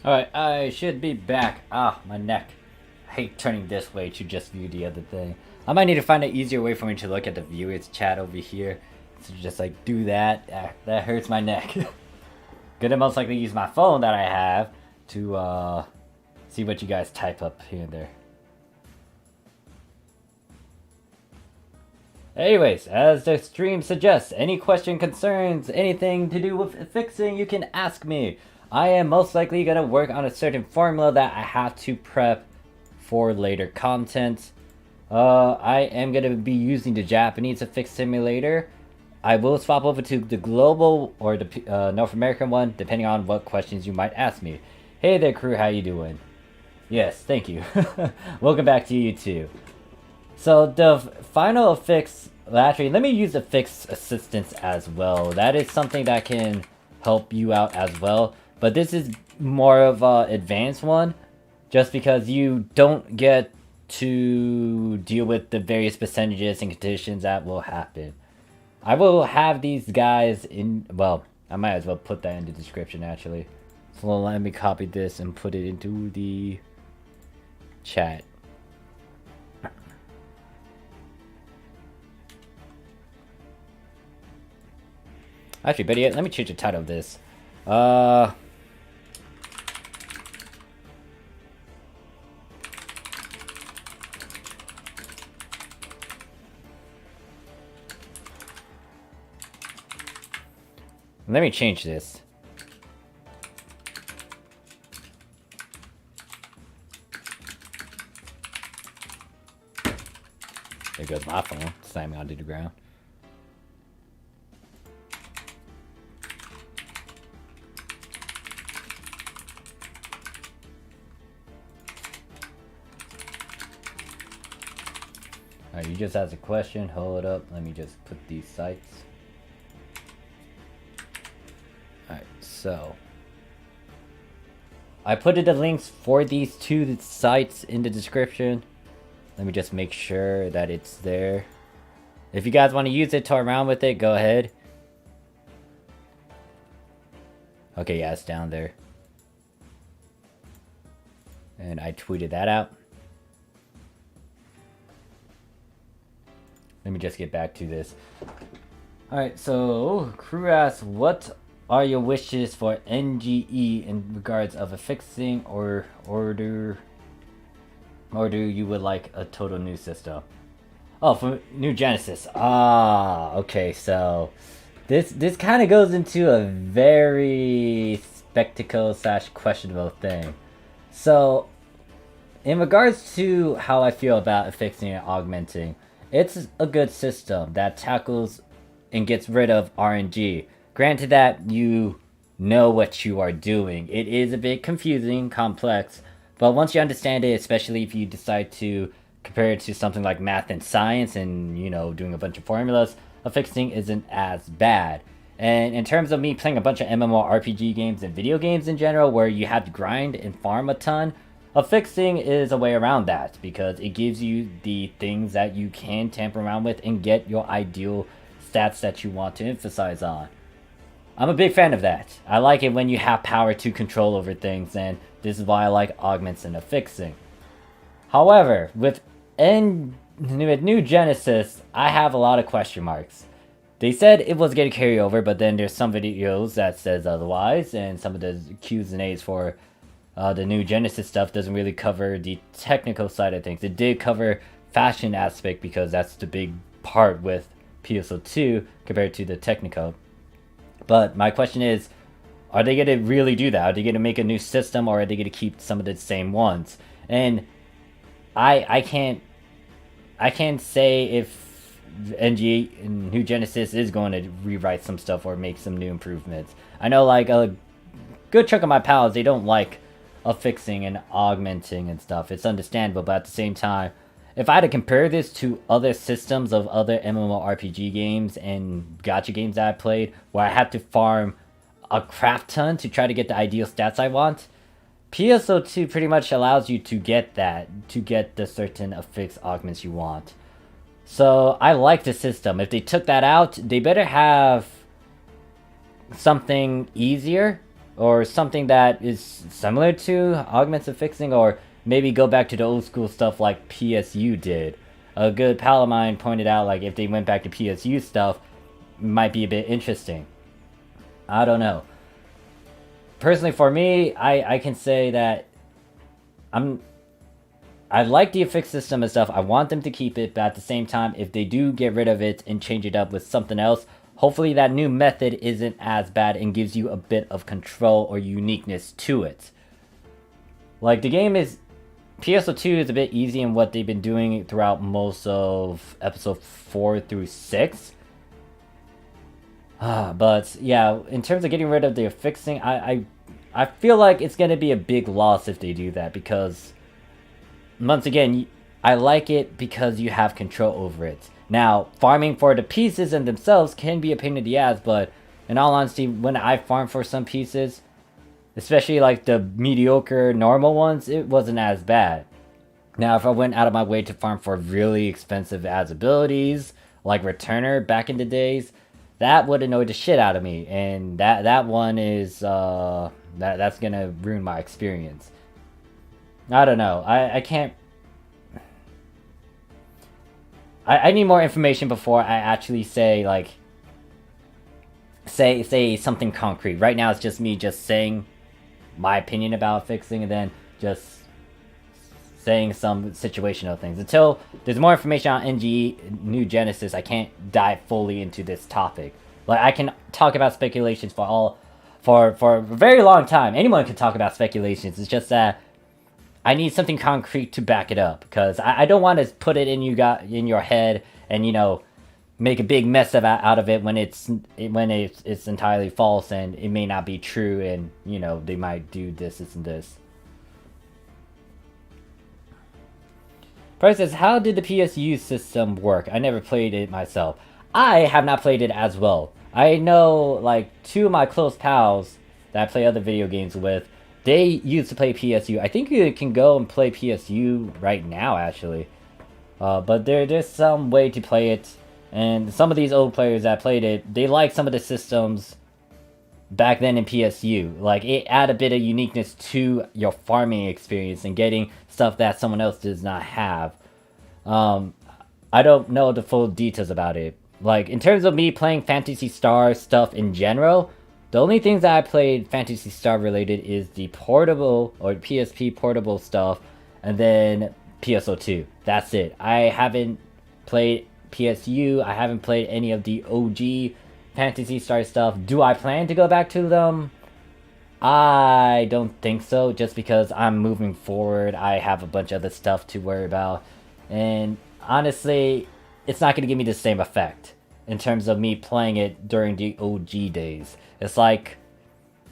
Alright, I should be back. Ah, my neck. I hate turning this way to just view the other thing. I might need to find an easier way for me to look at the viewers chat over here. So just like do that. That hurts my neck. Gonna most likely use my phone that I have to see what you guys type up here and there. Anyways, as the stream suggests, any question, concerns, anything to do with fixing, you can ask me. I am most likely going to work on a certain formula that I have to prep for later content. I am going to be using the Japanese Affix Simulator. I will swap over to the global or the North American one, depending on what questions you might ask me. Hey there, crew, how you doing? Yes, thank you. Welcome back to you too. So the final Affix, actually, let me use Affix Assistant as well. That is something that can help you out as well. But this is more of an advanced one, just because you don't get to deal with the various percentages and conditions that will happen. I will have these guys in, well, I might as well put that in the description actually. So let me copy this and put it into the chat. Actually, better yet, let me change the title of this. Let me change this. There goes my phone, slamming onto the ground. Alright, you just asked a question. Hold up. Let me just put these sites. so I put the links for these two sites in the description. Let me just make sure that it's there. If you guys want to use it, toy around with it, go ahead. Okay, yeah, it's down there. And I tweeted that out. Let me just get back to this. Alright, so crew asks, what are your wishes for NGE in regards of affixing or do you would like a total new system? Oh, for new Genesis. Ah, okay, so this kind of goes into a very spectacle / questionable thing. So in regards to how I feel about affixing and augmenting, it's a good system that tackles and gets rid of RNG. Granted that you know what you are doing. It is a bit confusing, complex, but once you understand it, especially if you decide to compare it to something like math and science and, you know, doing a bunch of formulas, affixing isn't as bad. And in terms of me playing a bunch of MMORPG games and video games in general where you have to grind and farm a ton, affixing is a way around that because it gives you the things that you can tamper around with and get your ideal stats that you want to emphasize on. I'm a big fan of that. I like it when you have power to control over things, and this is why I like augments and affixing. However, with new Genesis, I have a lot of question marks. They said it was going to carry over, but then there's some videos that says otherwise, and some of the Q's and A's for the new Genesis stuff doesn't really cover the technical side of things. It did cover fashion aspect because that's the big part with PSO2 compared to the technical. But my question is, are they going to really do that? Are they going to make a new system, or are they going to keep some of the same ones? And I can't say if NG New Genesis is going to rewrite some stuff or make some new improvements. I know like a good chunk of my pals, they don't like affixing and augmenting and stuff. It's understandable, but at the same time, if I had to compare this to other systems of other MMORPG games and gacha games that I played, where I had to farm a crap ton to try to get the ideal stats I want, PSO2 pretty much allows you to get that, to get the certain affix augments you want. So I like the system. If they took that out, they better have something easier, or something that is similar to augments affixing, or maybe go back to the old school stuff like PSU did. A good pal of mine pointed out like if they went back to PSU stuff, might be a bit interesting. I don't know. Personally for me, I can say that I like the affix system and stuff. I want them to keep it, but at the same time, if they do get rid of it and change it up with something else, hopefully that new method isn't as bad and gives you a bit of control or uniqueness to it. Like the game is, PSO2 is a bit easy in what they've been doing throughout most of episode 4 through 6. But yeah, in terms of getting rid of the affixing, I feel like it's going to be a big loss if they do that, because once again, I like it because you have control over it. Now, farming for the pieces in themselves can be a pain in the ass, but in all honesty, when I farm for some pieces, especially like the mediocre normal ones, it wasn't as bad. Now, if I went out of my way to farm for really expensive as abilities, like Returner back in the days, that would annoy the shit out of me, and that one is that's gonna ruin my experience. I don't know. I can't. I need more information before I actually say like say something concrete. Right now, it's just me just saying my opinion about fixing, and then just saying some situational things. Until there's more information on NGE New Genesis, I can't dive fully into this topic. Like I can talk about speculations for a very long time. Anyone can talk about speculations. It's just that I need something concrete to back it up, because I don't want to put it in your head and, you know, make a big mess out of it when it's entirely false and it may not be true, and, you know, they might do this and this. Price says, how did the PSU system work? I never played it myself. I have not played it as well. I know like 2 of my close pals that I play other video games with, they used to play PSU. I think you can go and play PSU right now, actually. But there's some way to play it, and some of these old players that played it, they like some of the systems back then in PSU. Like, it add a bit of uniqueness to your farming experience and getting stuff that someone else does not have. I don't know the full details about it. Like, in terms of me playing Phantasy Star stuff in general, the only things that I played Phantasy Star related is the portable, or PSP portable stuff, and then PSO2. That's it. I haven't played PSU, I haven't played any of the OG Phantasy Star stuff. Do I plan to go back to them? I don't think so, just because I'm moving forward. I have a bunch of other stuff to worry about. And honestly, it's not going to give me the same effect in terms of me playing it during the OG days. It's like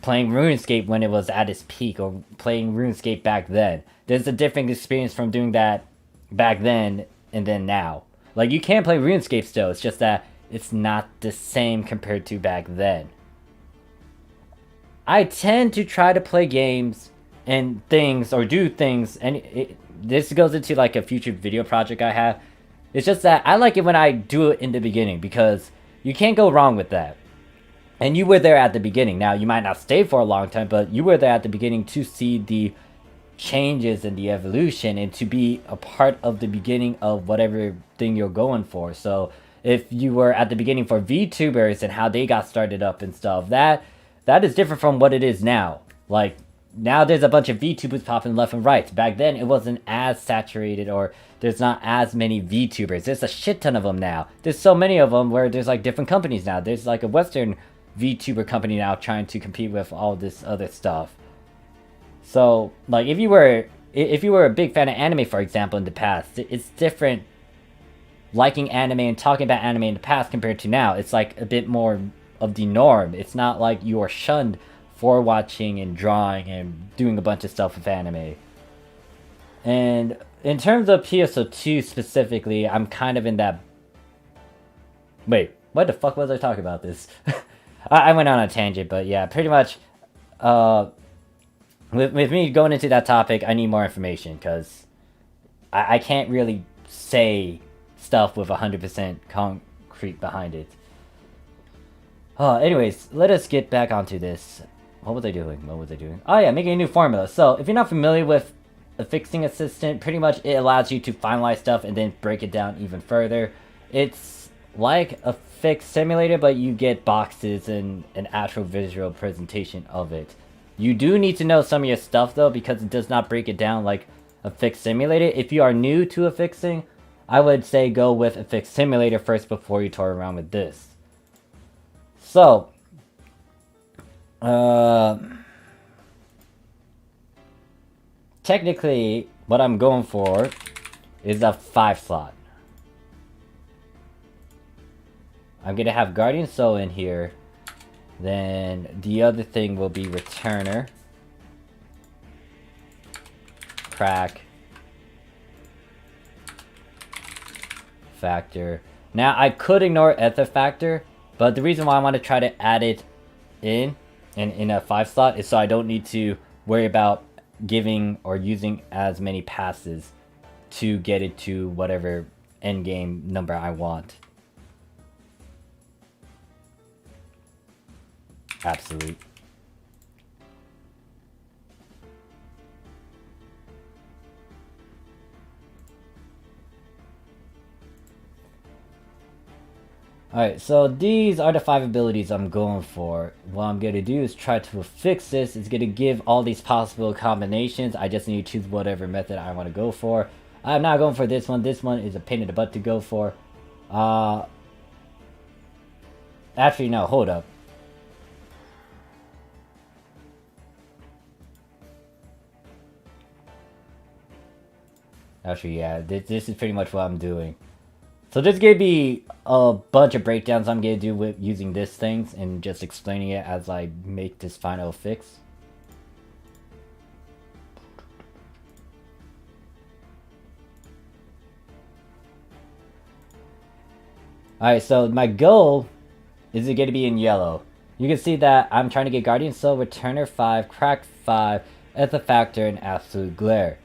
playing RuneScape when it was at its peak, or playing RuneScape back then. There's a different experience from doing that back then and then now. Like, you can play RuneScape still, it's just that it's not the same compared to back then. I tend to try to play games and things, or do things, and this goes into like a future video project I have. It's just that I like it when I do it in the beginning, because you can't go wrong with that. And you were there at the beginning. Now, you might not stay for a long time, but you were there at the beginning to see the changes and the evolution, and to be a part of the beginning of whatever thing you're going for. So if you were at the beginning for VTubers and how they got started up and stuff, that is different from what it is now. Like, now there's a bunch of VTubers popping left and right. Back then, it wasn't as saturated, or there's not as many VTubers. There's a shit ton of them now. There's so many of them where there's like different companies now. There's like a Western VTuber company now trying to compete with all this other stuff. So, like, if you were a big fan of anime, for example, in the past, it's different liking anime and talking about anime in the past compared to now. It's like a bit more of the norm. It's not like you are shunned for watching and drawing and doing a bunch of stuff with anime. And in terms of PSO2 specifically, I'm kind of in that... Wait, what the fuck was I talking about this? I went on a tangent, but yeah, pretty much... With me going into that topic, I need more information, because I can't really say stuff with 100% concrete behind it. Anyways, let us get back onto this. What was I doing? Oh yeah, making a new formula. So, if you're not familiar with Affixing Assistant, pretty much it allows you to finalize stuff and then break it down even further. It's like Affix Simulator, but you get boxes and an actual visual presentation of it. You do need to know some of your stuff though, because it does not break it down like Affix Simulator. If you are new to affixing, I would say go with Affix Simulator first before you toy around with this. So, technically, what I'm going for is a 5 slot. I'm gonna have Guardian Soul in here. Then the other thing will be Returner, Crack, Factor. Now I could ignore Ether Factor, but the reason why I want to try to add it in a 5 slot is so I don't need to worry about giving or using as many passes to get it to whatever endgame number I want. Absolute. Alright, so these are the 5 abilities I'm going for. What I'm going to do is try to fix this. It's going to give all these possible combinations. I just need to choose whatever method I want to go for. I'm not going for this one. This one is a pain in the butt to go for. Actually, no, hold up. Actually, yeah, this is pretty much what I'm doing. So there's going to be a bunch of breakdowns I'm going to do with using this things and just explaining it as I make this final fix. Alright, so my goal is going to be in yellow. you can see that I'm trying to get Guardian Soul, Returner 5, Cracked 5, Ethifactor, and Absolute Glare.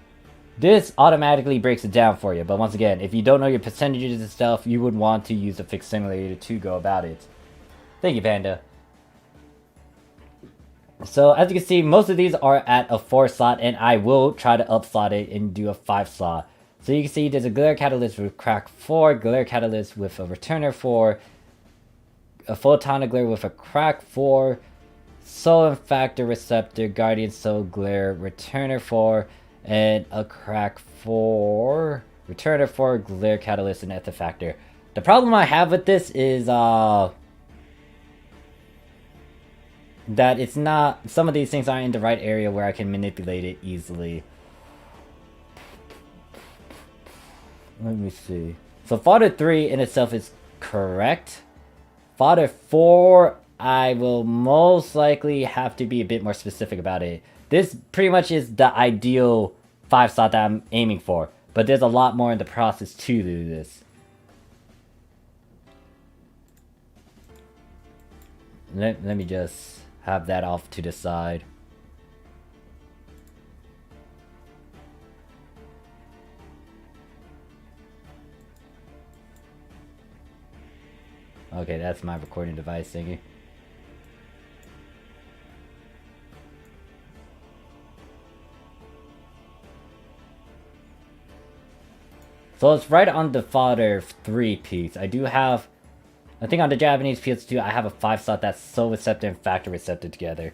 This automatically breaks it down for you, but once again, if you don't know your percentages and stuff, you would want to use Affix Simulator to go about it. Thank you, Panda. So, as you can see, most of these are at a 4 slot, and I will try to upslot it and do a 5 slot. So you can see there's a Glare Catalyst with Crack 4, Glare Catalyst with a Returner 4, a Photonic Glare with a Crack 4, Soul Infactor Receptor, Guardian Soul Glare, Returner 4, and a Crack 4, Returner 4, Glare Catalyst, and Ethifactor. The problem I have with this is that it's not, some of these things aren't in the right area where I can manipulate it easily. Let me see. So fodder 3 in itself is correct. Fodder 4, I will most likely have to be a bit more specific about it. This pretty much is the ideal 5 slot that I'm aiming for, but there's a lot more in the process to do this. Let me just have that off to the side. Okay, that's my recording device thingy. So it's right on the fodder 3 piece. I do have, I think on the Japanese PS2, I have a 5 slot that's Soul Receptor and Factor Receptor together.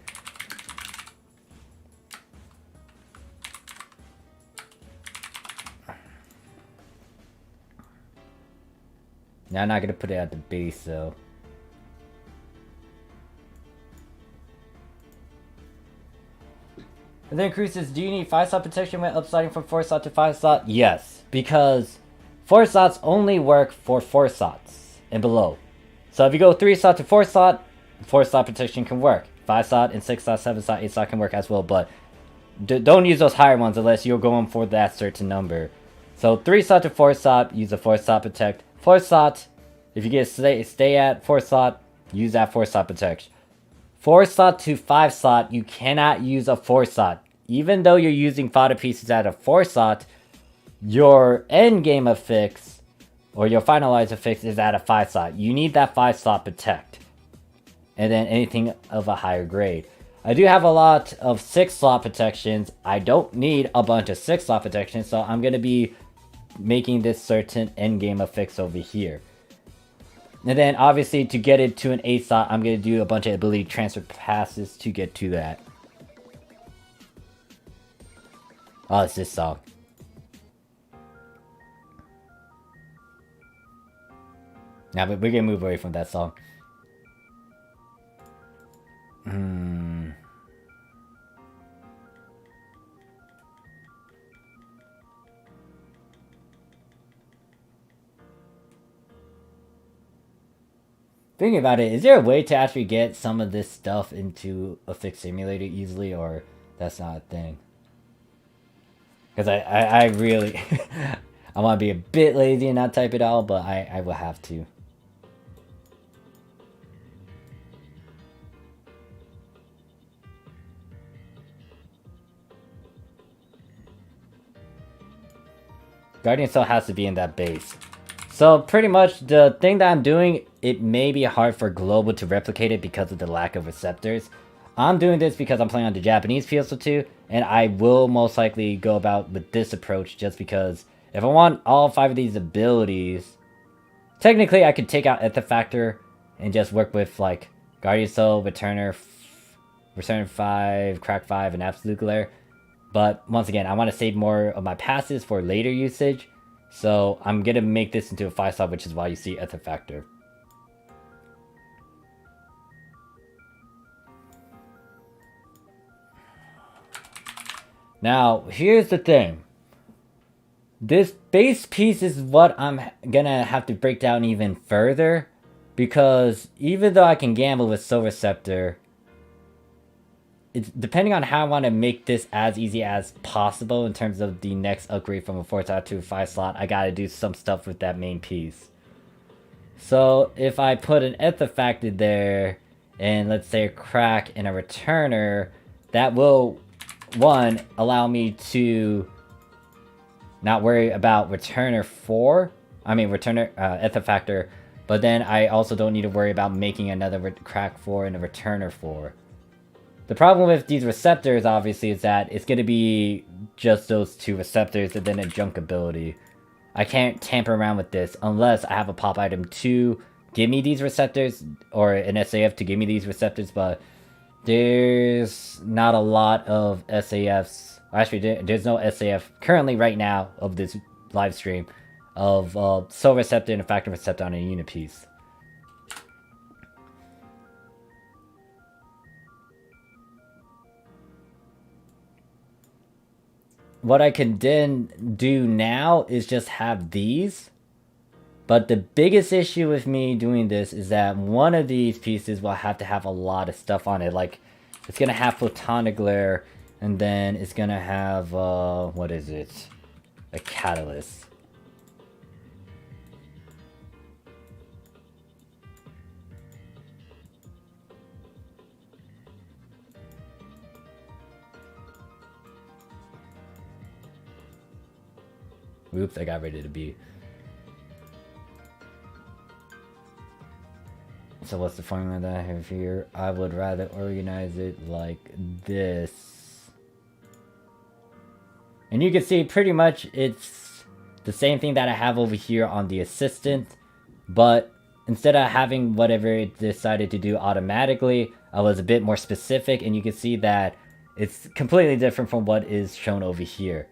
Now I'm not gonna put it at the base though. And then Cruz says, do you need 5 slot protection when upsliding from 4 slot to 5 slot? Yes, because 4 slots only work for 4 slots and below. So if you go 3 slot to 4 slot protection can work. 5 slot and 6 slot, 7 slot, 8 slot can work as well, but don't use those higher ones unless you're going for that certain number. So 3 slot to 4 slot, use a 4 slot protect. 4 slot, if you get stay at 4 slot, use that 4 slot protection. 4 slot to 5 slot, you cannot use a 4 slot. Even though you're using fodder pieces at a 4 slot, your end game affix, or your finalized affix, is at a 5 slot. You need that 5 slot protect. And then anything of a higher grade. I do have a lot of 6 slot protections. I don't need a bunch of 6 slot protections, so I'm going to be making this certain endgame affix over here. And then obviously to get it to an 8 slot, I'm going to do a bunch of ability transfer passes to get to that. Oh, it's this song. Now, but we're going to move away from that song. Thinking about it, is there a way to actually get some of this stuff into Affix Simulator easily, or that's not a thing? Because I really... I want to be a bit lazy and not type it out, but I will have to. Guardian Soul has to be in that base. So pretty much the thing that I'm doing, it may be hard for global to replicate it because of the lack of receptors. I'm doing this because I'm playing on the Japanese PSO2, and I will most likely go about with this approach just because if I want all 5 of these abilities, technically I could take out Ethifactor and just work with like Guardian Soul, Returner 5, Crack 5, and Absolute Glare. But once again, I want to save more of my passes for later usage. So I'm going to make this into a 5 slot, which is why you see Ethifactor. Now, here's the thing. This base piece is what I'm going to have to break down even further. Because even though I can gamble with Soul Receptor, it's depending on how I want to make this as easy as possible in terms of the next upgrade from a 4 slot to a 5 slot, I gotta do some stuff with that main piece. So if I put an Ethifactor there and let's say a crack and a returner, that will, one, allow me to not worry about returner 4. I mean returner Ethifactor, but then I also don't need to worry about making another crack 4 and a returner 4. The problem with these receptors, obviously, is that it's going to be just those 2 receptors and then a junk ability. I can't tamper around with this unless I have a pop item to give me these receptors, or an SAF to give me these receptors, but there's not a lot of SAFs. Actually, there's no SAF currently right now of this live stream of Soul Receptor and Factor Receptor on a unit piece. What I can then do now is just have these. But the biggest issue with me doing this is that one of these pieces will have to have a lot of stuff on it. Like, it's going to have Photonic Glare, and then it's going to have, what is it? A Catalyst. Oops, I got ready to be. So what's the formula that I have here? I would rather organize it like this. And you can see pretty much it's the same thing that I have over here on the assistant. But instead of having whatever it decided to do automatically, I was a bit more specific. And you can see that it's completely different from what is shown over here.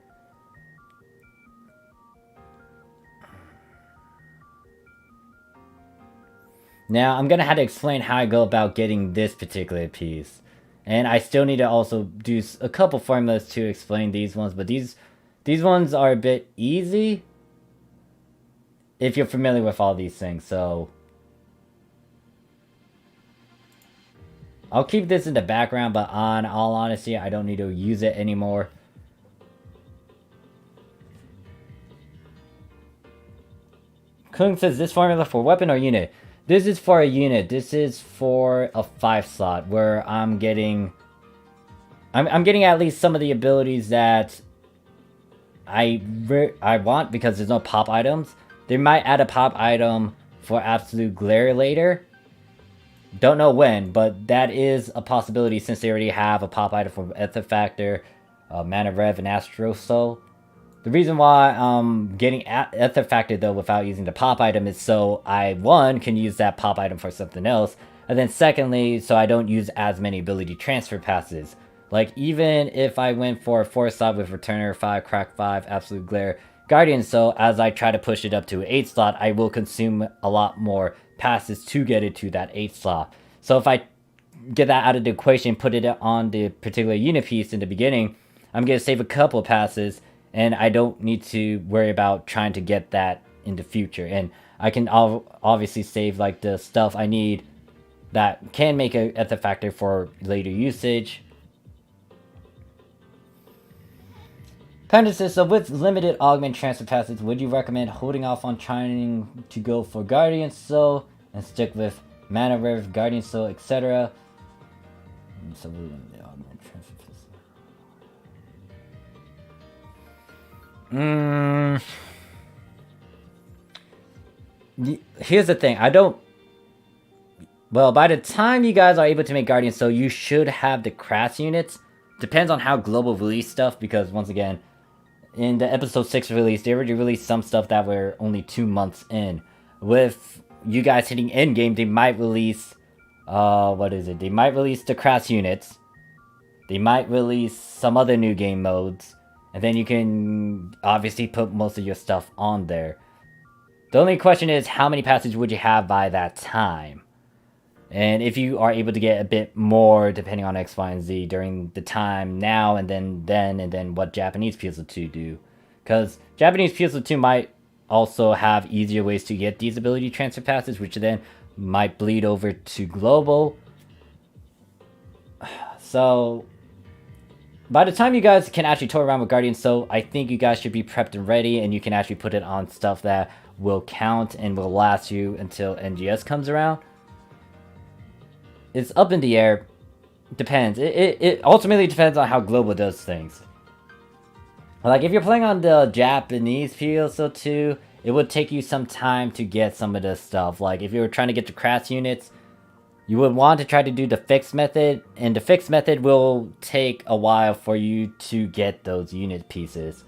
Now, I'm gonna have to explain how I go about getting this particular piece. And I still need to also do a couple formulas to explain these ones, but these ones are a bit easy if you're familiar with all these things, so I'll keep this in the background, but on all honesty, I don't need to use it anymore. Kung says, this formula for weapon or unit? This is for a unit. This is for a 5 slot where I'm getting at least some of the abilities that I want, because there's no pop items. They might add a pop item for Absolute Glare later. Don't know when, but that is a possibility since they already have a pop item for Ethifactor, Mana Rev, and Astro Soul. The reason why I'm getting Ethifactor though without using the pop item is so I, one, can use that pop item for something else, and then secondly, so I don't use as many ability transfer passes. Like, even if I went for a 4 slot with Returner 5, Crack 5, Absolute Glare, Guardian Soul, as I try to push it up to an 8 slot, I will consume a lot more passes to get it to that 8 slot. So if I get that out of the equation, put it on the particular unit piece in the beginning, I'm going to save a couple passes, and I don't need to worry about trying to get that in the future. And I can obviously save like the stuff I need that can make a Ethifactor for later usage. Panda says, so with limited augment transfer passes, would you recommend holding off on trying to go for Guardian Soul and stick with Mana Rev, Guardian Soul, etc.? So limited augment transfer passes. Here's the thing, well, by the time you guys are able to make Guardian Soul, you should have the crass units. Depends on how global release stuff, because once again, in the episode 6 release, they already released some stuff that were only 2 months in. With you guys hitting endgame, they might release, they might release the crass units. They might release some other new game modes. And then you can obviously put most of your stuff on there. The only question is, how many passes would you have by that time? And if you are able to get a bit more, depending on X, Y, and Z, during the time now, and then what Japanese PSO2 do. Because Japanese PSO2 might also have easier ways to get these ability transfer passes, which then might bleed over to global. So, by the time you guys can actually toy around with Guardian Soul, I think you guys should be prepped and ready, and you can actually put it on stuff that will count and will last you until NGS comes around. it's up in the air. Depends. It ultimately depends on how Global does things. Like, if you're playing on the Japanese PSO2, it would take you some time to get some of this stuff. Like, if you were trying to get the crash units, you would want to try to do the fixed method, and the fixed method will take a while for you to get those unit pieces.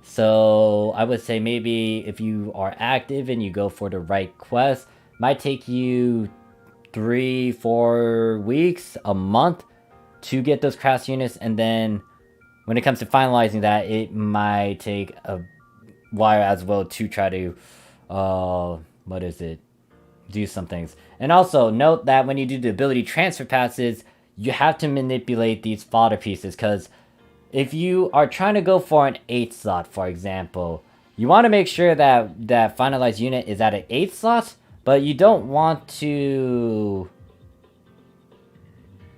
So, I would say maybe if you are active and you go for the right quest, might take you 3-4 weeks, a month to get those crash units, and then when it comes to finalizing that, it might take a while as well to try to, do some things. And also, note that when you do the ability transfer passes, you have to manipulate these fodder pieces, because if you are trying to go for an 8 slot, for example, you want to make sure that that finalized unit is at an 8 slot, but you don't want to...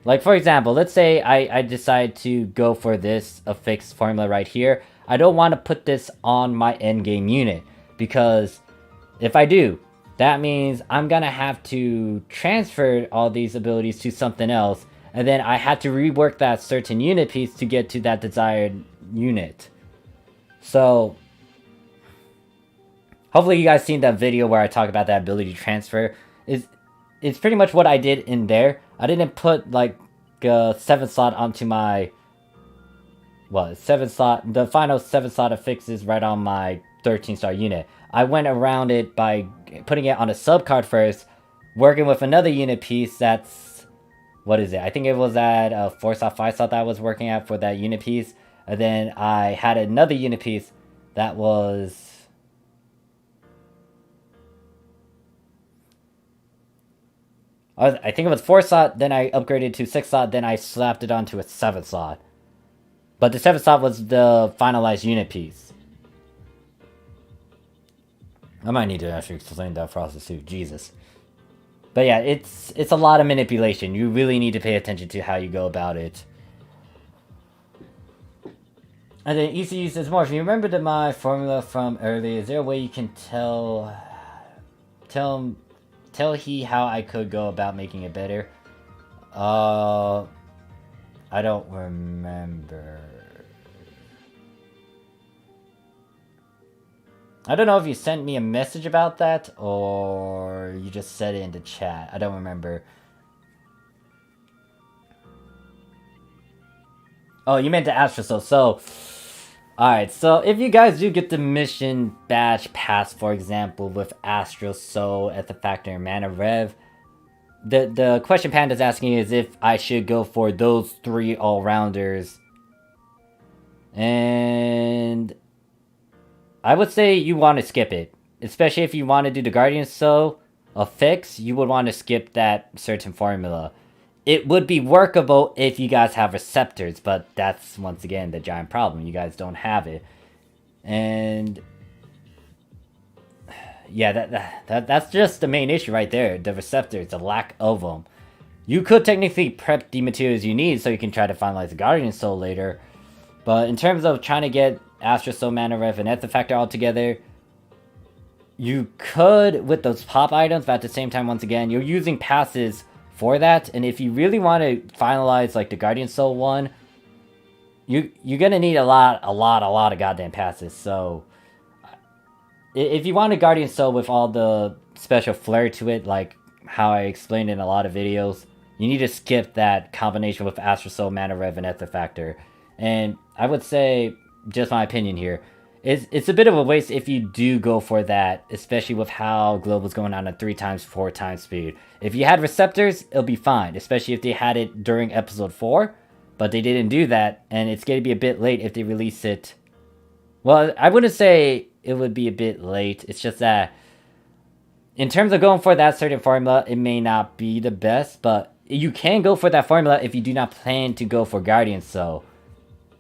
Like, for example, let's say I decide to go for this affix formula right here. I don't want to put this on my endgame unit, because if I do, that means I'm gonna have to transfer all these abilities to something else, and then I had to rework that certain unit piece to get to that desired unit. So, hopefully you guys seen that video where I talk about that ability transfer. It's pretty much what I did in there. I didn't put like a 7 slot onto my 7 slot, the final 7 slot affixes right on my 13-star unit. I went around it by putting it on a sub card first, working with another unit piece that's, what is it? I think it was at a 4 slot, 5 slot that I was working at for that unit piece. And then I had another unit piece that was... I think it was 4 slot, then I upgraded to 6 slot, then I slapped it onto a 7 slot. But the 7 slot was the finalized unit piece. I might need to actually explain that process too, Jesus. But yeah, it's a lot of manipulation. You really need to pay attention to how you go about it. And then ECU says, Morph, you remember my formula from earlier? Is there a way you can tell he how I could go about making it better? I don't remember. I don't know if you sent me a message about that or you just said it in the chat. I don't remember. Oh, you meant to ask for so. Alright, so if you guys do get the mission badge pass, for example, with Astral Soul, Artifactor, and Mana Rev, the question Panda's asking is if I should go for those 3 all-rounders. And I would say you want to skip it. Especially if you want to do the Guardian Soul affix, you would want to skip that certain formula. It would be workable if you guys have receptors, but that's, once again, the giant problem. You guys don't have it. And yeah, that's just the main issue right there. The receptors, the lack of them. You could technically prep the materials you need so you can try to finalize the Guardian Soul later. But in terms of trying to get Astral Soul, Mana Rev, and Artifactor all together, you could with those pop items, but at the same time, once again, you're using passes for that. And if you really want to finalize like the Guardian Soul one, you're gonna need a lot of goddamn passes. So if you want a Guardian Soul with all the special flair to it, like how I explained in a lot of videos, you need to skip that combination with Astral Soul, Mana Rev, and Artifactor. And I would say, just my opinion here, it's a bit of a waste if you do go for that, especially with how Global's going on at 3x, 4x speed. If you had receptors, it'll be fine, especially if they had it during episode 4, but they didn't do that, and it's going to be a bit late if they release it. Well, I wouldn't say it would be a bit late, it's just that in terms of going for that certain formula, it may not be the best, but you can go for that formula if you do not plan to go for Guardian Soul.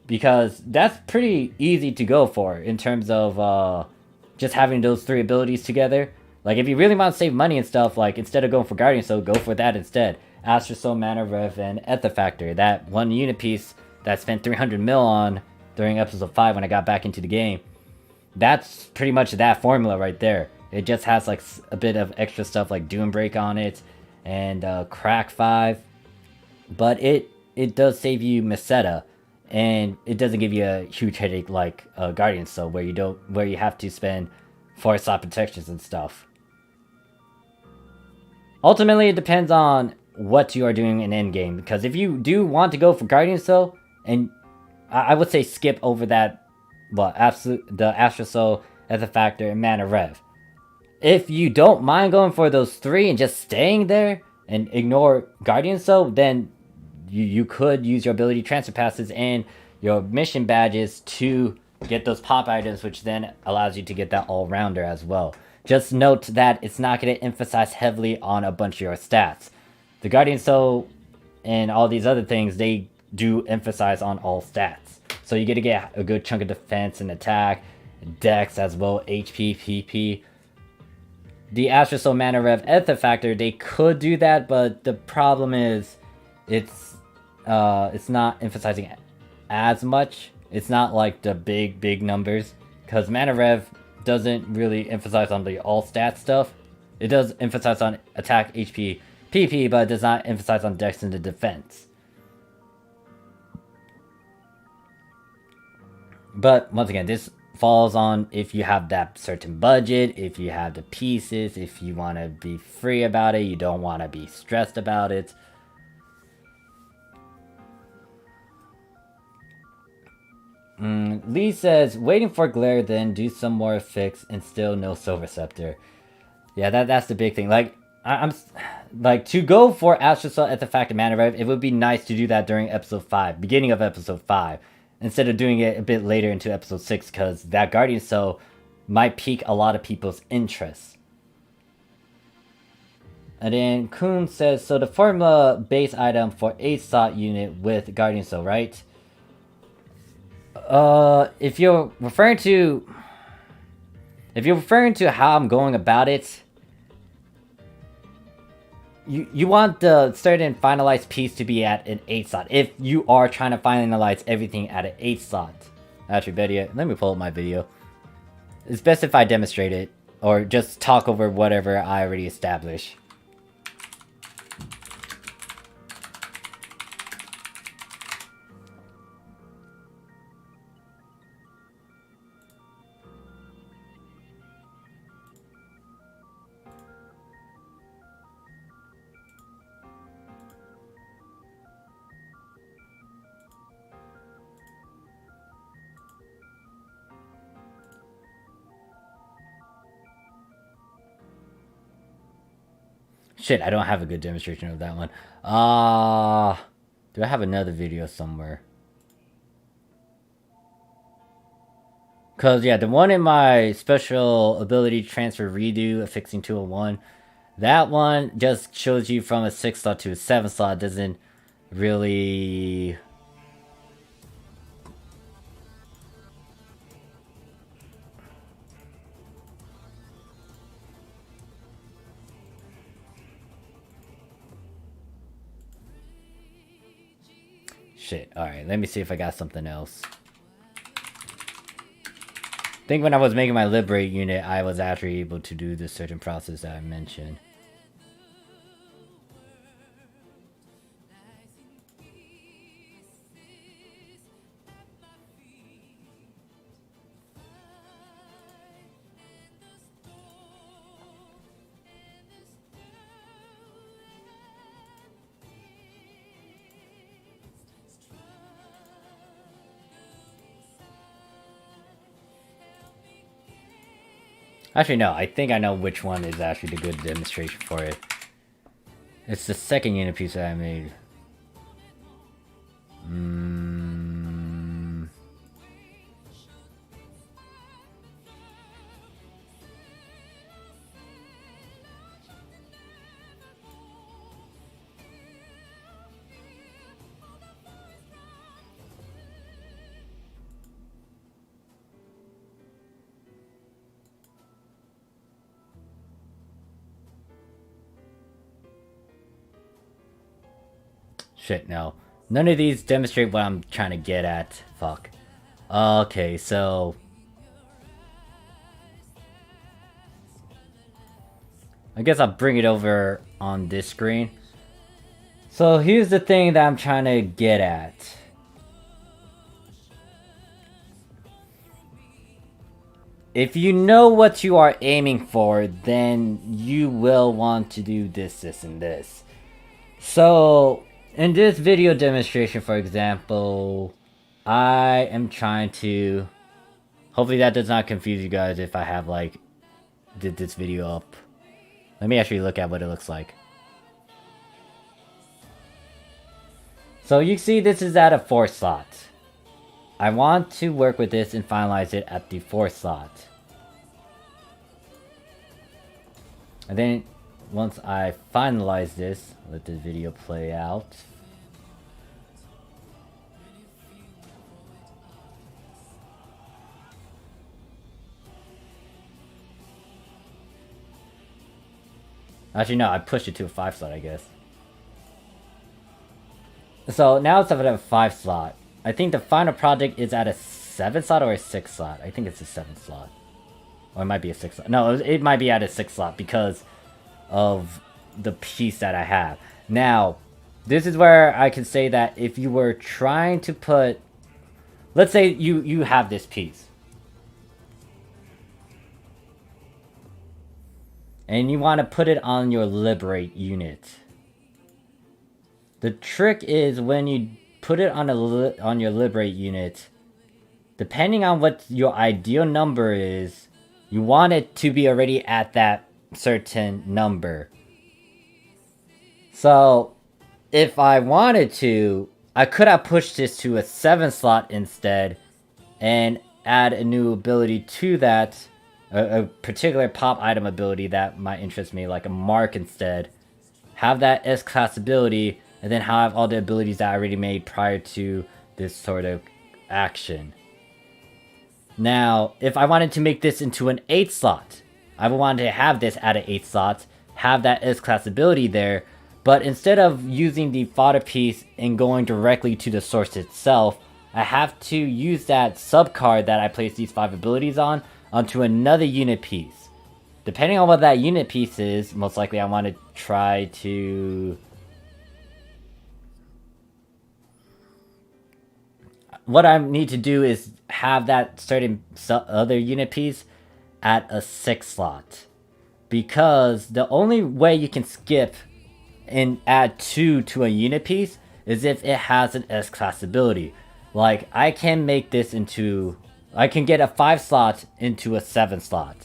Because that's pretty easy to go for in terms of just having those 3 abilities together. Like, if you really want to save money and stuff, like, instead of going for Guardian Soul, go for that instead. Astral Soul, Mana Rev, and Artifactor. That one unit piece that I spent 300 mil on during episode 5 when I got back into the game. That's pretty much that formula right there. It just has, like, a bit of extra stuff like Doom Break on it, and Crack 5. but it does save you meseta, and it doesn't give you a huge headache like Guardian Soul, where you have to spend 4 slot protections and stuff. Ultimately, it depends on what you are doing in endgame, because if you do want to go for Guardian Soul, and I would say skip over that, well, the Astral Soul, Ether Factor, and Mana Rev. If you don't mind going for those 3 and just staying there and ignore Guardian Soul, then you could use your ability transfer passes and your mission badges to get those pop items, which then allows you to get that all-rounder as well. Just note that it's not going to emphasize heavily on a bunch of your stats. The Guardian Soul and all these other things, they do emphasize on all stats. So you get to get a good chunk of defense and attack, dex as well, HP, PP. The Astral Soul, Mana Rev, Ether Factor, they could do that, but the problem is it's not emphasizing as much. It's not like the big numbers, because Mana Rev doesn't really emphasize on the all stat stuff. It does emphasize on attack, HP, PP, but it does not emphasize on dex and the defense. But once again, this falls on if you have that certain budget, if you have the pieces, if you want to be free about it, you don't want to be stressed about it. Lee says, waiting for Glare, then do some more fix, and still no Silver Scepter. Yeah, that's the big thing. Like, I'm like, to go for Astral Soul at the fact of Mana Rev, it would be nice to do that during episode 5, beginning of episode 5, instead of doing it a bit later into episode 6, because that Guardian Soul might pique a lot of people's interest. And then Kuhn says, so the formula base item for 8 slot unit with Guardian Soul, right? If you're referring to how I'm going about it, you want the certain finalized piece to be at an 8 slot. If you are trying to finalize everything at an 8 slot. Actually, better yet, let me pull up my video. It's best if I demonstrate it, or just talk over whatever I already established. Shit, I don't have a good demonstration of that one. Do I have another video somewhere? Because, yeah, the one in my special ability transfer redo, Affixing 201, that one just shows you from a 6 slot to a 7 slot. Doesn't really... Shit, alright, let me see if I got something else. I think when I was making my Liberate unit, I was actually able to do this certain process that I mentioned. Actually, no, I think I know which one is actually the good demonstration for it. It's the second unit piece that I made. Shit, no. None of these demonstrate what I'm trying to get at. Fuck. Okay, so... I guess I'll bring it over on this screen. So here's the thing that I'm trying to get at. If you know what you are aiming for, then you will want to do this, this, and this. So, in this video demonstration, for example, I am trying to... Hopefully that does not confuse you guys if I have, like, did this video up. Let me actually look at what it looks like. So you see this is at a 4 slot. I want to work with this and finalize it at the 4 slot. And then once I finalize this, let the video play out. Actually no, I pushed it to a 5 slot, I guess. So now it's at a 5 slot. I think the final project is at a 7 slot or a 6 slot. I think it's a 7 slot. Or it might be a 6 slot. No, it might be at a 6 slot because of the piece that I have. Now, this is where I can say that if you were trying to put... Let's say you have this piece. And you want to put it on your liberate unit. The trick is when you put it on your liberate unit, depending on what your ideal number is, you want it to be already at that certain number. So, if I wanted to, I could have pushed this to a 7 slot instead and add a new ability to that, a particular pop item ability that might interest me, like a mark instead. Have that S-class ability, and then have all the abilities that I already made prior to this sort of action. Now, if I wanted to make this into an 8 slot, I would want to have this at an 8 slot, have that S-class ability there, but instead of using the fodder piece and going directly to the source itself, I have to use that sub-card that I placed these 5 abilities on onto another unit piece. Depending on what that unit piece is, most likely I want to try to... What I need to do is have that certain other unit piece at a 6 slot. Because the only way you can skip and add 2 to a unit piece is if it has an S-class ability. Like, I can make this into... I can get a 5 slot into a 7 slot.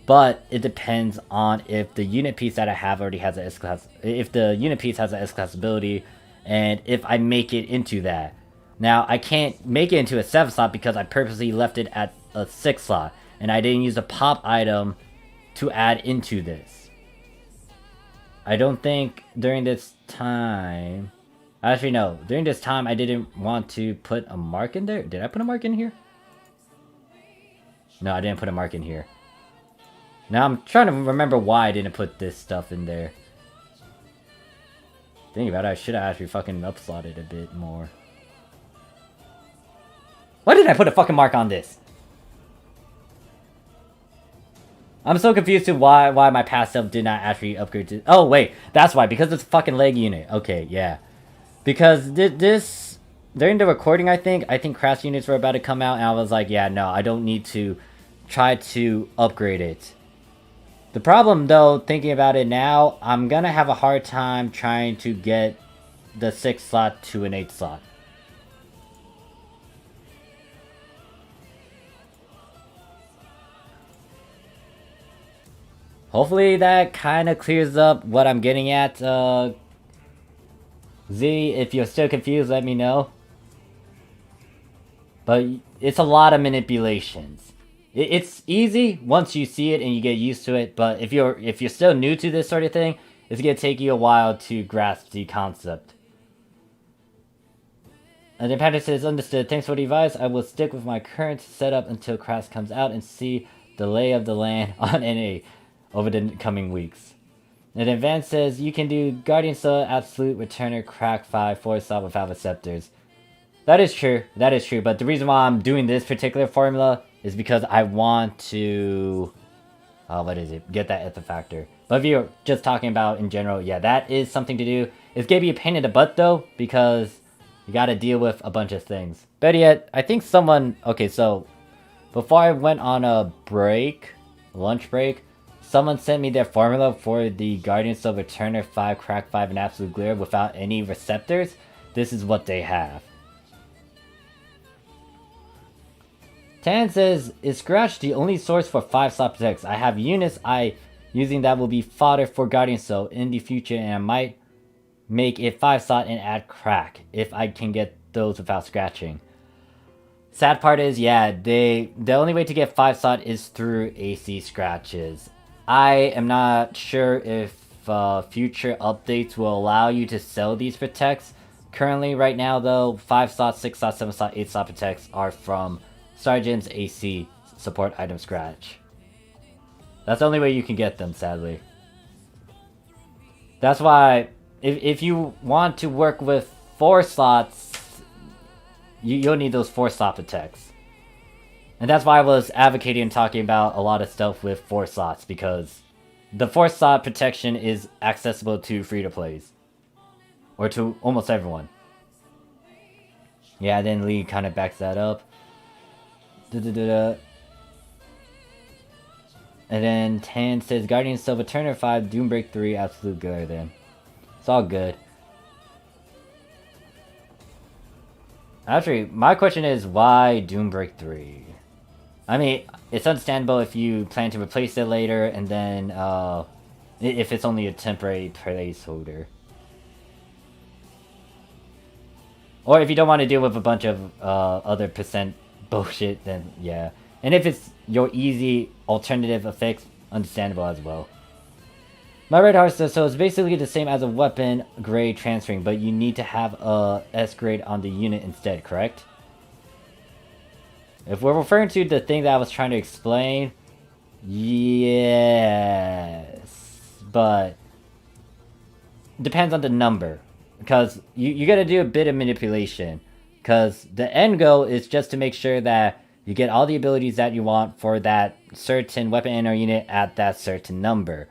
But it depends on if the unit piece that I have already has an S-class... If the unit piece has an S-class ability, and if I make it into that. Now, I can't make it into a 7 slot because I purposely left it at a 6 slot. And I didn't use a pop item to add into this. I don't think during this time... Actually, no. During this time, I didn't want to put a mark in there. Did I put a mark in here? No, I didn't put a mark in here. Now, I'm trying to remember why I didn't put this stuff in there. Think about it, I should have actually fucking upslotted a bit more. Why did I put a fucking mark on this? I'm so confused to why my past self did not actually upgrade to... Oh, wait. That's why. Because it's a fucking leg unit. Okay, yeah. Because this... During the recording, I think crash units were about to come out. And I was like, yeah, no, I don't need to try to upgrade it. The problem, though, thinking about it now, I'm gonna have a hard time trying to get the 6 slot to an 8 slot. Hopefully that kind of clears up what I'm getting at. Z, if you're still confused, let me know. But it's a lot of manipulations. It's easy once you see it and you get used to it, but if you're still new to this sort of thing, it's gonna take you a while to grasp the concept. And then Patrick says, understood. Thanks for the advice. I will stick with my current setup until Crash comes out and see the lay of the land on NA over the coming weeks. And then Van says, you can do Guardian Soul, Absolute, Returner, Crack 5, 4 slot without Receptors. That is true. That is true. But the reason why I'm doing this particular formula is because I want to... what is it? Get that Ether Factor. But if you're just talking about in general, yeah, that is something to do. It's gonna be a pain in the butt though, because you gotta deal with a bunch of things. Better yet, I think someone... Okay, so before I went on a break, lunch break, someone sent me their formula for the Guardian Silver Turner 5, Crack 5, and Absolute Glare without any receptors. This is what they have. Tan says, is Scratch the only source for 5-slot protects? I have units using that will be fodder for Guardian Soul in the future, and I might make it 5-slot and add Crack if I can get those without scratching. Sad part is, yeah, the only way to get 5-slot is through AC scratches. I am not sure if future updates will allow you to sell these protects. Currently, right now though, 5-slot, 6-slot, 7-slot, 8-slot protects are from Sergeant's AC support item scratch. That's the only way you can get them, sadly. That's why, if you want to work with 4 slots, you'll need those 4-slot protects. And that's why I was advocating and talking about a lot of stuff with 4 slots, because the 4-slot protection is accessible to free-to-plays. Or to almost everyone. Yeah, then Lee kind of backs that up. And then Tan says, Guardian Silver Turner 5, Doombreak 3, Absolute Glare then. It's all good. Actually, my question is, why Doombreak 3? I mean, it's understandable if you plan to replace it later, and then, if it's only a temporary placeholder. Or if you don't want to deal with a bunch of, other percent bullshit, then yeah. And if it's your easy alternative affix, understandable as well. My Red Heart says, so it's basically the same as a weapon grade transferring, but you need to have a S grade on the unit instead, correct? If we're referring to the thing that I was trying to explain, yes, but depends on the number, because you gotta do a bit of manipulation, because the end goal is just to make sure that you get all the abilities that you want for that certain weapon in our unit at that certain number.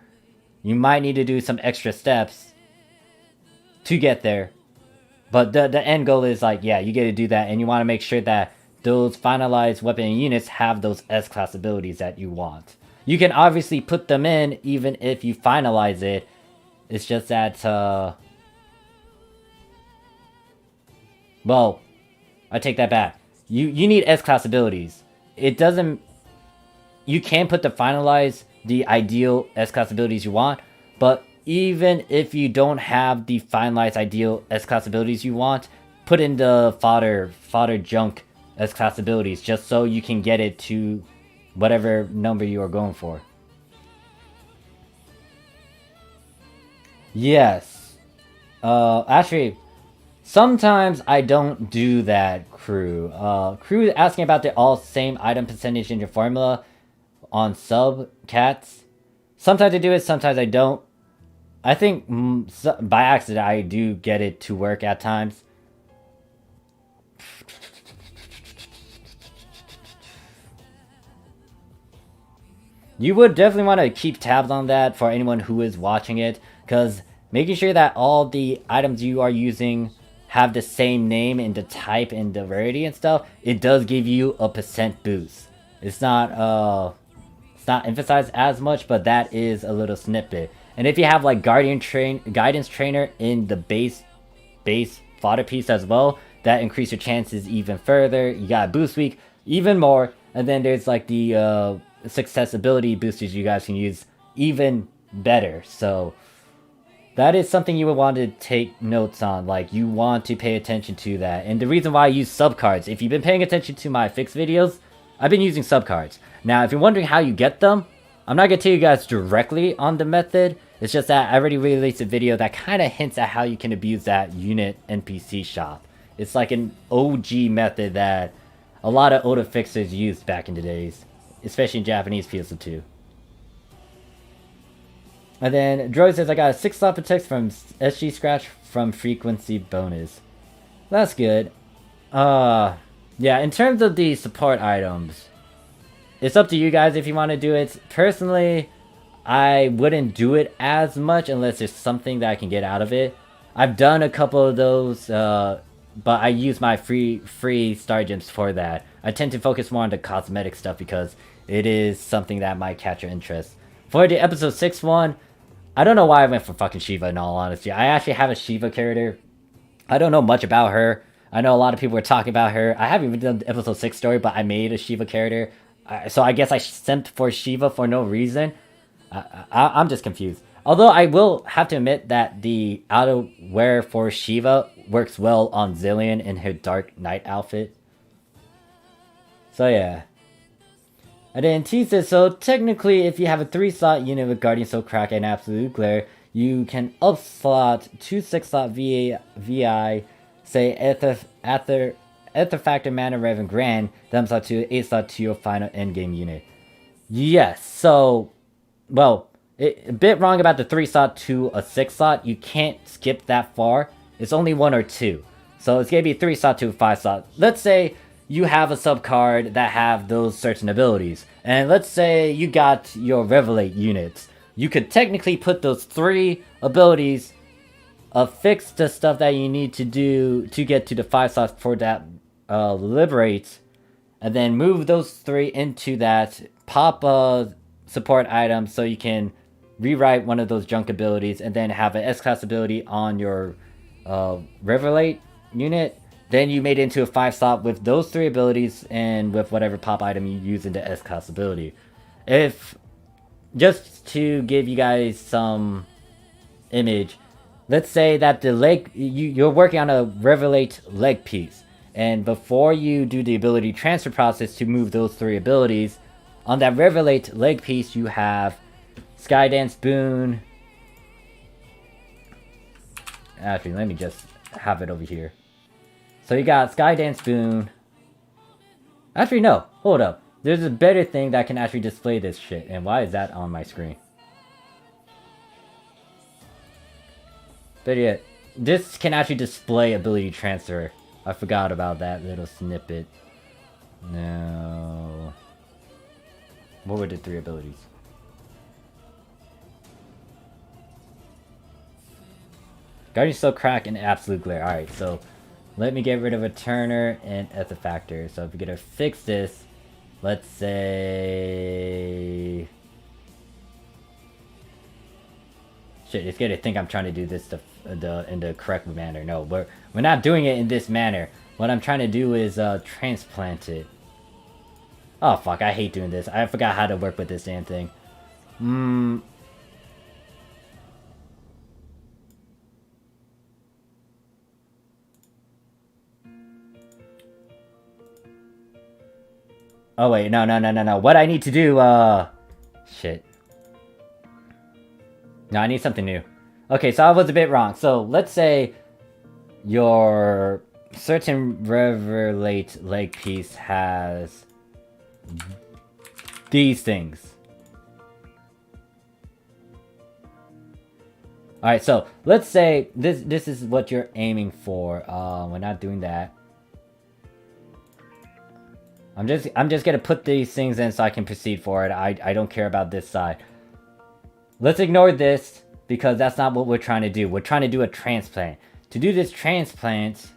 You might need to do some extra steps to get there, but the end goal is like, yeah, you get to do that, and you want to make sure that those finalized weapon units have those S-class abilities that you want. You can obviously put them in even if you finalize it. It's just that, well, I take that back. You need S-class abilities. It doesn't... You can put the finalize the ideal S-class abilities you want, but even if you don't have the finalized ideal S-class abilities you want, put in the fodder junk S-class abilities just so you can get it to whatever number you are going for. Yes. Actually, sometimes I don't do that, Crew. Crew is asking about the all same item percentage in your formula on sub cats. Sometimes I do it, sometimes I don't. I think by accident I do get it to work at times. You would definitely want to keep tabs on that for anyone who is watching it, because making sure that all the items you are using have the same name and the type and the rarity and stuff, it does give you a % boost. It's not emphasized as much, but that is a little snippet. And if you have like guidance trainer in the base fodder piece as well, that increase your chances even further. You got boost week even more, and then there's like the successibility boosters you guys can use even better. So that is something you would want to take notes on. Like, you want to pay attention to that. And the reason why I use subcards, if you've been paying attention to my fix videos, I've been using subcards. Now, if you're wondering how you get them, I'm not going to tell you guys directly on the method. It's just that I already released a video that kind of hints at how you can abuse that unit NPC shop. It's like an OG method that a lot of older fixers used back in the days, especially in Japanese PSO2. And then Droid says, I got a 6-slot protect from SG Scratch from frequency bonus. That's good. Yeah, in terms of the support items, it's up to you guys if you want to do it. Personally, I wouldn't do it as much unless there's something that I can get out of it. I've done a couple of those, but I use my free star gems for that. I tend to focus more on the cosmetic stuff because it is something that might catch your interest. For the episode 6 one, I don't know why I went for fucking Shiva in all honesty. I actually have a Shiva character. I don't know much about her. I know a lot of people were talking about her. I haven't even done the episode 6 story, but I made a Shiva character. So I guess I simped for Shiva for no reason. I'm just confused. Although I will have to admit that the outerwear for Shiva works well on Zillion in her Dark Knight outfit. So yeah. I didn't tease this, so technically if you have a 3-slot unit with Guardian Soul Crack and Absolute Glare, you can upslot 2 6-slot VI, say Ether Factor Mana Raven Grand, then slot to 8-slot to your final endgame unit. Yes, so, well, a bit wrong about the 3-slot to a 6-slot. You can't skip that far. It's only 1 or 2. So it's going to be 3-slot to a 5-slot. Let's say you have a sub-card that have those certain abilities. And let's say you got your Revelate units. You could technically put those 3 abilities, affix the stuff that you need to do to get to the 5 slots for that Liberate, and then move those 3 into that, pop a support item so you can rewrite one of those junk abilities, and then have an S-class ability on your Revelate unit. Then you made it into a 5-slot with those 3 abilities and with whatever pop item you use in the S-class ability. If, just to give you guys some image, let's say that the leg, you're working on a Revelate leg piece. And before you do the ability transfer process to move those 3 abilities, on that Revelate leg piece you have Skydance Boon. Actually, let me just have it over here. So you got Skydance Boon. Actually, no. Hold up. There's a better thing that can actually display this shit. And why is that on my screen? But yeah, this can actually display ability transfer. I forgot about that little snippet. No. What were the 3 abilities? Guardian Soul Crack and Absolute Glare. Alright, so let me get rid of a Turner and Ether Factor. So if we're gonna fix this, let's say... Shit, it's gonna think I'm trying to do this in the correct manner. No, we're not doing it in this manner. What I'm trying to do is transplant it. Oh fuck, I hate doing this. I forgot how to work with this damn thing. Oh wait, no. What I need to do, shit. No, I need something new. Okay, so I was a bit wrong. So let's say your certain Revelate leg piece has these things. Alright, so let's say this is what you're aiming for. We're not doing that. I'm just gonna put these things in so I can proceed forward. I don't care about this side. Let's ignore this because that's not what we're trying to do. We're trying to do a transplant. To do this transplant,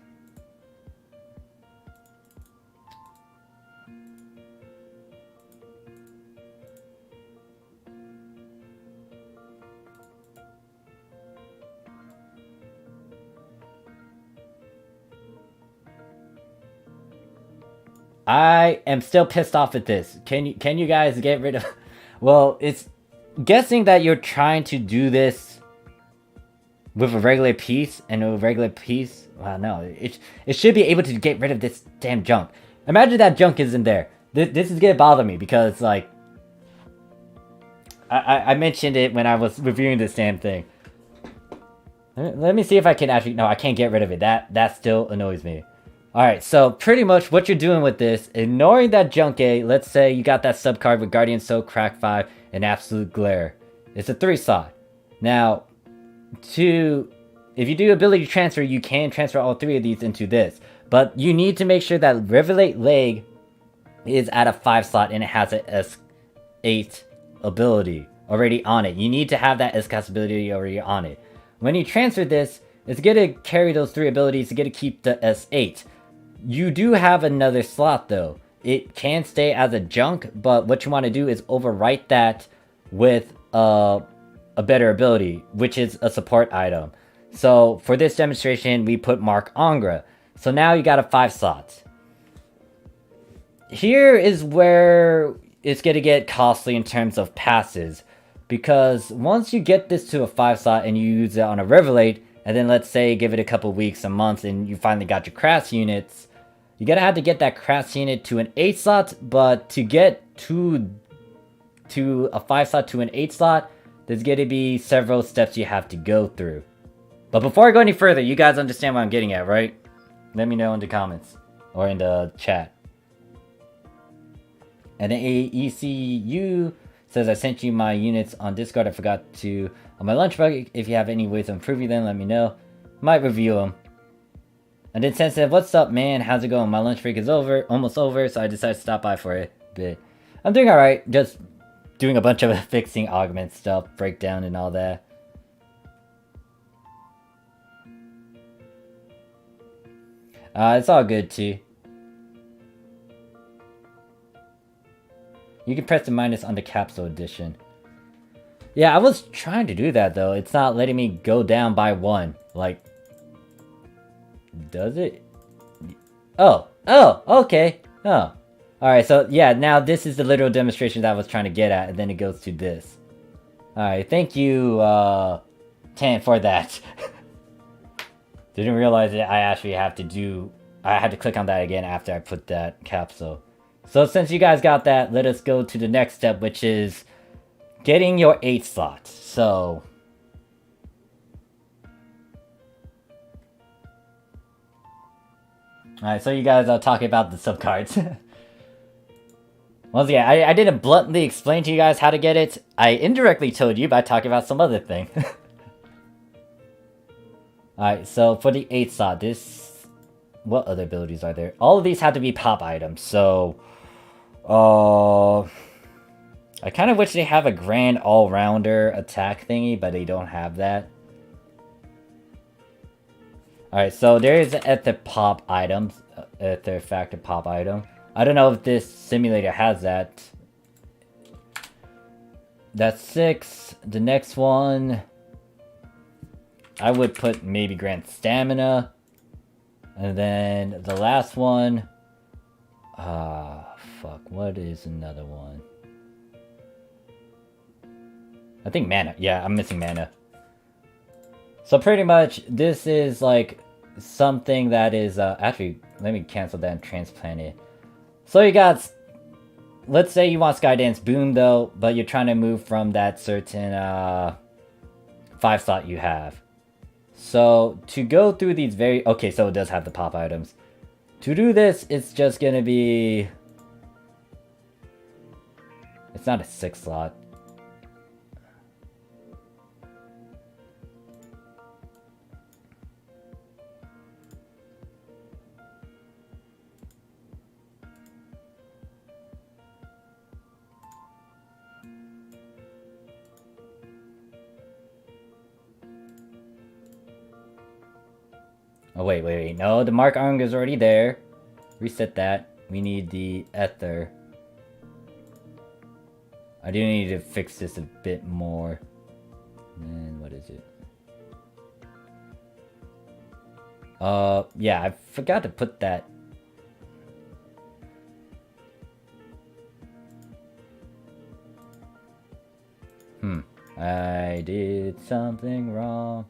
I am still pissed off at this. Can you guys get rid of... Well, it's guessing that you're trying to do this with a regular piece and a regular piece. Well, no, it should be able to get rid of this damn junk. Imagine that junk isn't there. This is gonna bother me because, like, I mentioned it when I was reviewing this damn thing. Let me see if I can actually... No, I can't get rid of it. That still annoys me. Alright, so pretty much what you're doing with this, ignoring that junk A, let's say you got that sub card with Guardian Soul, Crack 5, and Absolute Glare. It's a 3-slot. Now, if you do ability transfer, you can transfer all 3 of these into this. But you need to make sure that Revelate Leg is at a 5-slot and it has an S8 ability already on it. You need to have that S-class ability already on it. When you transfer this, It's gonna carry those 3 abilities. It's gonna keep the S8. You do have another slot though. It can stay as a junk, but what you want to do is overwrite that with a better ability, which is a support item. So for this demonstration, we put Mark Angra. So now you got a 5 slots. Here is where it's going to get costly in terms of passes. Because once you get this to a 5 slot and you use it on a Revelate, and then let's say give it a couple weeks, a month, and you finally got your crass units, you're going to have to get that crass unit to an 8 slot, but to get to a 5 slot to an 8 slot, there's going to be several steps you have to go through. But before I go any further, you guys understand what I'm getting at, right? Let me know in the comments or in the chat. And then AECU says, I sent you my units on Discord. I forgot to on my lunch break. If you have any ways of improving them, let me know. Might review them. And then Sen said, what's up, man? How's it going? My lunch break is almost over, so I decided to stop by for a bit. I'm doing alright. Just doing a bunch of fixing augment stuff, breakdown and all that. It's all good too. You can press the minus on the capsule edition. Yeah, I was trying to do that though. It's not letting me go down by 1. Like, does it? Oh, okay. Oh. Alright, so yeah, now this is the literal demonstration that I was trying to get at, and then it goes to this. Alright, thank you, Tan, for that. Didn't realize that I actually have to do... I had to click on that again after I put that capsule. So since you guys got that, let us go to the next step, which is getting your 8 slots. So... Alright, so you guys are talking about the subcards. Once again, I didn't bluntly explain to you guys how to get it. I indirectly told you by talking about some other thing. Alright, so for the 8 slot, this... What other abilities are there? All of these have to be pop items, so... I kind of wish they have a grand all-rounder attack thingy, but they don't have that. Alright, so there is an Ether pop item. Ether factor pop item. I don't know if this simulator has that. That's 6. The next one... I would put maybe Grand Stamina. And then the last one... fuck. What is another one? I think Mana. Yeah, I'm missing Mana. So pretty much, this is like something that is... actually, let me cancel that and transplant it. So you got... Let's say you want Skydance Boom though, but you're trying to move from that certain 5 slot you have. So, to go through these very... Okay, so it does have the pop items. To do this, it's just gonna be... It's not a 6 slot. Oh, wait. No, the Mark Arng is already there. Reset that. We need the Ether. I do need to fix this a bit more. And what is it? Yeah, I forgot to put that. I did something wrong.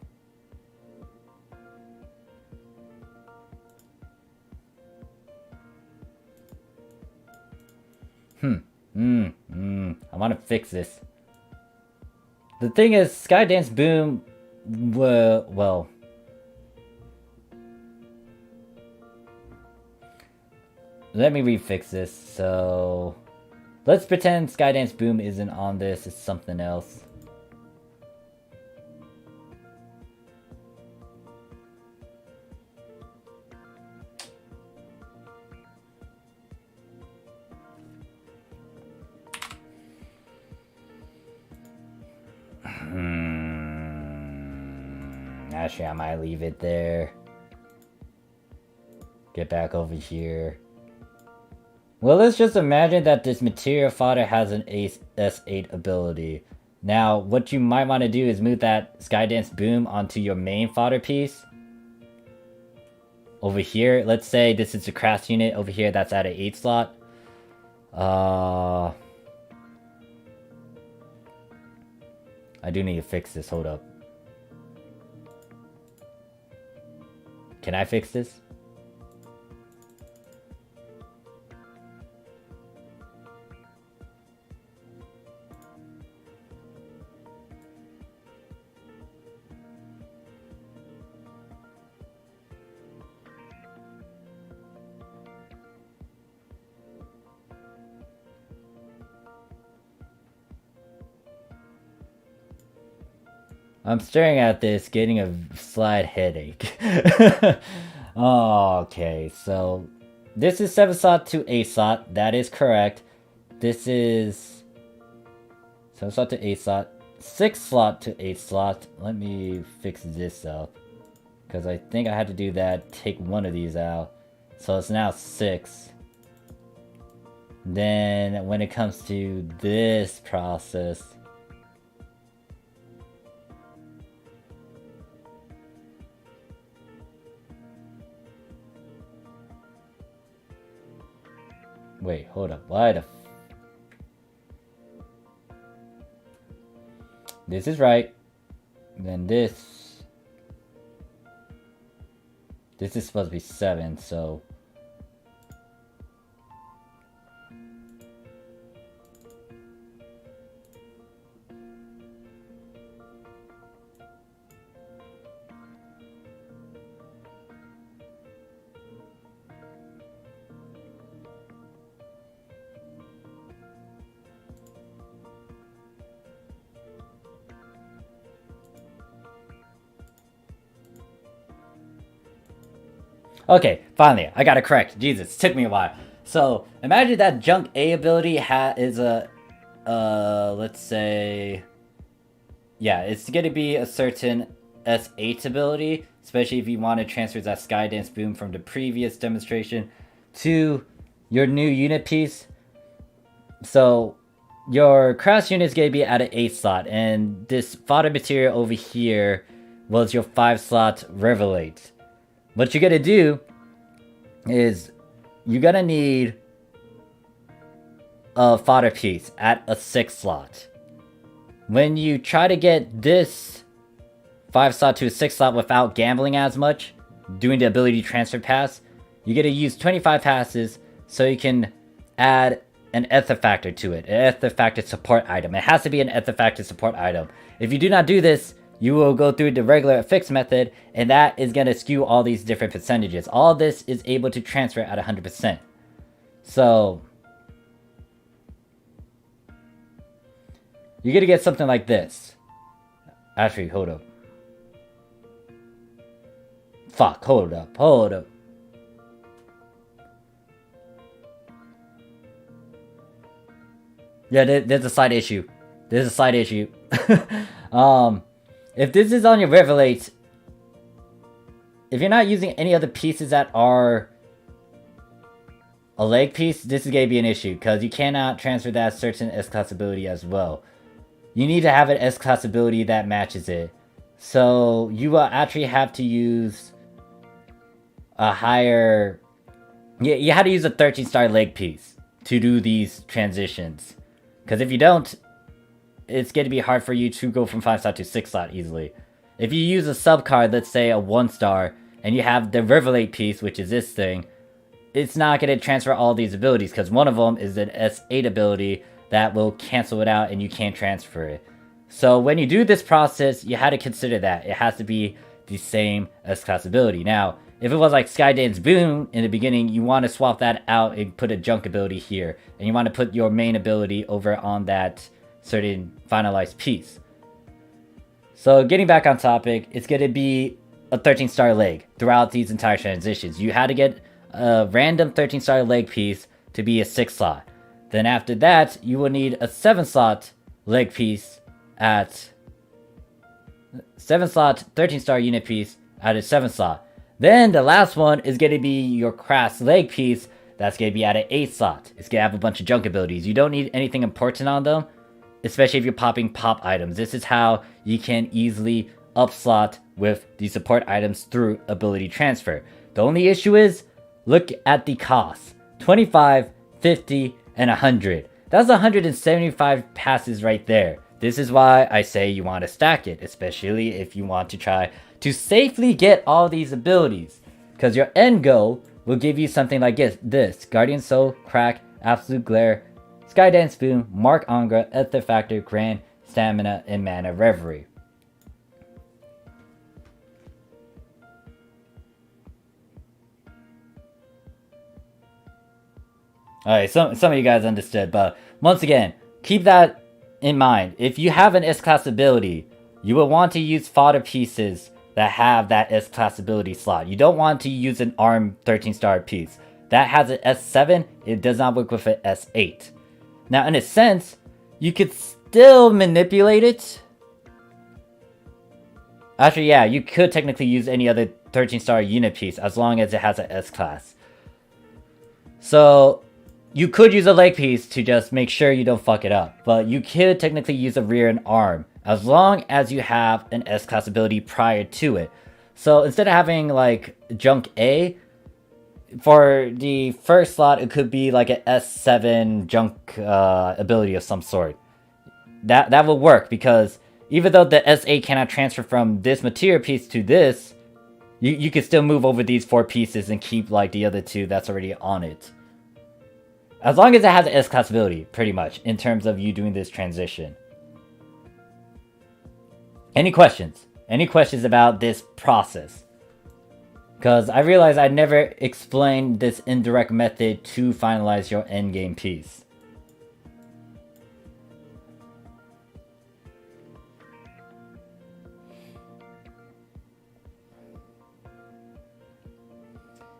I want to fix this. The thing is, Skydance Boom, well... Let me refix this, so... Let's pretend Skydance Boom isn't on this, it's something else. Actually, I might leave it there. Get back over here. Well, let's just imagine that this material fodder has an S8 ability. Now, what you might want to do is move that Skydance Boom onto your main fodder piece. Over here, let's say this is the craft unit over here that's at an 8 slot. I do need to fix this, hold up. Can I fix this? I'm staring at this, getting a slight headache. Okay, so this is 7 slot to 8 slot. That is correct. This is 7 slot to 8 slot. 6 slot to 8 slot. Let me fix this up. Because I think I had to do that. Take one of these out. So it's now 6. Then when it comes to this process... Wait, hold up. Why the... This is right. Then this... This is supposed to be 7, so... Okay, finally, I got it correct. Jesus, it took me a while. So, imagine that Junk A ability is a, let's say... Yeah, it's going to be a certain S8 ability, especially if you want to transfer that Skydance Boom from the previous demonstration to your new unit piece. So, your crash unit is going to be at an 8 slot, and this fodder material over here was your 5 slot Revelate. What you're gonna do is you're gonna need a fodder piece at a 6 slot. When you try to get this 5 slot to a 6 slot without gambling as much, doing the ability transfer pass, you're gonna use 25 passes so you can add an Ethifactor to it, an Ethifactor support item. It has to be an Ethifactor support item. If you do not do this, you will go through the regular affix method, and that is going to skew all these different percentages. All this is able to transfer at 100%. So, you're going to get something like this. Actually, hold up. Fuck, hold up. Yeah, there's a slight issue. If this is on your Revelate, if you're not using any other pieces that are a leg piece, this is going to be an issue, because you cannot transfer that certain S-Class ability as well. You need to have an S-Class ability that matches it. So, you will actually have to use a higher... You have to use a 13-star leg piece to do these transitions. Because if you don't, it's going to be hard for you to go from 5 slot to 6 slot easily. If you use a sub card, let's say a 1 star, and you have the Revelate piece, which is this thing, it's not going to transfer all these abilities, because one of them is an S8 ability that will cancel it out and you can't transfer it. So when you do this process, you have to consider that. It has to be the same S-Class ability. Now, if it was like Skydance Boom in the beginning, you want to swap that out and put a junk ability here. And you want to put your main ability over on that certain finalized piece. So getting back on topic, it's going to be a 13-star leg throughout these entire transitions. You had to get a random 13-star leg piece to be a 6 slot. Then after that, you will need a 7 slot leg piece at... 7 slot, 13 star unit piece at a 7 slot. Then the last one is going to be your crass leg piece. That's going to be at an 8 slot. It's going to have a bunch of junk abilities. You don't need anything important on them, especially if you're popping pop items. This is how you can easily upslot with the support items through ability transfer. The only issue is, look at the cost. 25, 50, and 100. That's 175 passes right there. This is why I say you want to stack it, especially if you want to try to safely get all these abilities. Because your end goal will give you something like this. Guardian Soul, Crack, Absolute Glare, Skydance Boom, Mark Angra, Ether Factor, Grand Stamina, and Mana Reverie. Alright, some of you guys understood, but once again, keep that in mind. If you have an S-Class ability, you will want to use fodder pieces that have that S-Class ability slot. You don't want to use an ARM 13-star piece. That has an S7, it does not work with an S8. Now, in a sense, you could still manipulate it. Actually, yeah, you could technically use any other 13-star unit piece as long as it has an S-Class. So, you could use a leg piece to just make sure you don't fuck it up. But you could technically use a rear and arm as long as you have an S-Class ability prior to it. So instead of having like junk A, for the first slot it could be like an S7 junk ability of some sort. That will work because even though the S8 cannot transfer from this material piece to this, you can still move over these 4 pieces and keep like the other 2 that's already on it. As long as it has an S-Class ability, pretty much, in terms of you doing this transition. Any questions? Any questions about this process? Because I realized I never explained this indirect method to finalize your endgame piece.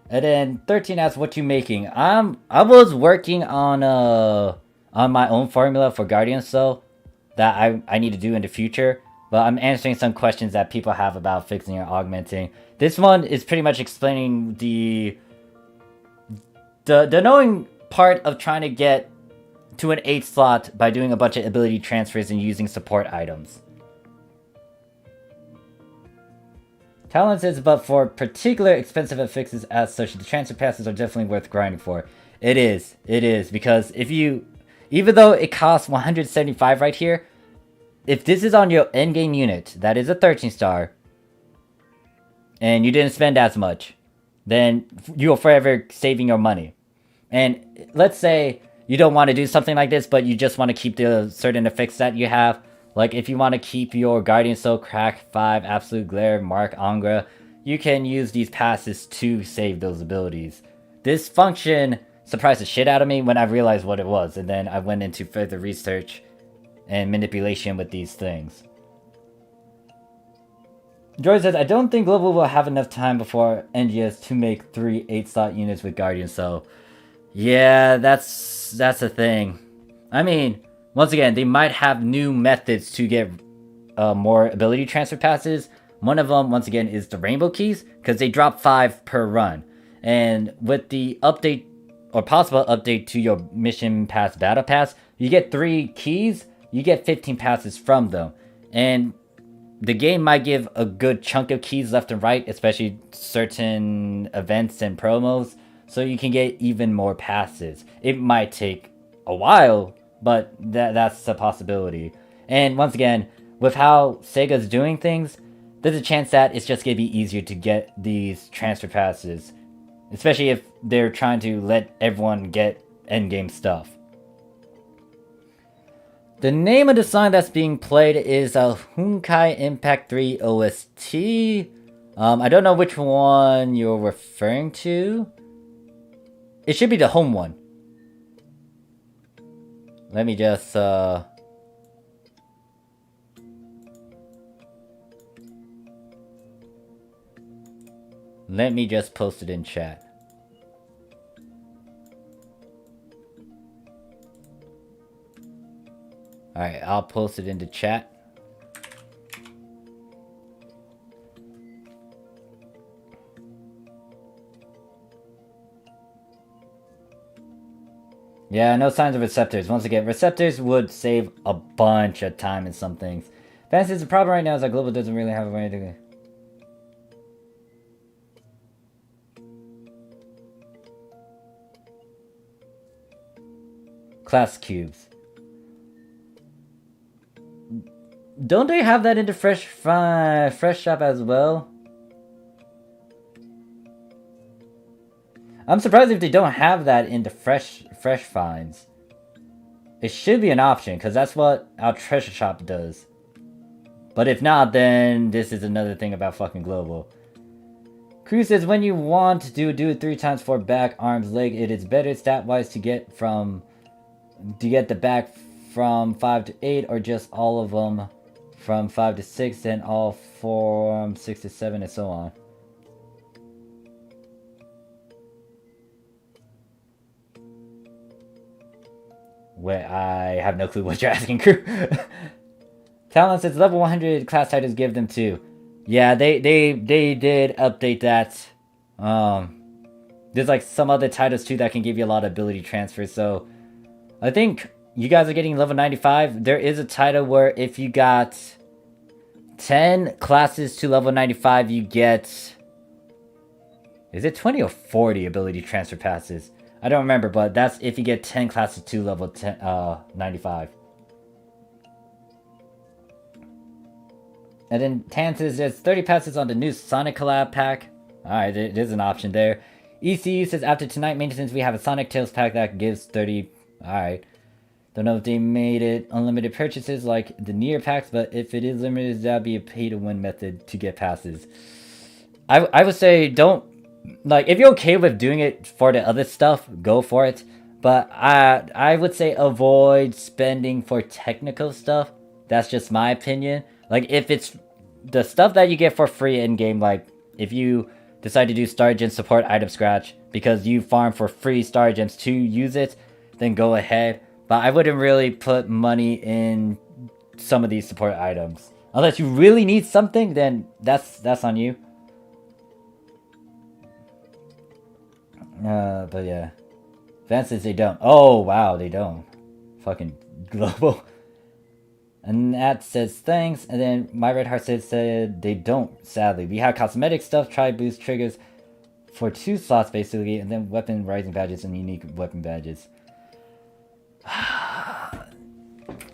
And then 13 asks, what you making? I was working on my own formula for Guardian Soul that I need to do in the future. But I'm answering some questions that people have about fixing or augmenting. This one is pretty much explaining the knowing part of trying to get to an 8 slot by doing a bunch of ability transfers and using support items. Talon says, but for particular expensive affixes as such, the transfer passes are definitely worth grinding for. It is, because if you, even though it costs 175 right here, if this is on your endgame unit, that is a 13 star, and you didn't spend as much, then you're forever saving your money. And let's say you don't want to do something like this, but you just want to keep the certain affix that you have. Like, if you want to keep your Guardian Soul, Crack, 5, Absolute Glare, Mark Angra, you can use these passes to save those abilities. This function surprised the shit out of me when I realized what it was, and then I went into further research and manipulation with these things. Joy says, I don't think Global will have enough time before NGS to make 3 8-slot units with Guardian Soul. Yeah, that's a thing. I mean, once again, they might have new methods to get more ability transfer passes. One of them, once again, is the Rainbow Keys, because they drop 5 per run. And with the update, or possible update to your Mission Pass Battle Pass, you get 3 keys, you get 15 passes from them. And the game might give a good chunk of keys left and right, especially certain events and promos, so you can get even more passes. It might take a while, but that's a possibility. And once again, with how Sega's doing things, there's a chance that it's just going to be easier to get these transfer passes. Especially if they're trying to let everyone get endgame stuff. The name of the song that's being played is Honkai Impact 3 OST. I don't know which one you're referring to. It should be the home one. Let me just post it in chat. Alright, I'll post it into chat. Yeah, no signs of receptors. Once again, receptors would save a bunch of time in some things. Fancy's the problem right now is that global doesn't really have a way to... Class cubes. Don't they have that in the fresh shop as well? I'm surprised if they don't have that in the fresh finds. It should be an option, because that's what our treasure shop does. But if not, then this is another thing about fucking global. Crew says when you want to do it 3 times for back, arms, leg, it is better stat-wise to get the back from 5 to 8, or just all of them from 5 to 6, then all from 6 to 7, and so on. Wait, I have no clue what you're asking, crew. Talon says level 100 class titles give them too. Yeah, they did update that. There's like some other titles too that can give you a lot of ability transfer. So I think you guys are getting level 95. There is a title where if you got 10 classes to level 95, you get... Is it 20 or 40 ability transfer passes? I don't remember, but that's if you get 10 classes to level 95. And then Tan says there's 30 passes on the new Sonic collab pack. Alright, there's an option there. ECU says after tonight maintenance we have a Sonic Tales pack that gives 30... Alright. Don't know if they made it unlimited purchases like the Nier packs, but if it is limited, that'd be a pay-to-win method to get passes. I would say don't... Like, if you're okay with doing it for the other stuff, go for it. But I would say avoid spending for technical stuff. That's just my opinion. Like, if it's the stuff that you get for free in-game, like, if you decide to do Star Gem support item scratch because you farm for free Star Gems to use it, then go ahead. But I wouldn't really put money in some of these support items. Unless you really need something, then that's on you. But yeah. Vance says they don't. Oh, wow, they don't. Fucking global. And that says thanks. And then My Red Heart said they don't, sadly. We have cosmetic stuff, try boost triggers for 2 slots basically, and then weapon rising badges and unique weapon badges.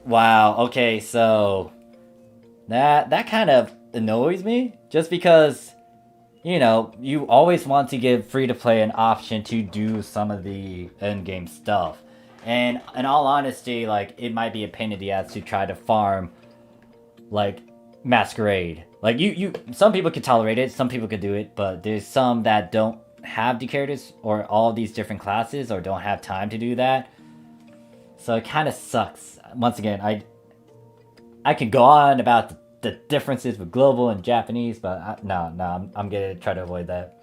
Wow, okay, so that kind of annoys me, just because, you know, you always want to give free-to-play an option to do some of the end-game stuff. And in all honesty, like, it might be a pain in the ass to try to farm, like, Masquerade. Like, some people can tolerate it, some people can do it, but there's some that don't have the characters or all these different classes or don't have time to do that. So it kind of sucks. Once again, I could go on about the differences with global and Japanese, but no, I'm gonna try to avoid that.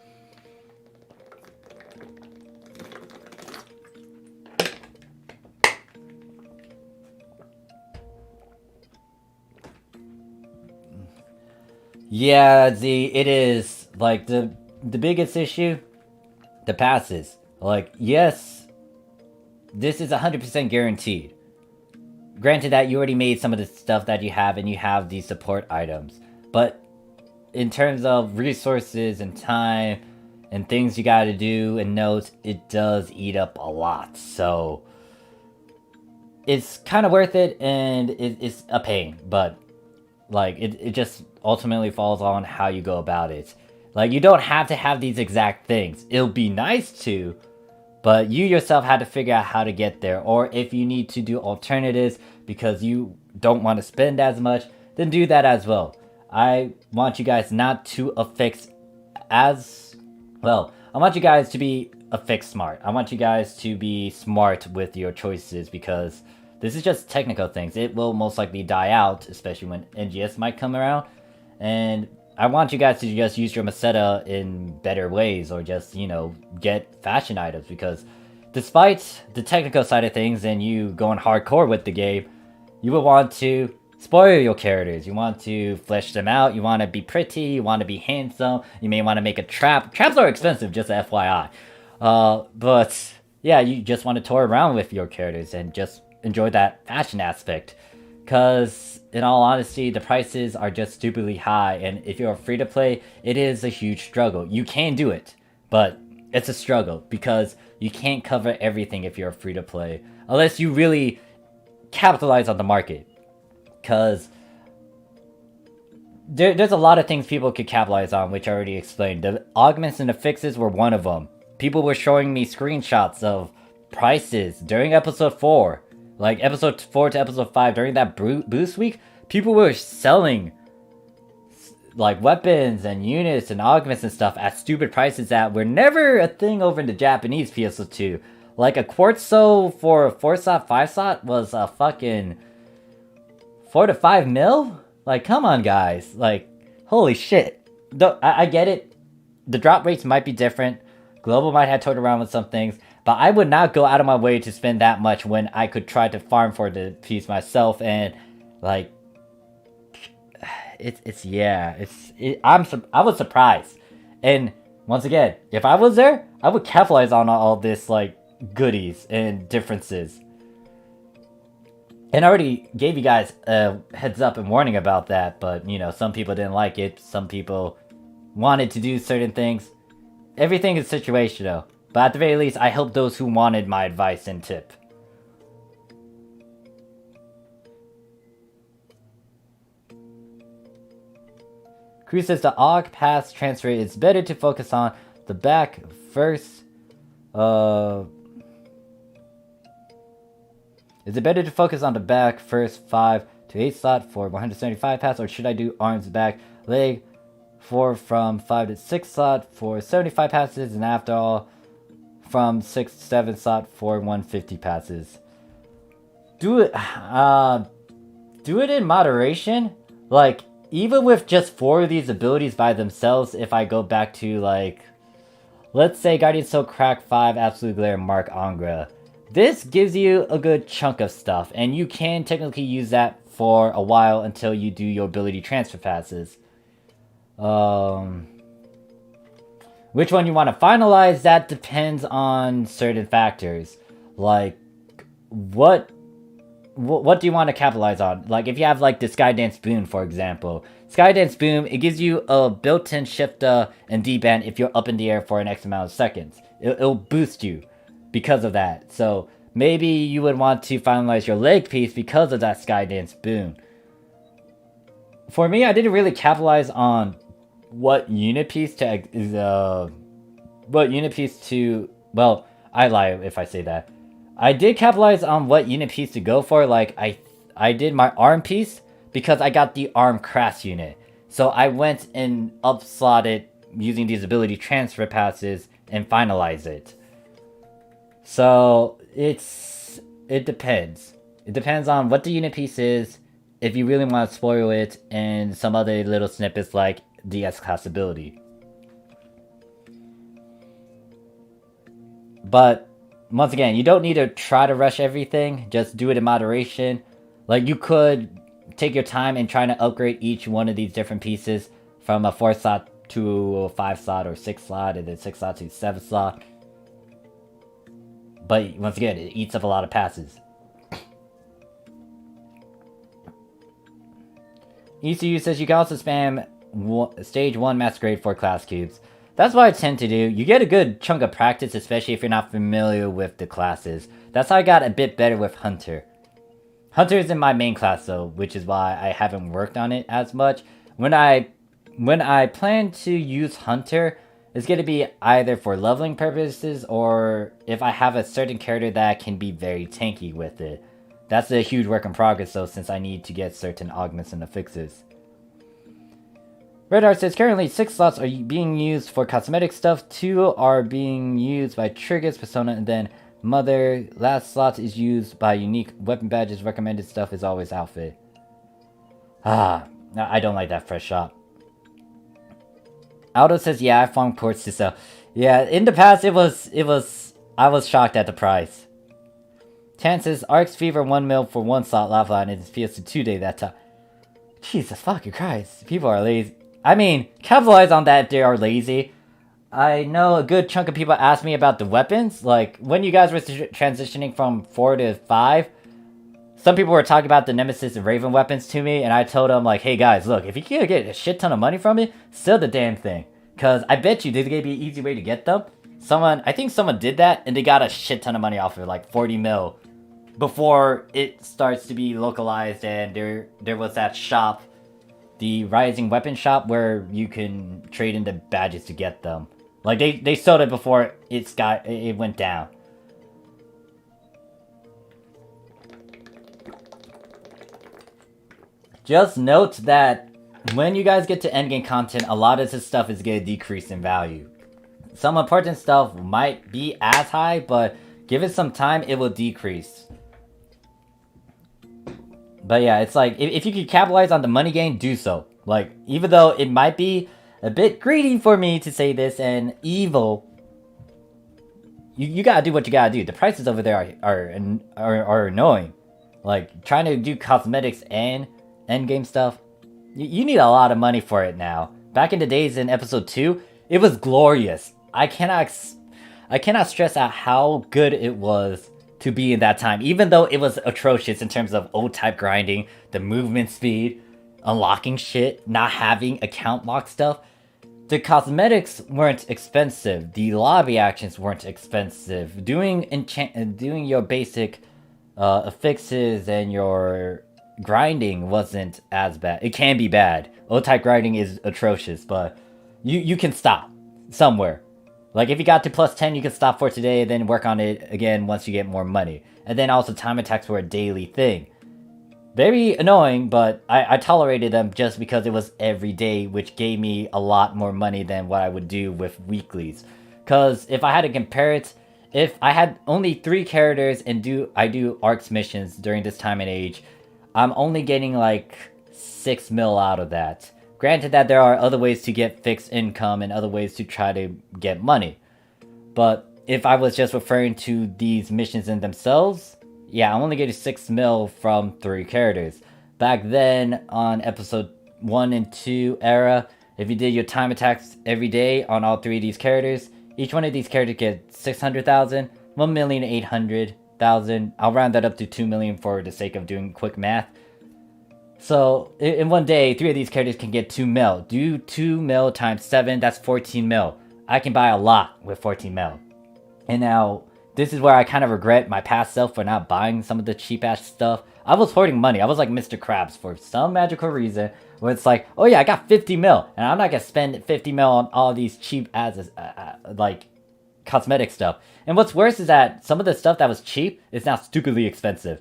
Yeah, it is like the biggest issue, the passes. Like, yes, this is 100% guaranteed. Granted that you already made some of the stuff that you have and you have these support items. But in terms of resources and time and things you gotta do and notes, it does eat up a lot. So it's kind of worth it, and it's a pain. But like, it just ultimately falls on how you go about it. Like, you don't have to have these exact things. It'll be nice to, but you yourself had to figure out how to get there. Or if you need to do alternatives because you don't want to spend as much, then do that as well. I want you guys not to affix as... Well, I want you guys to be affix smart. I want you guys to be smart with your choices, because this is just technical things. It will most likely die out, especially when NGS might come around. And I want you guys to just use your Meseta in better ways, or just, you know, get fashion items, because despite the technical side of things and you going hardcore with the game, you will want to spoil your characters. You want to flesh them out. You want to be pretty. You want to be handsome. You may want to make a trap. Traps are expensive, just FYI. But yeah, you just want to toy around with your characters and just enjoy that fashion aspect. Because, in all honesty, the prices are just stupidly high, and if you're free to play, it is a huge struggle. You can do it, but it's a struggle because you can't cover everything if you're free to play, unless you really capitalize on the market. Because there's a lot of things people could capitalize on, which I already explained. The augments and affixes were one of them. People were showing me screenshots of prices during episode 4. Like, episode 4 to episode 5, during that boost week, people were selling, like, weapons and units and augments and stuff at stupid prices that were never a thing over in the Japanese PSO2. Like, a quartzo for a 4-slot, 5-slot was a fucking 4 to 5 mil? Like, come on, guys. Like, holy shit. I get it. The drop rates might be different. Global might have toyed around with some things. But I would not go out of my way to spend that much when I could try to farm for the piece myself, and like, I was surprised. And once again, if I was there, I would capitalize on all this like goodies and differences. And I already gave you guys a heads up and warning about that, but you know, some people didn't like it. Some people wanted to do certain things. Everything is situational. But at the very least, I helped those who wanted my advice and tip. Crew says the AUG pass transfer is better to focus on the back first. Is it better to focus on the back first 5 to 8 slot for 175 pass, or should I do arms, back, leg 4 from 5 to 6 slot for 75 passes, and after all, from 6 to 7 slot for 150 passes? Do it in moderation. Like, even with just 4 of these abilities by themselves, if I go back to, like, let's say Guardian Soul Crack 5, Absolute Glare, Mark Angra. This gives you a good chunk of stuff, and you can technically use that for a while until you do your ability transfer passes. Which one you want to finalize, that depends on certain factors. Like, what do you want to capitalize on? Like, if you have, like, the Skydance Boom, for example. Skydance Boom, it gives you a built-in shifter and D-band if you're up in the air for an X amount of seconds. It'll boost you because of that. So, maybe you would want to finalize your leg piece because of that Skydance Boom. For me, I didn't really capitalize on what unit piece to, well, I lie if I say that. I did capitalize on what unit piece to go for. Like, I did my arm piece because I got the arm crash unit. So I went and up-slotted using these ability transfer passes and finalize it. So it depends. It depends on what the unit piece is, if you really want to spoil it, and some other little snippets like the S-class ability. But once again, you don't need to try to rush everything. Just do it in moderation. Like, you could take your time and try to upgrade each one of these different pieces from a 4 slot to a 5 slot or 6 slot, and then 6 slot to 7 slot. But once again, it eats up a lot of passes. ECU says you can also spam stage 1 Masquerade for class cubes. That's what I tend to do. You get a good chunk of practice, especially if you're not familiar with the classes. That's how I got a bit better with Hunter. Hunter is in my main class though, which is why I haven't worked on it as much. When I plan to use Hunter, it's going to be either for leveling purposes, or if I have a certain character that can be very tanky with it. That's a huge work in progress though, since I need to get certain augments and affixes. Red Art says currently 6 slots are being used for cosmetic stuff, 2 are being used by triggers, persona, and then mother. Last slot is used by unique weapon badges. Recommended stuff is always outfit. I don't like that fresh shop. Aldo says, yeah, I farmed ports to sell. Yeah, in the past I was shocked at the price. Tan says, Arx Fever 1 mil for 1 slot lava line, and it's PS2 day that time. Jesus fucking Christ, people are lazy. I mean, capitalize on that if they are lazy. I know a good chunk of people asked me about the weapons. Like, when you guys were transitioning from 4 to 5, some people were talking about the Nemesis and Raven weapons to me, and I told them, like, hey guys, look, if you can get a shit ton of money from it, sell the damn thing. Because I bet you there's going to be an easy way to get them. I think someone did that, and they got a shit ton of money off of it, like 40 mil. Before it starts to be localized, and there was that shop, the Rising Weapon Shop, where you can trade in the badges to get them. Like, they sold it before it went down. Just note that when you guys get to endgame content, a lot of this stuff is going to decrease in value. Some important stuff might be as high, but give it some time, it will decrease. But yeah, it's like, if you could capitalize on the money gain, do so. Like, even though it might be a bit greedy for me to say this and evil, you gotta do what you gotta do. The prices over there are annoying. Like, trying to do cosmetics and endgame stuff, you need a lot of money for it now. Back in the days in episode 2, it was glorious. I cannot stress out how good it was to be in that time, even though it was atrocious in terms of old type grinding, the movement speed, unlocking shit, not having account lock stuff. The cosmetics weren't expensive. The lobby actions weren't expensive. Doing your basic affixes and your grinding wasn't as bad. It can be bad. Old type grinding is atrocious, but you can stop somewhere. Like, if you got to plus 10, you can stop for today, and then work on it again once you get more money. And then also time attacks were a daily thing. Very annoying, but I tolerated them just because it was every day, which gave me a lot more money than what I would do with weeklies. Because if I had to compare it, if I had only 3 characters and I do ARCS missions during this time and age, I'm only getting like 6 mil out of that. Granted that there are other ways to get fixed income and other ways to try to get money. But if I was just referring to these missions in themselves, yeah, I'm only getting 6 mil from 3 characters. Back then, on episode 1 and 2 era, if you did your time attacks every day on all 3 of these characters, each one of these characters gets 600,000, 1,800,000. I'll round that up to 2 million for the sake of doing quick math. So, in one day, 3 of these characters can get 2 mil. Do 2 mil times 7, that's 14 mil. I can buy a lot with 14 mil. And now, this is where I kind of regret my past self for not buying some of the cheap-ass stuff. I was hoarding money. I was like Mr. Krabs for some magical reason, where it's like, oh yeah, I got 50 mil, and I'm not gonna spend 50 mil on all these cheap-ass, like, cosmetic stuff. And what's worse is that some of the stuff that was cheap is now stupidly expensive.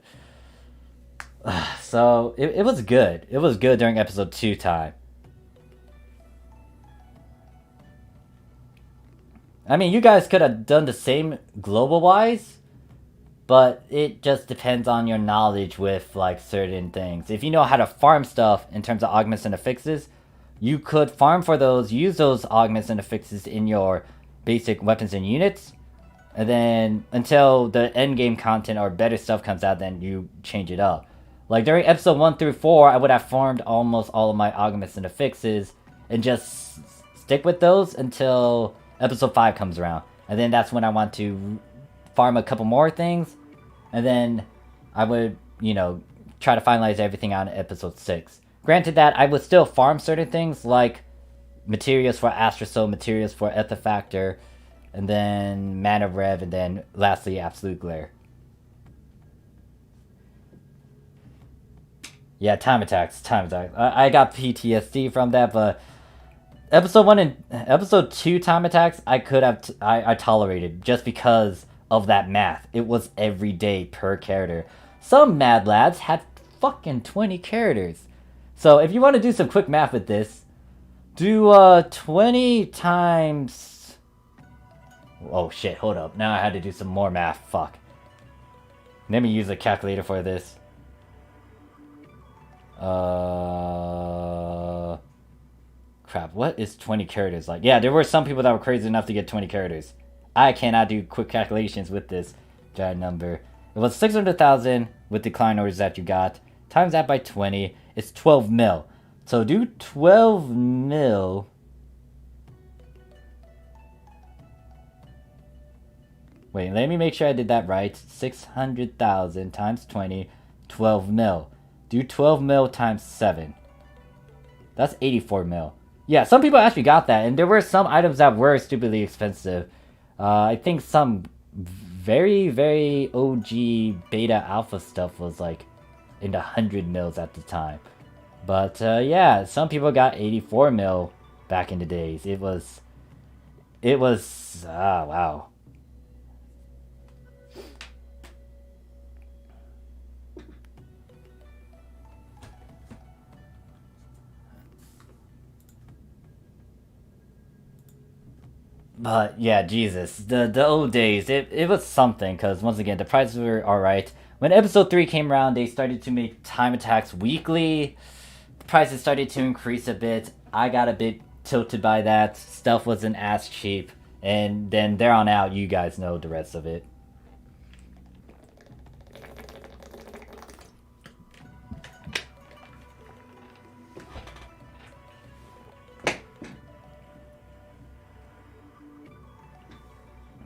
So, it was good. It was good during episode 2 time. I mean, you guys could have done the same global-wise, but it just depends on your knowledge with, like, certain things. If you know how to farm stuff in terms of augments and affixes, you could farm for those, use those augments and affixes in your basic weapons and units, and then until the endgame content or better stuff comes out, then you change it up. Like, during episode 1 through 4, I would have farmed almost all of my augments and affixes and just stick with those until episode 5 comes around. And then that's when I want to farm a couple more things. And then I would, try to finalize everything on episode 6. Granted that I would still farm certain things like materials for Astrosoul, materials for Ethifactor, and then Mana Rev, and then lastly Absolute Glare. Yeah, time attacks. I got PTSD from that, but episode 1 and episode 2 time attacks, I tolerated just because of that math. It was every day per character. Some mad lads had fucking 20 characters. So if you want to do some quick math with this, do 20 times... Oh shit, hold up. Now I had to do some more math. Fuck. Let me use a calculator for this. Crap, what is 20 characters like? Yeah, there were some people that were crazy enough to get 20 characters. I cannot do quick calculations with this giant number. It was 600,000 with the client orders that you got. Times that by 20, it's 12 mil. So do 12 mil Wait, let me make sure I did that right. 600,000 times 20, 12 mil. Do 12 mil times 7. That's 84 mil. Yeah, some people actually got that, and there were some items that were stupidly expensive. I think some very, very OG beta alpha stuff was like in the 100 mils at the time. But yeah, some people got 84 mil back in the days. It was, wow. But yeah, Jesus, the old days, it was something, because once again, the prices were alright. When episode 3 came around, they started to make time attacks weekly. The prices started to increase a bit. I got a bit tilted by that. Stuff wasn't as cheap. And then there on out, you guys know the rest of it.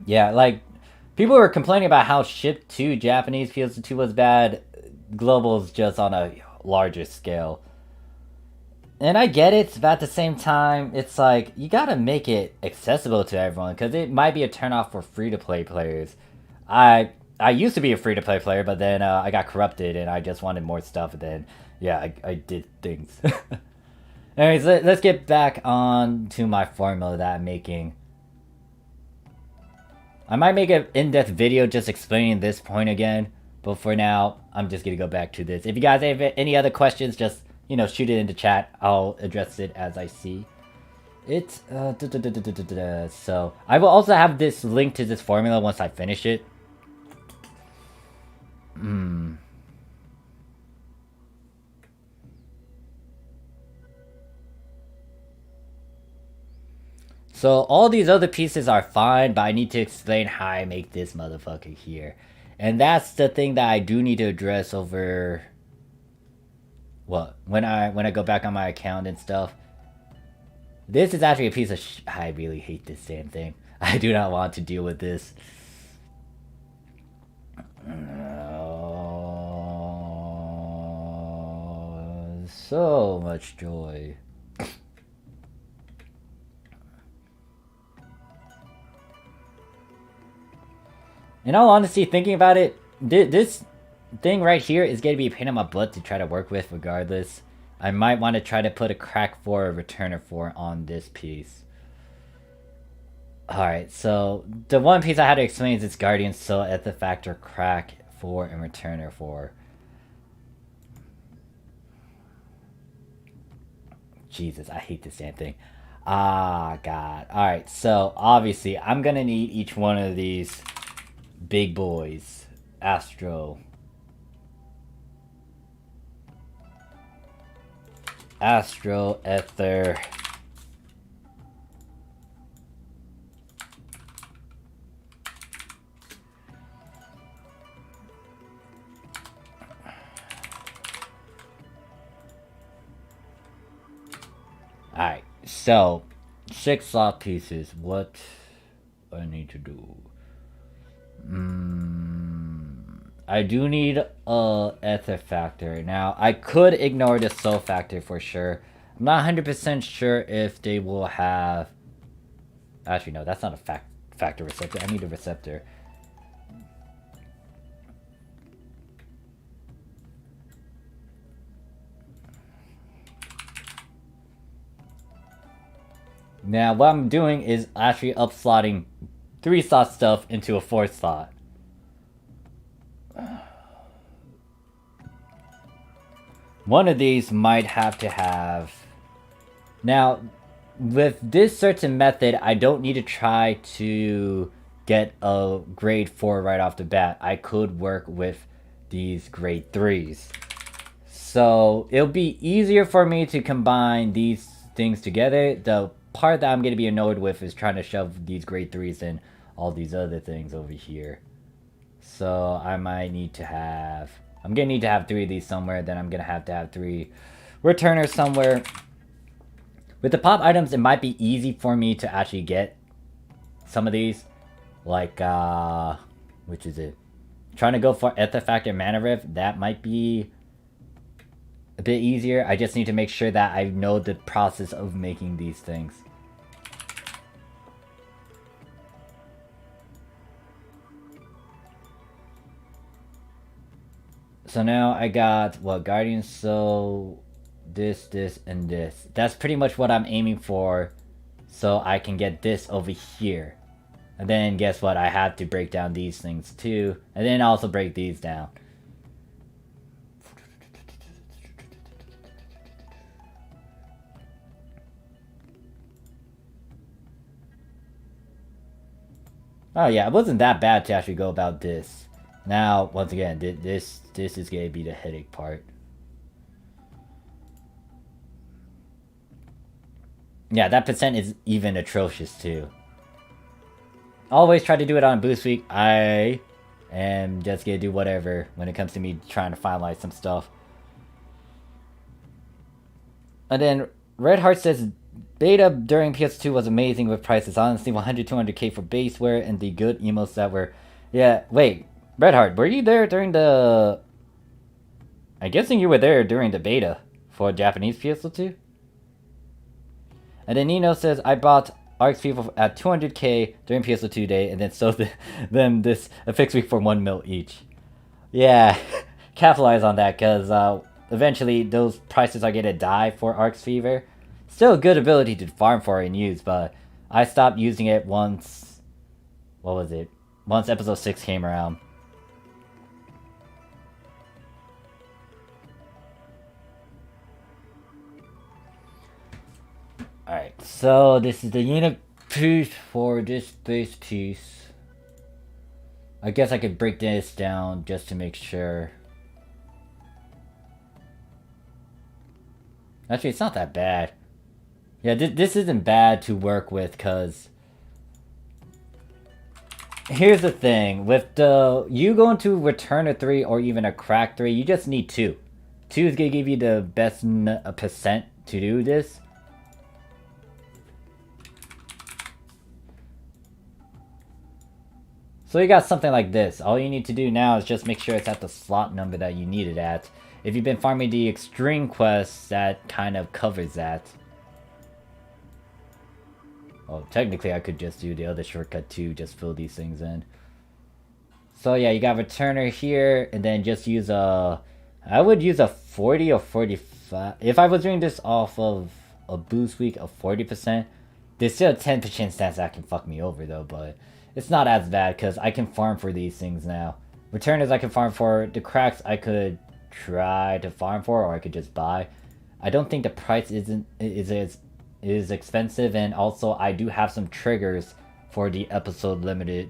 Yeah, like, people were complaining about how Ship 2 Japanese PSO2 was bad. Global's just on a larger scale. And I get it, but at the same time, it's like, you gotta make it accessible to everyone, because it might be a turnoff for free-to-play players. I used to be a free-to-play player, but then I got corrupted, and I just wanted more stuff, and then, yeah, I did things. Anyways, let's get back on to my formula that I'm making. I might make an in-depth video just explaining this point again, but for now, I'm just gonna go back to this. If you guys have any other questions, just, you know, shoot it in the chat. I'll address it as I see it. So, I will also have this link to this formula once I finish it. So all these other pieces are fine, but I need to explain how I make this motherfucker here. And that's the thing that I do need to address over... Well, when I go back on my account and stuff. This is actually a piece of I really hate this damn thing. I do not want to deal with this. So much joy. In all honesty, thinking about it, this thing right here is going to be a pain in my butt to try to work with regardless. I might want to try to put a crack 4 or returner 4 on this piece. Alright, so the one piece I had to explain is its Guardian Soul at the factor crack 4 and returner 4. Jesus, I hate this damn thing. Ah, God. Alright, so obviously I'm going to need each one of these big boys. Astro, Ether, alright, so 6 slot pieces. What I need to do? I do need a ether factor. Now, I could ignore the soul factor for sure. I'm not 100% sure if they will have... Actually, no, that's not a factor receptor. I need a receptor. Now, what I'm doing is actually upslotting 3 slot stuff into a 4th slot. One of these might have to have... Now, with this certain method, I don't need to try to get a grade 4 right off the bat. I could work with these grade 3s. So, it'll be easier for me to combine these things together. The part that I'm going to be annoyed with is trying to shove these grade 3s in all these other things over here. So, I might need to have... I'm going to need to have 3 of these somewhere, then I'm going to have 3 returners somewhere. With the pop items, it might be easy for me to actually get some of these. like which is it? Trying to go for Artifact Mana Rev, that might be a bit easier. I just need to make sure that I know the process of making these things. So now I got, what, Guardian Soul, this, and this. That's pretty much what I'm aiming for, so I can get this over here. And then guess what, I have to break down these things too, and then also break these down. Oh yeah, it wasn't that bad to actually go about this. Now, once again, this is gonna be the headache part. Yeah, that percent is even atrocious too. Always try to do it on boost week. I am just gonna do whatever when it comes to me trying to finalize some stuff. And then Red Heart says beta during PS2 was amazing with prices. Honestly, 100, 200k for baseware and the good emotes that were. Yeah, wait, Red Heart, were you there during the? I'm guessing you were there during the beta for Japanese PSO2. And then Nino says, I bought Arcs people at 200k during PSO2 day and then sold them this Affix week for 1 mil each. Yeah, capitalize on that because eventually those prices are gonna die for Arcs Fever. Still a good ability to farm for and use, but I stopped using it once. What was it? Once episode 6 came around. Alright, so this is the unit piece for this base piece. I guess I could break this down just to make sure. Actually, it's not that bad. Yeah, this isn't bad to work with, because here's the thing. With you going to return a 3 or even a crack 3, you just need 2. 2 is going to give you the best percent to do this. So you got something like this. All you need to do now is just make sure it's at the slot number that you need it at. If you've been farming the extreme quests, that kind of covers that. Well, technically I could just do the other shortcut too, just fill these things in. So yeah, you got returner here, and then just use a... I would use a 40 or 45. If I was doing this off of a boost week of 40%, there's still a 10% chance that can fuck me over though, but it's not as bad because I can farm for these things now. Returners I can farm for. The cracks I could try to farm for, or I could just buy. I don't think the price is expensive, and also I do have some triggers for the episode limited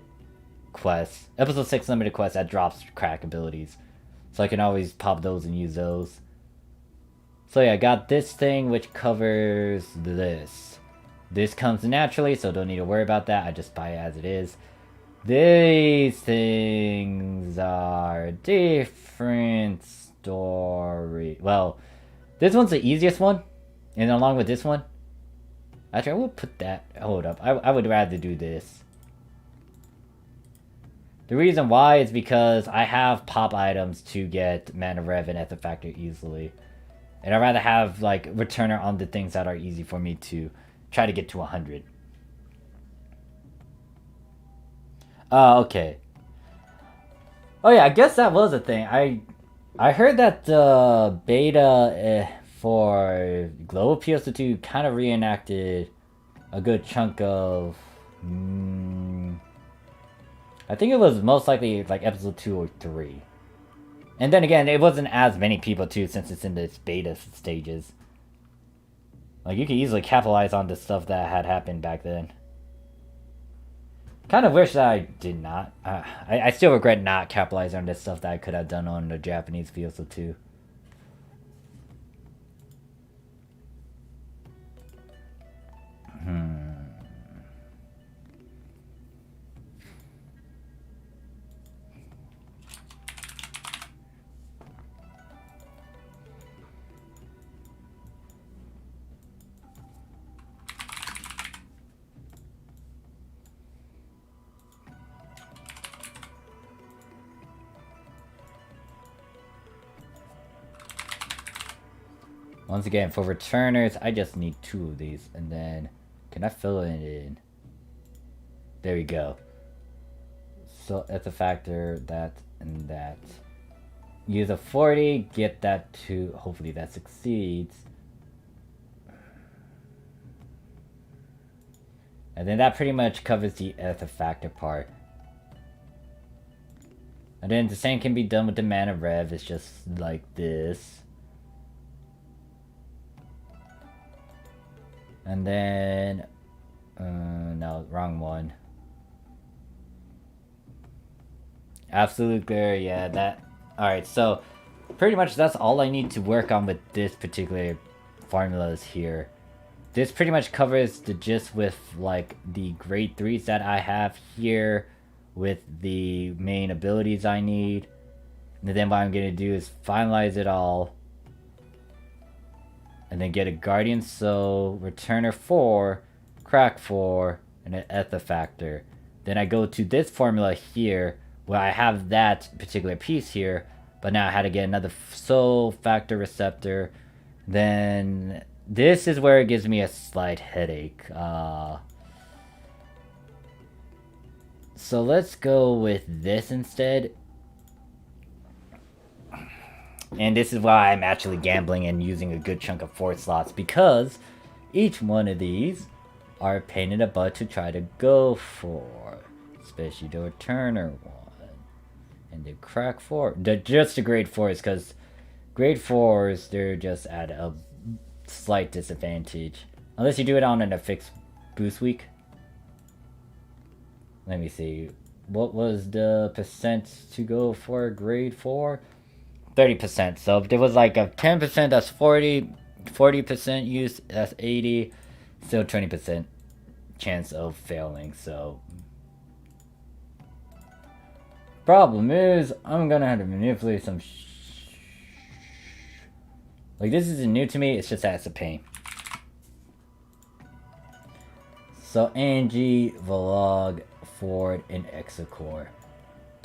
quests. Episode 6 limited quest that drops crack abilities. So I can always pop those and use those. So yeah, I got this thing which covers this. This comes naturally, so don't need to worry about that. I just buy it as it is. These things are a different story. Well, this one's the easiest one. And along with this one. Actually, I would put that... Hold up. I would rather do this. The reason why is because I have pop items to get Mana Rev and Artifact easily. And I'd rather have, like, Returner on the things that are easy for me to try to get to 100. Okay. Oh yeah, I guess that was a thing. I heard that the beta for Global PSO2 kind of reenacted a good chunk of... I think it was most likely like episode 2 or 3. And then again, it wasn't as many people too, since it's in its beta stages. Like, you could easily capitalize on the stuff that had happened back then. Kind of wish that I did not. I still regret not capitalizing on this stuff that I could have done on the Japanese PSO2. Once again, for returners, I just need 2 of these. And then, can I fill it in? There we go. So that's a factor, that, and that. Use a 40, get that to, hopefully that succeeds. And then that pretty much covers the ether factor part. And then the same can be done with the mana rev, it's just like this. And then, no, wrong one. Absolute glare, yeah, that. Alright, so pretty much that's all I need to work on with this particular formulas here. This pretty much covers the gist with like the grade 3s that I have here with the main abilities I need. And then what I'm going to do is finalize it all. And then get a Guardian Soul, Returner 4, Crack 4, and an Ether Factor. Then I go to this formula here, where I have that particular piece here, but now I had to get another Soul Factor Receptor. Then this is where it gives me a slight headache. So let's go with this instead. And this is why I'm actually gambling and using a good chunk of 4 slots, because each one of these are a pain in the butt to try to go for. Especially the Returner one. And the Crack 4. Just the grade 4s, because grade 4s, they're just at a slight disadvantage. Unless you do it on an Affix boost week. Let me see. What was the percent to go for grade 4? 30%. So if there was like a 10% that's 40, 40% use that's 80, still 20% chance of failing. So problem is I'm gonna have to manipulate some like this isn't new to me, it's just that it's a pain. So Angie, Vlog, Ford, and Exacore.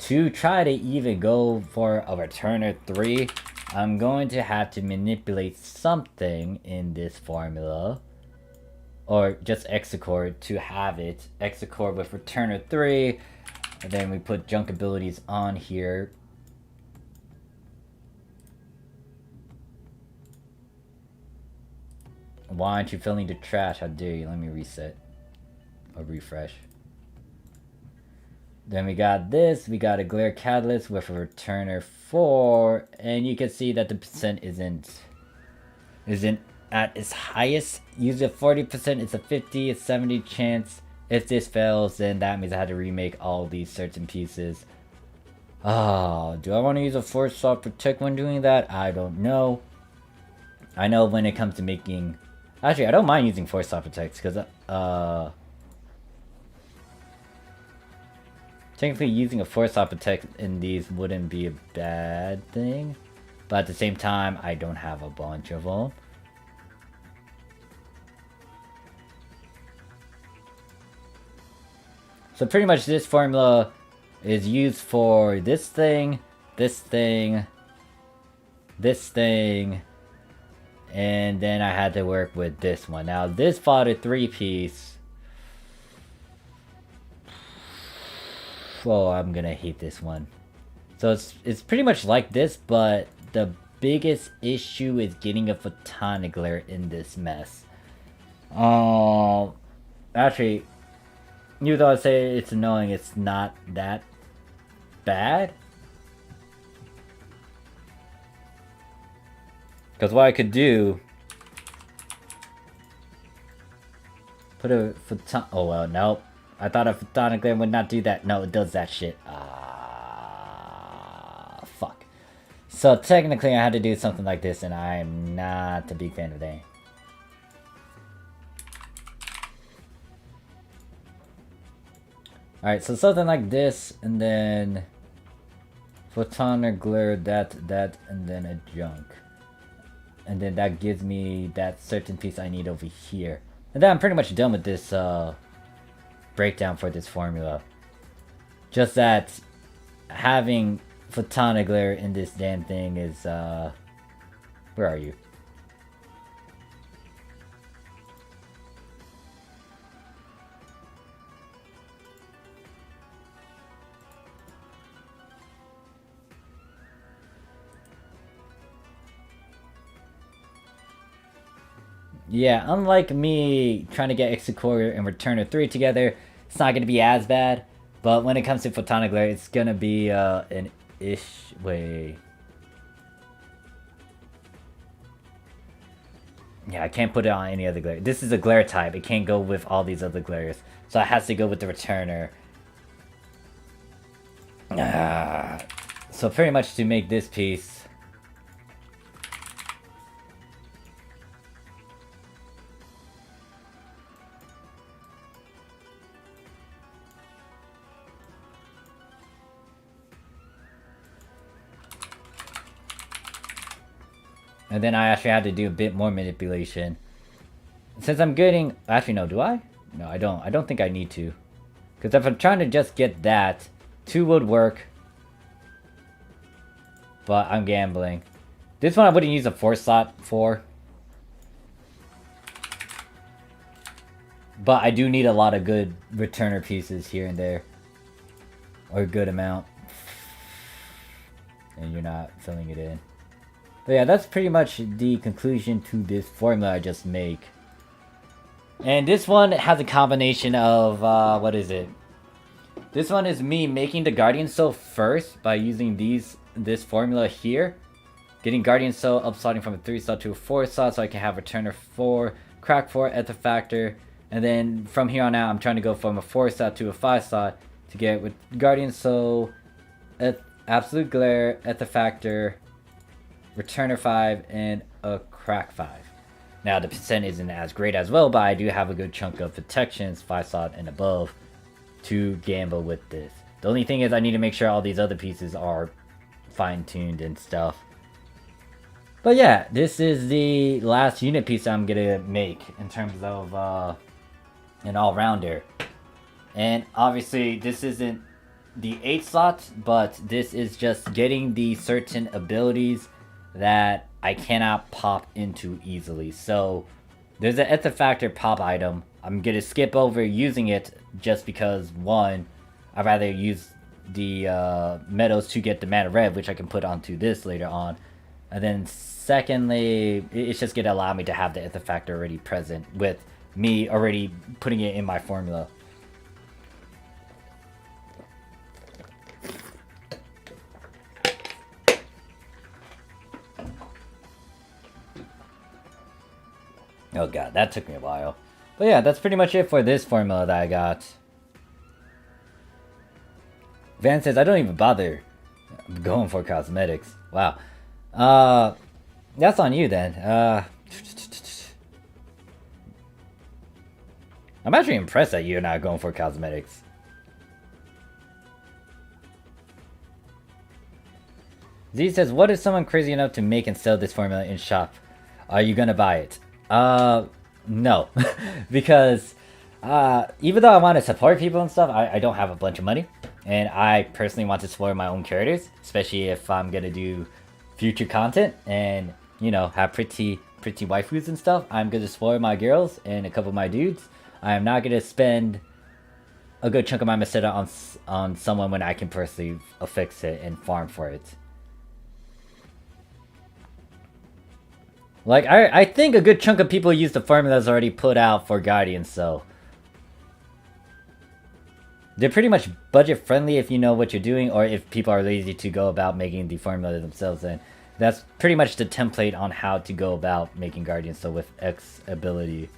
To try to even go for a Returner 3, I'm going to have to manipulate something in this formula. Or just Exacore to have it. Exacore with Returner 3. And then we put junk abilities on here. Why aren't you filling the trash? How dare you? Let me reset. Or refresh. Then we got this, we got a Glare Catalyst with a Returner 4, and you can see that the percent isn't at its highest. Use a 40%, it's a 50, it's 70 chance. If this fails, then that means I had to remake all these certain pieces. Oh, do I want to use a Force Soft Protect when doing that? I don't know. I know when it comes to making... Actually, I don't mind using Force Soft Protects, because, technically, using a Force Soft Protect in these wouldn't be a bad thing. But at the same time, I don't have a bunch of them. So pretty much this formula is used for this thing, this thing, this thing, and then I had to work with this one. Now this fodder 3-piece... Oh, I'm gonna hate this one. So it's pretty much like this, but the biggest issue is getting a photonic glare in this mess. Actually, even though I say it's annoying, it's not that bad. Because what I could do... Put a photon... Oh well, nope. I thought a photonic glare would not do that. No, it does that shit. Fuck. So technically I had to do something like this, and I'm not a big fan of that. Alright, so something like this, and then... Photonic glare, that, and then a junk. And then that gives me that certain piece I need over here. And then I'm pretty much done with this, breakdown for this formula. Just that having photonic glare in this damn thing is where are you? Yeah, unlike me trying to get Executor and Returner 3 together, it's not going to be as bad. But when it comes to Photonic Glare, it's going to be an ish way. Yeah, I can't put it on any other glare. This is a glare type. It can't go with all these other glares. So it has to go with the Returner. So pretty much to make this piece... And then I actually had to do a bit more manipulation. Since I'm getting... Actually, no, do I? No, I don't. I don't think I need to. Because if I'm trying to just get that, 2 would work. But I'm gambling. This one I wouldn't use a 4 slot for. But I do need a lot of good returner pieces here and there. Or a good amount. And you're not filling it in. But yeah, that's pretty much the conclusion to this formula I just make. And this one has a combination of, what is it? This one is me making the Guardian Soul first by using this formula here. Getting Guardian Soul up slotting from a 3 slot to a 4 slot so I can have Returner 4, Crack 4, Artifactor. And then from here on out, I'm trying to go from a 4 slot to a 5 slot to get with Guardian Soul, Absolute Glare, Artifactor, Returner 5, and a Crack 5. Now, the percent isn't as great as well, but I do have a good chunk of protections, 5 slot and above, to gamble with this. The only thing is I need to make sure all these other pieces are fine-tuned and stuff. But yeah, this is the last unit piece I'm gonna make in terms of an all-rounder. And obviously, this isn't the 8 slot, but this is just getting the certain abilities that I cannot pop into easily. So there's an Artifactor pop item. I'm gonna skip over using it just because, one, I'd rather use the metals to get the mana red, which I can put onto this later on. And then secondly, it's just gonna allow me to have the Artifactor already present with me already putting it in my formula. Oh god, that took me a while. But yeah, that's pretty much it for this formula that I got. Van says, I don't even bother going for cosmetics. Wow. That's on you then. I'm actually impressed that you're not going for cosmetics. Z says, what is someone crazy enough to make and sell this formula in shop? Are you gonna buy it? No. Because, even though I want to support people and stuff, I don't have a bunch of money. And I personally want to support my own characters, especially if I'm gonna do future content and, you know, have pretty waifus and stuff. I'm gonna support my girls and a couple of my dudes. I am not gonna spend a good chunk of my Meseta on someone when I can personally affix it and farm for it. Like, I think a good chunk of people use the formulas already put out for Guardians, so... They're pretty much budget friendly if you know what you're doing, or if people are lazy to go about making the formula themselves. And that's pretty much the template on how to go about making Guardians, so with X ability.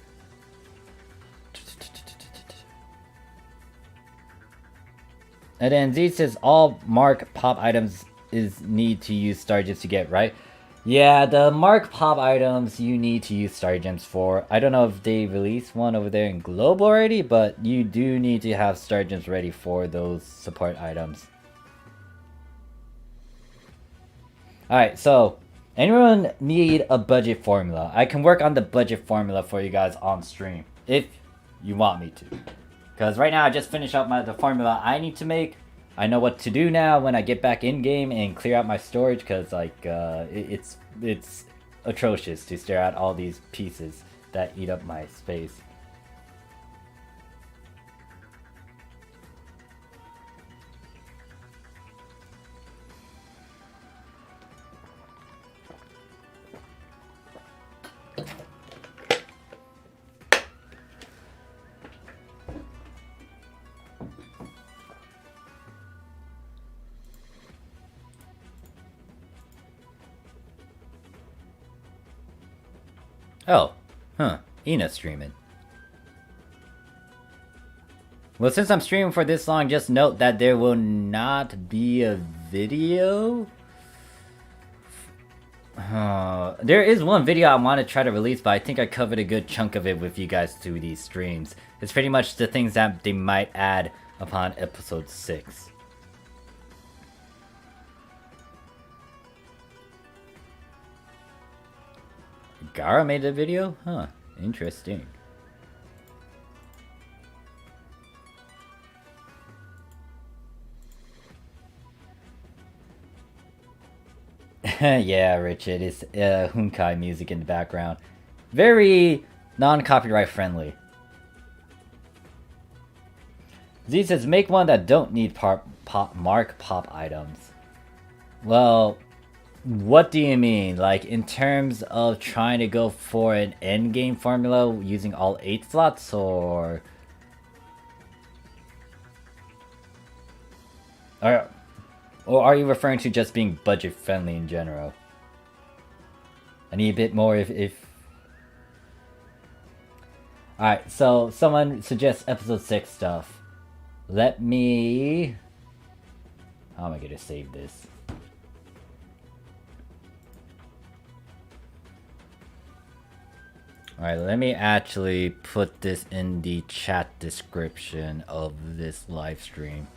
And then Z says all Mark pop items need to use Star Gems to get, right? Yeah, the Mark pop items you need to use Star Gems for. I don't know if they released one over there in Global already, but you do need to have Star Gems ready for those support items. Alright, so anyone need a budget formula? I can work on the budget formula for you guys on stream, if you want me to. Because right now I just finished up the formula I need to make. I know what to do now when I get back in game and clear out my storage, because like it's atrocious to stare at all these pieces that eat up my space. Oh, huh. Ina's streaming. Well, since I'm streaming for this long, just note that there will not be a video. There is one video I want to try to release, but I think I covered a good chunk of it with you guys through these streams. It's pretty much the things that they might add upon episode 6. Gara made a video? Huh, interesting. Yeah, Richard, it's Hunkai music in the background. Very non-copyright friendly. Z says, make one that don't need mark pop items. Well, what do you mean? Like, in terms of trying to go for an endgame formula using all 8 slots, or... Or are you referring to just being budget friendly in general? I need a bit more if... Alright, so someone suggests episode 6 stuff. Let me... How am I gonna save this? Alright, let me actually put this in the chat description of this live stream.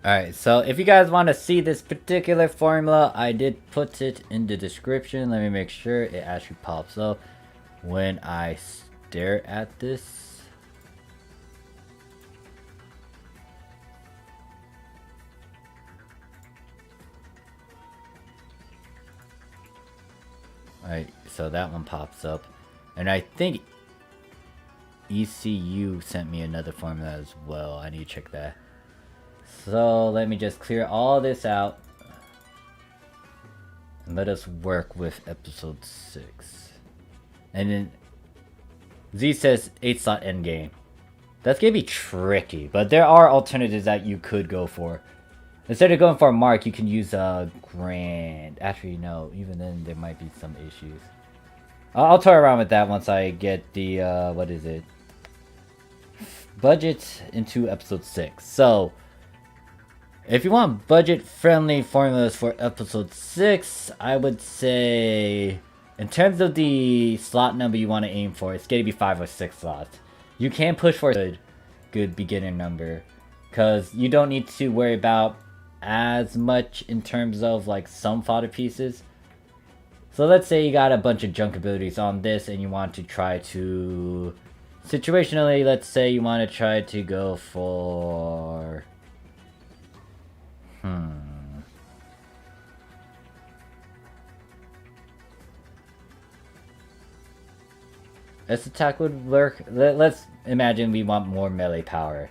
Alright, so if you guys want to see this particular formula, I did put it in the description. Let me make sure it actually pops up when I stare at this. Alright, so that one pops up. And I think ECU sent me another formula as well. I need to check that. So let me just clear all this out. And let us work with episode 6. And then Z says 8 slot endgame. That's gonna be tricky, but there are alternatives that you could go for. Instead of going for a mark, you can use a grand. Actually, no, even then there might be some issues. I'll toy around with that once I get the, what is it? Budget into episode 6. So, if you want budget-friendly formulas for episode 6, I would say, in terms of the slot number you want to aim for, it's going to be 5 or 6 slots. You can push for a good beginner number, because you don't need to worry about as much in terms of like some fodder pieces. So let's say you got a bunch of junk abilities on this, and you want to try to... Situationally, let's say you want to try to go for... S attack would work. Let's imagine we want more melee power.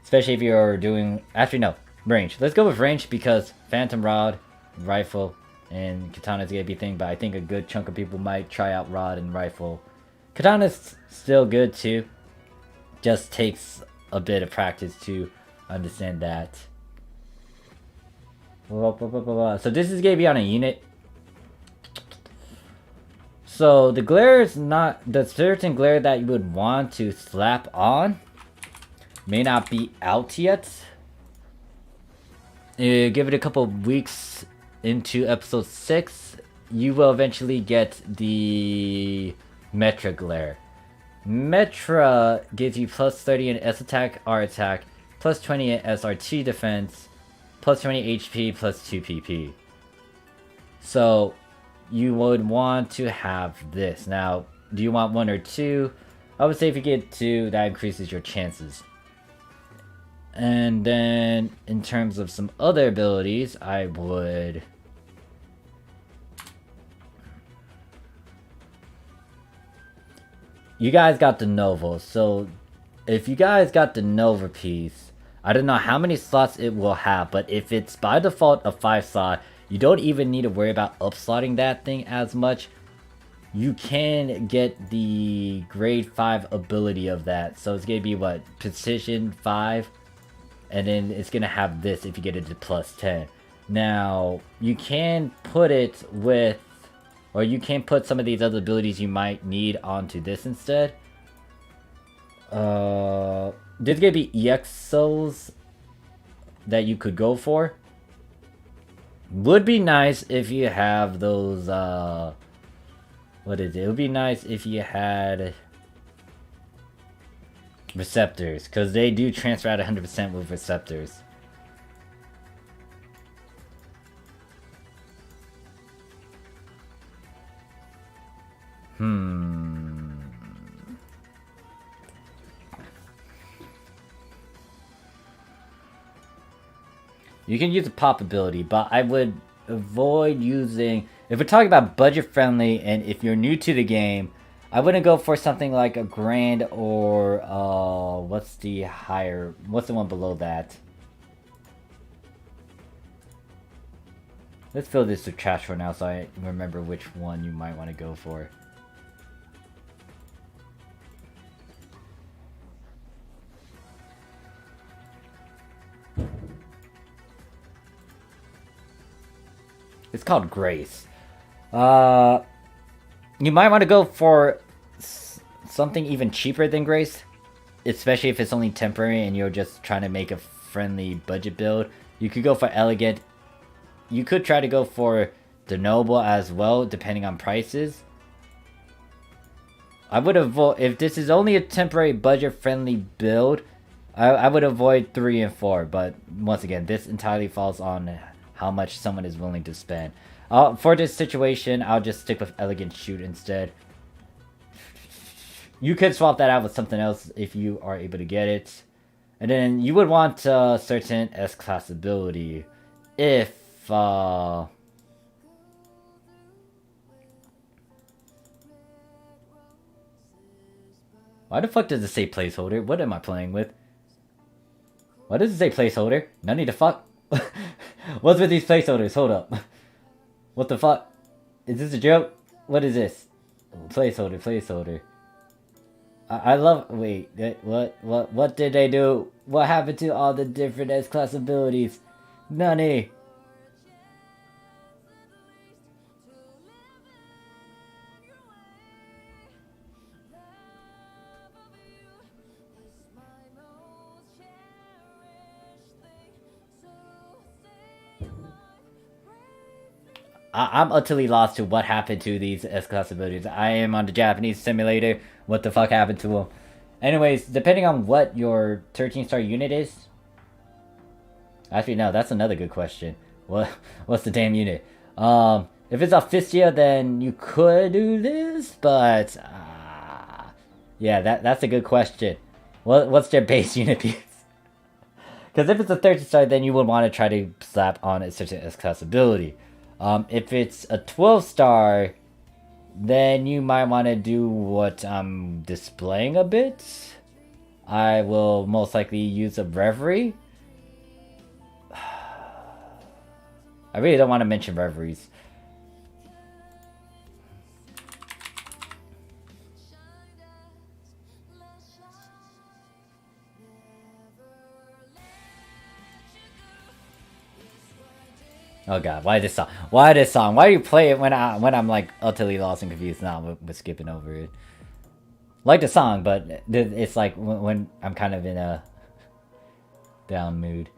Especially if you're doing... Actually, no. Range. Let's go with range because Phantom Rod, Rifle, and Katana's gonna be a thing. But I think a good chunk of people might try out Rod and Rifle. Katana's still good too. Just takes a bit of practice to understand that. So this is gonna be on a unit. So the glare is not... The certain glare that you would want to slap on may not be out yet. Give it a couple weeks into episode 6. You will eventually get the Metra glare. Metra gives you plus 30 in S attack, R attack, plus 20 in SRT defense, plus 20 HP, plus 2 PP. So you would want to have this. Now, do you want 1 or 2? I would say if you get 2, that increases your chances. And then in terms of some other abilities, I would... You guys got the Nova, so if you guys got the Nova piece, I don't know how many slots it will have, but if it's by default a 5 slot, you don't even need to worry about upslotting that thing as much. You can get the grade 5 ability of that, so it's gonna be what, precision 5, and then it's gonna have this if you get it to plus 10. Now you can put it with, or you can put some of these other abilities you might need onto this instead. There's gonna be EXOs that you could go for. Would be nice if you have those, what is it? It would be nice if you had receptors, because they do transfer at 100% with receptors. You can use a pop ability, but I would avoid using... If we're talking about budget friendly, and if you're new to the game, I wouldn't go for something like a Grand or... what's the higher... What's the one below that? Let's fill this with trash for now so I remember which one you might want to go for. It's called Grace. You might want to go for something even cheaper than Grace, especially if it's only temporary and you're just trying to make a friendly budget build. You could go for Elegant. You could try to go for the Noble as well, depending on prices. I would avoid, if this is only a temporary budget-friendly build, I would avoid 3 and 4. But once again, this entirely falls on how much someone is willing to spend. For this situation, I'll just stick with Elegant Shoot instead. You could swap that out with something else if you are able to get it. And then you would want a certain S-Class ability if... Why the fuck does it say placeholder? What am I playing with? Why does it say placeholder? No need to fuck. What's with these placeholders? Hold up. What the fuck? Is this a joke? What is this? Placeholder, placeholder. I love... Wait, what did they do? What happened to all the different S-Class abilities? Nani? I'm utterly lost to what happened to these S-Class abilities. I am on the Japanese simulator. What the fuck happened to them? Anyways, depending on what your 13-star unit is... Actually, no, that's another good question. What's the damn unit? If it's Officia, then you could do this, but... yeah, that's a good question. What's their base unit piece? Because if it's a 13-star, then you would want to try to slap on a certain S-Class ability. If it's a 12-star, then you might want to do what I'm displaying a bit. I will most likely use a Reverie. I really don't want to mention Reveries. Oh god, why this song? Why this song? Why do you play it when I'm like utterly lost and confused? Now we're skipping over it. Like the song, but it's like when I'm kind of in a down mood.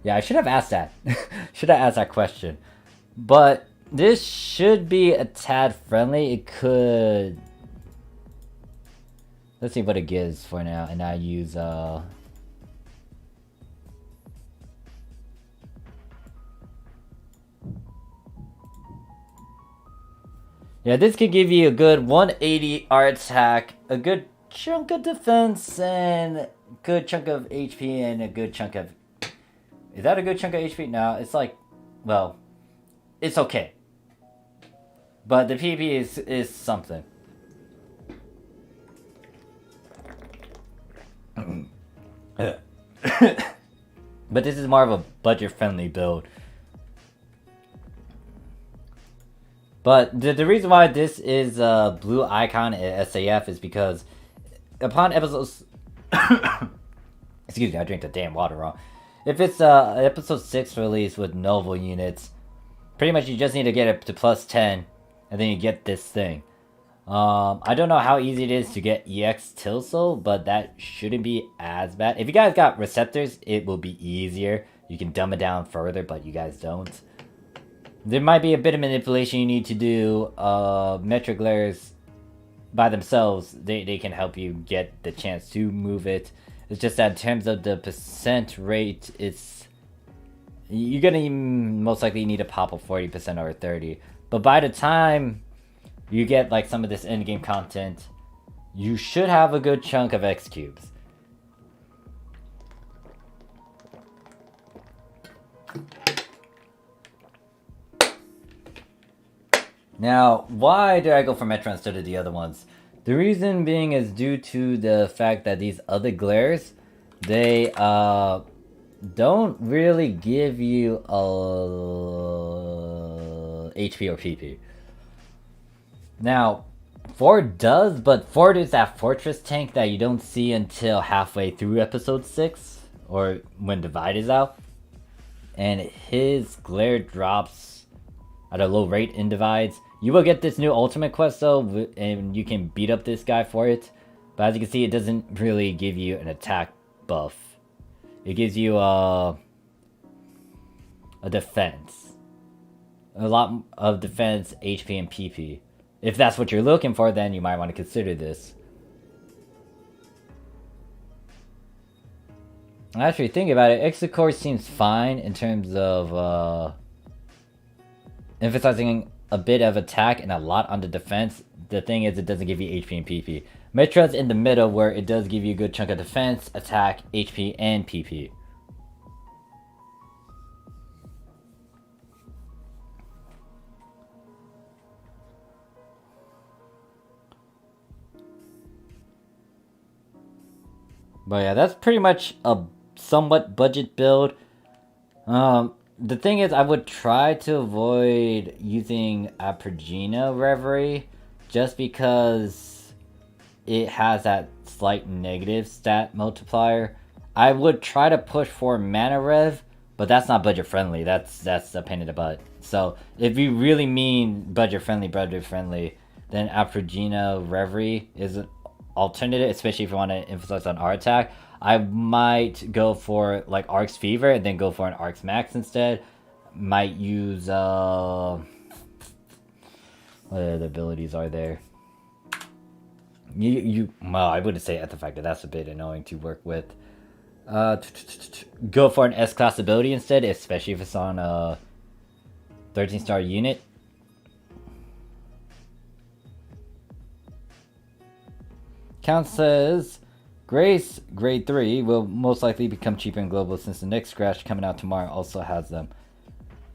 Yeah, I should have asked that. Should have asked that question. But this should be a tad friendly. It could... Let's see what it gives for now. And I use... Yeah, this could give you a good 180 art attack, a good chunk of defense, and a good chunk of HP, and a good chunk of... Is that a good chunk of HP? No, it's like... Well, it's okay. But the PP is something. But this is more of a budget-friendly build. But the reason why this is a blue icon at SAF is because upon episodes... Excuse me, I drank the damn water wrong. If it's episode 6 release with novel units, pretty much you just need to get it to plus 10, and then you get this thing. I don't know how easy it is to get EX Tilso, but that shouldn't be as bad. If you guys got receptors, it will be easier. You can dumb it down further, but you guys don't. There might be a bit of manipulation you need to do. Metric layers by themselves, they can help you get the chance to move it. It's just that in terms of the percent rate, you're gonna most likely need to pop a 40% or a 30%. But by the time you get like some of this in-game content, you should have a good chunk of X cubes. Now, why did I go for Metro instead of the other ones? The reason being is due to the fact that these other glares, they don't really give you a HP or PP. Now, Ford does, but Ford is that fortress tank that you don't see until halfway through episode 6, or when Divide is out. And his glare drops at a low rate in Divides. You will get this new ultimate quest though, and you can beat up this guy for it. But as you can see, it doesn't really give you an attack buff. It gives you a defense. A lot of defense, HP, and PP. If that's what you're looking for, then you might want to consider this. Actually, think about it. Exocore seems fine in terms of emphasizing a bit of attack and a lot on the defense. The thing is, it doesn't give you HP and PP. Metra's in the middle where it does give you a good chunk of defense, attack, HP, and PP. But yeah, that's pretty much a somewhat budget build. The thing is, I would try to avoid using Apergina Reverie just because it has that slight negative stat multiplier. I would try to push for Mana Rev, but that's not budget friendly. That's a pain in the butt. So if you really mean budget friendly, then Apergina Reverie is an alternative, especially if you want to emphasize on our attack. I might go for like Arc's Fever and then go for an Arc's Max instead. Might use what other abilities are there? Well, I wouldn't say Artifactor, that's a bit annoying to work with. Go for an S-class ability instead, especially if it's on a 13-star unit. Count says Grace Grade 3 will most likely become cheaper in global since the next scratch coming out tomorrow also has them.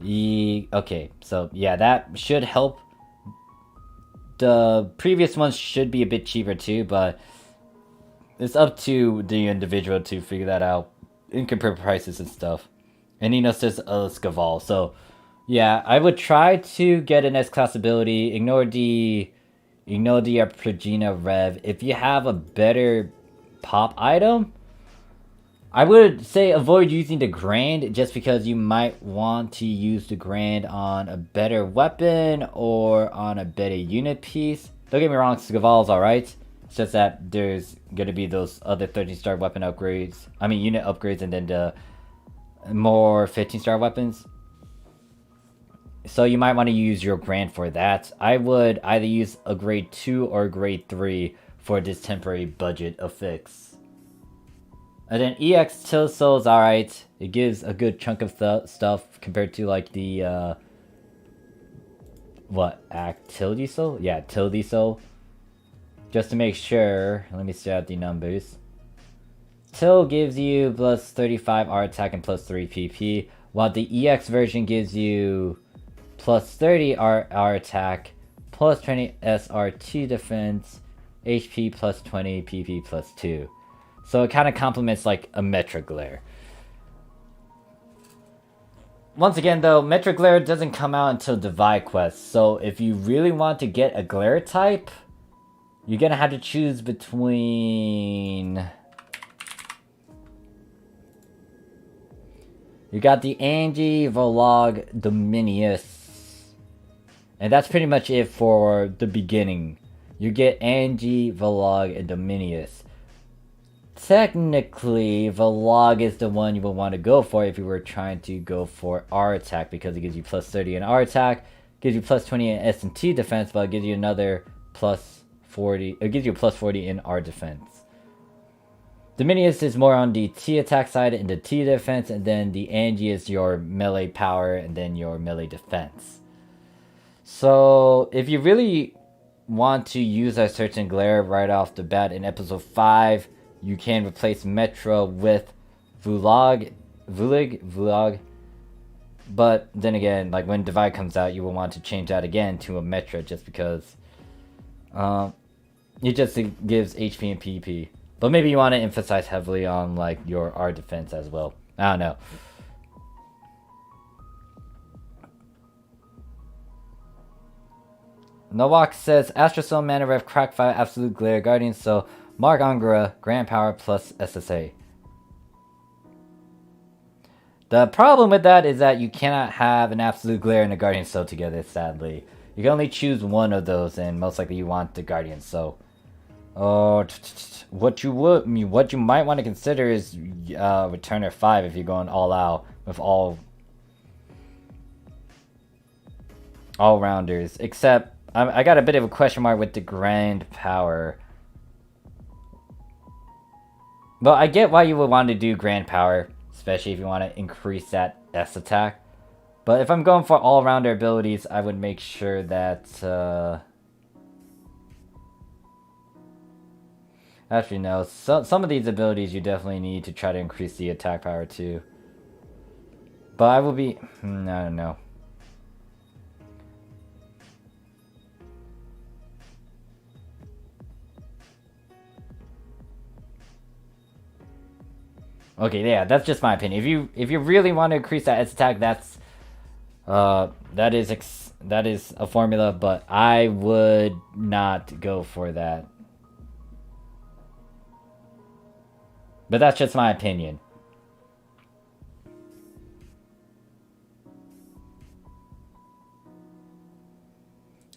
Okay, so yeah, that should help. The previous ones should be a bit cheaper too, but it's up to the individual to figure that out and compare prices and stuff. And he knows there's a Scaval, so yeah, I would try to get an S-class ability. Ignore the Progena Rev. If you have a better pop item, I would say avoid using the Grand just because you might want to use the Grand on a better weapon or on a better unit piece. Don't get me wrong, Scaval's alright. It's just that there's going to be those other 13-star weapon upgrades. I mean unit upgrades, and then the more 15-star weapons. So you might want to use your Grand for that. I would either use a grade 2 or a grade 3 for this temporary budget affix. And then EX Tilso is alright. It gives a good chunk of stuff compared to like the What? Act tilde soul? Yeah, tilde soul. Just to make sure, let me see out the numbers. Till gives you plus 35 R attack and plus 3 PP, while the EX version gives you plus 30 R attack, plus 20 SR2 defense, HP plus 20, PP plus 2. So it kind of complements like a Metra Glare. Once again though, Metra Glare doesn't come out until Divide Quest, so if you really want to get a Glare type, you're gonna have to choose between... You got the Angie, Vlog, Dominius. And that's pretty much it for the beginning. You get Angie, Vlog, and Dominius. Technically, Vlog is the one you would want to go for if you were trying to go for R attack, because it gives you plus 30 in R attack, gives you plus 20 in S&T defense, but it gives you another plus 40. It gives you a plus 40 in R defense. Dominius is more on the T attack side and the T defense, and then the Angie is your melee power and then your melee defense. So if you really want to use a certain glare right off the bat in episode 5, you can replace Metra with Vlog. But then again, like when Divide comes out, you will want to change that again to a Metra just because it just gives HP and PP. But maybe you want to emphasize heavily on like your R defense as well. I don't know. Nawak says Astro Soul, Mana Rev, Crack 5, Absolute Glare, Guardian Soul, Mark Angara, Grand Power plus SSA. The problem with that is that you cannot have an Absolute Glare and a Guardian Soul together, sadly. You can only choose one of those, and most likely you want the Guardian Soul. What you might want to consider is Returner 5 if you're going all out with all rounders. Except I got a bit of a question mark with the Grand Power. But I get why you would want to do Grand Power, especially if you want to increase that S attack. But if I'm going for all-rounder abilities, I would make sure that actually, no. Some of these abilities you definitely need to try to increase the attack power too. But I will be... I don't know. Okay, yeah, that's just my opinion. If you really want to increase that S attack, that is a formula, but I would not go for that. But that's just my opinion.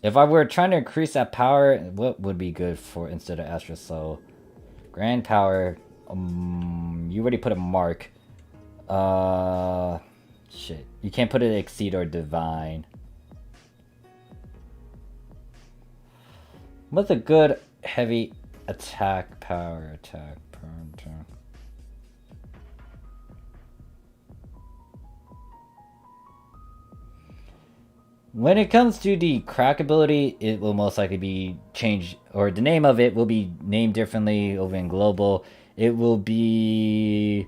If I were trying to increase that power, what would be good for instead of Astro Soul? Grand Power. You already put a mark. Shit. You can't put it Exceed or Divine. What's a good heavy attack power attack? When it comes to the crack ability, it will most likely be changed, or the name of it will be named differently over in Global. It will be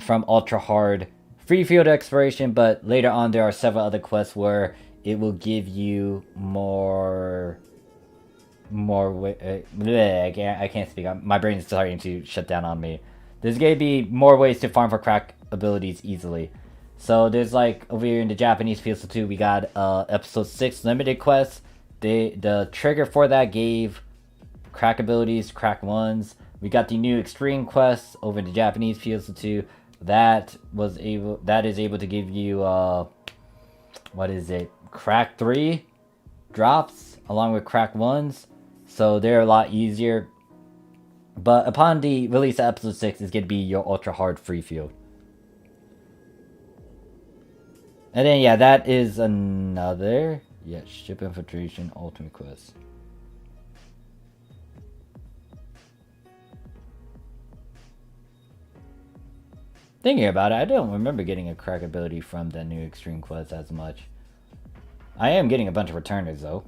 from Ultra Hard Free Field Exploration, but later on there are several other quests where it will give you more I can't speak. My brain is starting to shut down on me. There's going to be more ways to farm for crack abilities easily. So there's like over here in the Japanese PSO2, we got episode 6 limited quest. The trigger for that gave crack abilities, crack ones. We got the new extreme quest over the Japanese PSO2 that is able to give you what is it? Crack 3 drops along with crack 1s. So they're a lot easier. But upon the release of episode 6, it's going to be your ultra hard free field. And then, yeah, that is another... Yeah, Ship Infiltration Ultimate Quest. Thinking about it, I don't remember getting a crack ability from the new Extreme Quest as much. I am getting a bunch of returners though.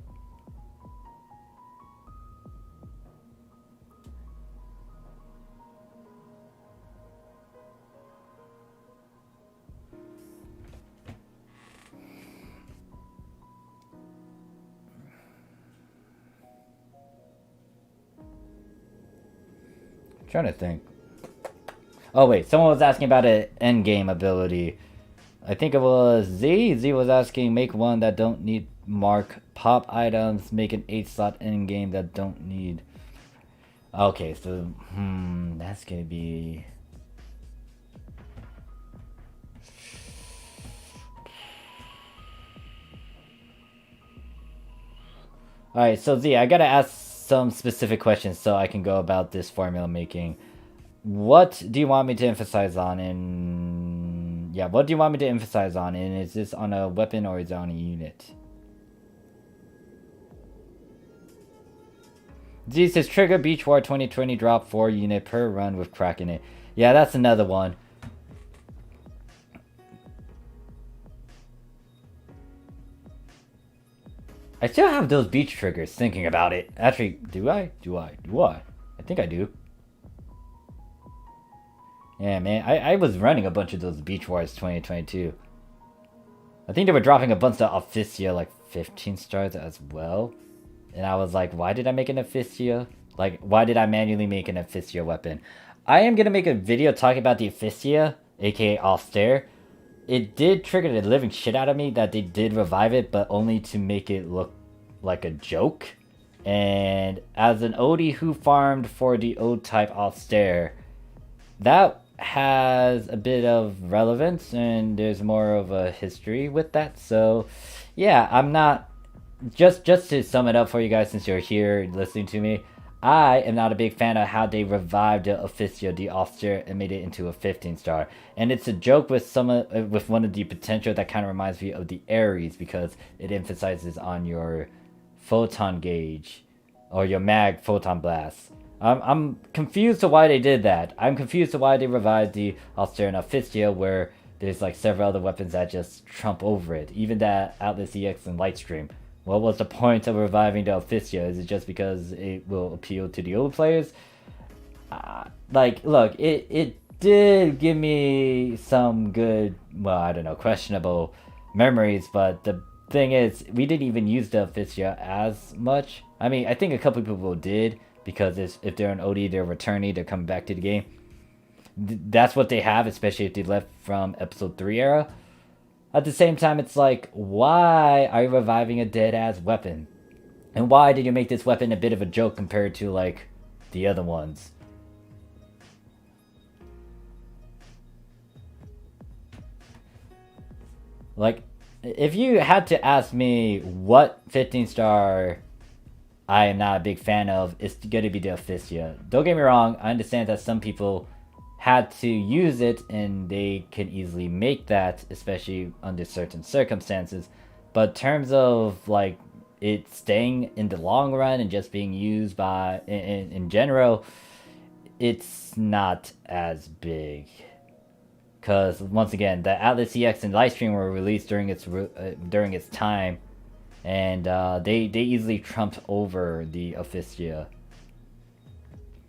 I'm trying to think. Oh wait, someone was asking about an endgame ability. I think it was Z. Z was asking, make one that don't need mark pop items, make an 8-slot endgame that don't need. Okay, so that's gonna be. Alright, so Z, I gotta ask some specific questions so I can go about this formula making. What do you want me to emphasize on in... Yeah, what do you want me to emphasize on? And is this on a weapon or is it on a unit? Z says, trigger Beach War 2020 drop 4 unit per run with crack in it. Yeah, that's another one. I still have those beach triggers thinking about it. Actually, do I? I think I do. Yeah, man, I was running a bunch of those Beach Wars 2022. I think they were dropping a bunch of Officia, like 15 stars as well. And I was like, why did I make an Officia? Like, why did I manually make an Officia weapon? I am going to make a video talking about the Officia, aka Austere. It did trigger the living shit out of me that they did revive it, but only to make it look like a joke. And as an Odie who farmed for the O-type Austere, that has a bit of relevance and there's more of a history with that. So yeah, I'm not, just to sum it up for you guys since you're here listening to me, I am not a big fan of how they revived the Officio, the Austere, and made it into a 15-star. And it's a joke with with one of the potential that kind of reminds me of the Ares, because it emphasizes on your photon gauge or your mag photon blast. I'm confused to why they did that. I'm confused to why they revived the Austere and Officio, where there's like several other weapons that just trump over it. Even that Atlas EX and Lightstream. What was the point of reviving the Officio? Is it just because it will appeal to the old players? Like, look, it did give me some good, well, I don't know, questionable memories, but the thing is, we didn't even use the Officio as much. I mean, I think a couple people did, because if they're an OD, they're returning, they're coming back to the game. That's what they have, especially if they left from episode 3 era. At the same time, it's like, why are you reviving a dead-ass weapon? And why did you make this weapon a bit of a joke compared to, like, the other ones? Like, if you had to ask me what 15-star I am not a big fan of, it's going to be the Officia. Don't get me wrong, I understand that some people had to use it and they can easily make that, especially under certain circumstances. But in terms of like it staying in the long run and just being used by in general, it's not as big. Because once again, the Atlas EX and Lightstream were released during its time, and they easily trumped over the Officia.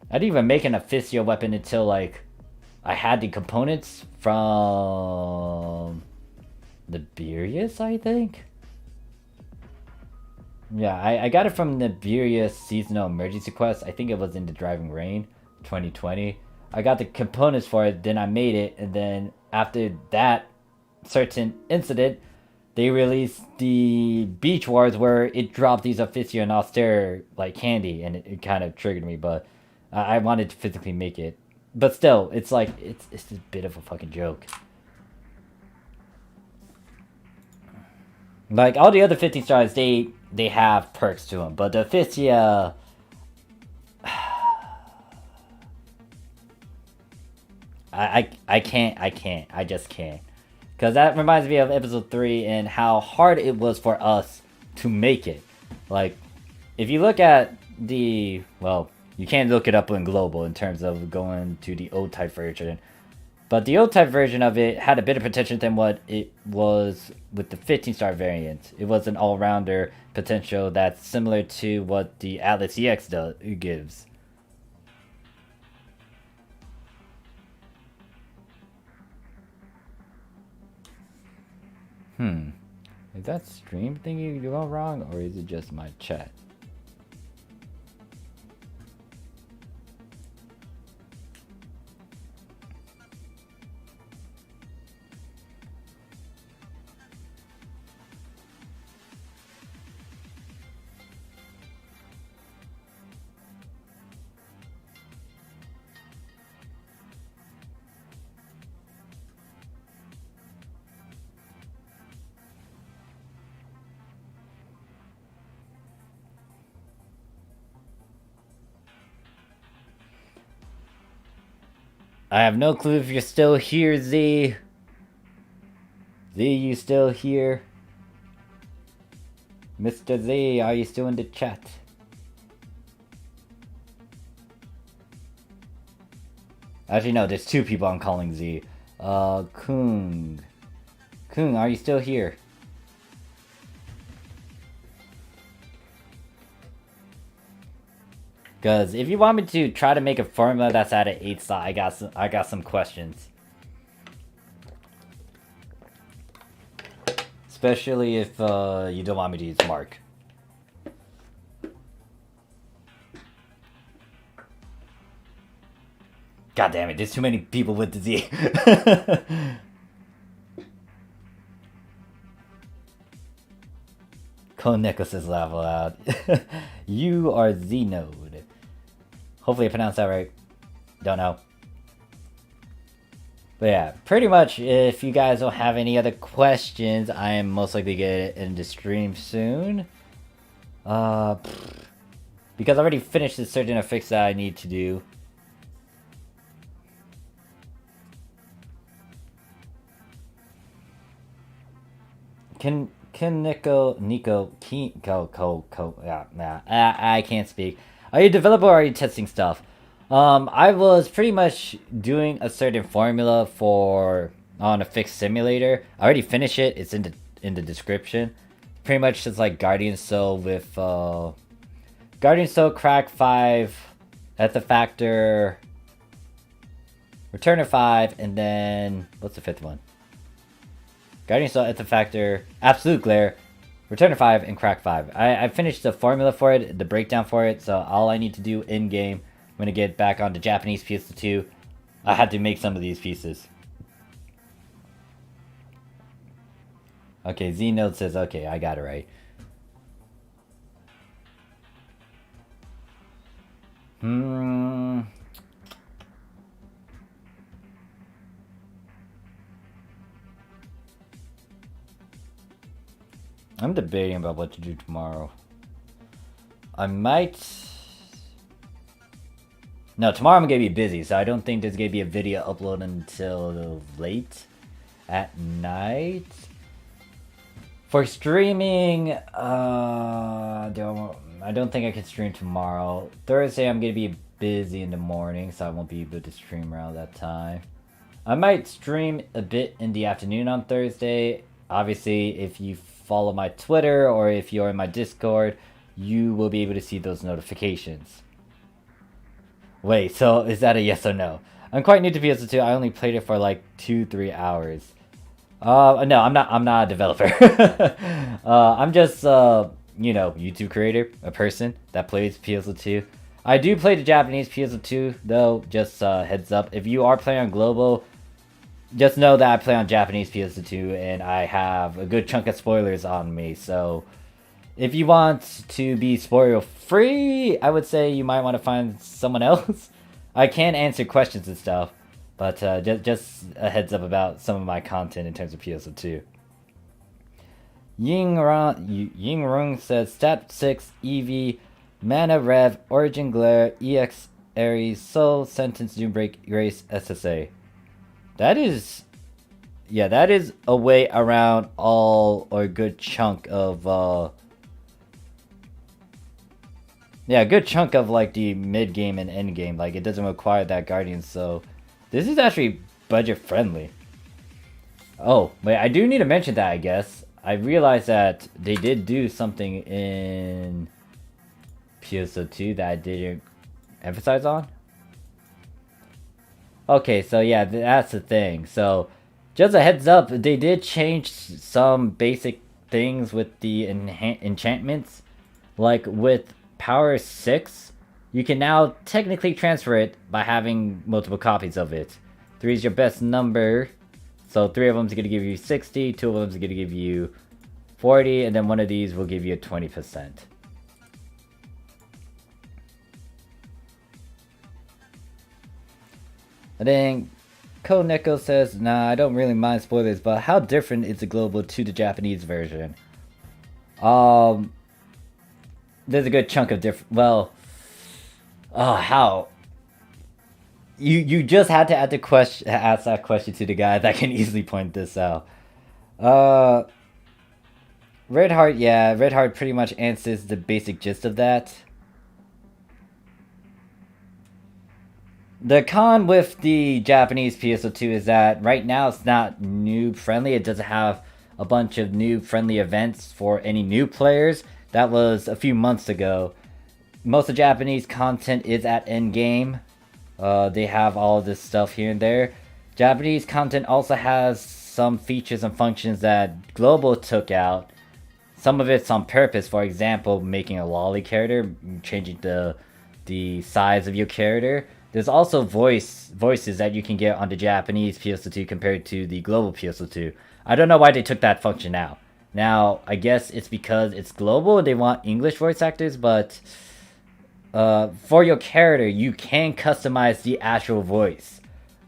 I didn't even make an Officia weapon until like I had the components from the Beerus, I think. Yeah, I got it from the Beerus seasonal emergency quest. I think it was in the Driving Rain 2020. I got the components for it, then I made it, and then after that certain incident, they released the Beach Wars where it dropped these Officio and Austere like candy, and it kind of triggered me, but I wanted to physically make it. But still, it's like, it's a bit of a fucking joke. Like, all the other 15 stars, they have perks to them, but the Officia... I can't. I just can't. Because that reminds me of episode 3 and how hard it was for us to make it. Like, if you look at the... Well, you can't look it up in global in terms of going to the O-type version. But the old type version of it had a better potential than what it was with the 15-star variant. It was an all-rounder potential that's similar to what the Atlas EX gives. Is that stream thingy going wrong, or is it just my chat? I have no clue if you're still here, Z. Z, you still here? Mr. Z, are you still in the chat? Actually, no, there's two people I'm calling Z. Kung. Kung, are you still here? Because if you want me to try to make a formula that's at an 8 slot, I got some questions. Especially if you don't want me to use Mark. God damn it, there's too many people with the Z. Koneko says laugh aloud. You are Z node. Hopefully I pronounced that right. Don't know. But yeah, pretty much if you guys don't have any other questions, I am most likely get into stream soon. Because I already finished the certain affix that I need to do. Nico, yeah, nah, I can't speak. Are you a developer or are you testing stuff? I was pretty much doing a certain formula on Affix Simulator. I already finished it. It's in the description. Pretty much just like Guardian Soul with Guardian Soul, Crack 5, at the Factor, Returner 5, and then what's the fifth one? Guardian Soul, at the Factor, Absolute Glare, Returner 5, and Crack 5. I finished the formula for it, the breakdown for it, so all I need to do in-game, I'm going to get back on the Japanese PSO2. I had to make some of these pieces. Okay, Z-Node says, okay, I got it right. I'm debating about what to do tomorrow. I might... No, tomorrow I'm gonna be busy, so I don't think there's gonna be a video upload until late at night. For streaming, I don't think I can stream tomorrow. Thursday I'm gonna be busy in the morning, so I won't be able to stream around that time. I might stream a bit in the afternoon on Thursday. Obviously, if you follow my Twitter or if you're in my Discord, you will be able to see those notifications. Wait, so is that a yes or no? I'm quite new to PSO2. I only played it for like 2-3 hours. No, I'm not a developer. I'm just you know, YouTube creator, a person that plays PSO2. I do play the Japanese PSO2 though, just heads up. If you are playing on global, just know that I play on Japanese PSO2 and I have a good chunk of spoilers on me, so if you want to be spoiler free, I would say you might want to find someone else. I can answer questions and stuff, but just a heads up about some of my content in terms of PSO2. Yingrung says Stat 6 EV, Mana Rev, Origin Glare, EX Ares, Soul, Sentence, Doombreak, Erase, SSA. That is... Yeah, that is a way around all or a good chunk of... Yeah, a good chunk of like the mid game and end game. Like it doesn't require that Guardian, so this is actually budget friendly. Oh, wait, I do need to mention that, I guess. I realized that they did do something in PSO2 that I didn't emphasize on. Okay, so yeah, that's the thing. So, just a heads up, they did change some basic things with the enchantments. Like with Power 6, you can now technically transfer it by having multiple copies of it. 3 is your best number, so 3 of them is going to give you 60, 2 of them is going to give you 40, and then one of these will give you 20%. And then Koneko says, nah, I don't really mind spoilers, but how different is the global to the Japanese version? There's a good chunk of different. Well, how? You just had to ask that question to the guy that can easily point this out. Red Heart, yeah, Red Heart pretty much answers the basic gist of that. The con with the Japanese PSO2 is that right now it's not noob friendly. It doesn't have a bunch of noob friendly events for any new players. That was a few months ago. Most of Japanese content is at endgame. They have all this stuff here and there. Japanese content also has some features and functions that Global took out. Some of it's on purpose. For example, making a lolly character, changing the size of your character. There's also voices that you can get on the Japanese PSO2 compared to the global PSO2. I don't know why they took that function out. Now, I guess it's because it's global and they want English voice actors, but for your character, you can customize the actual voice.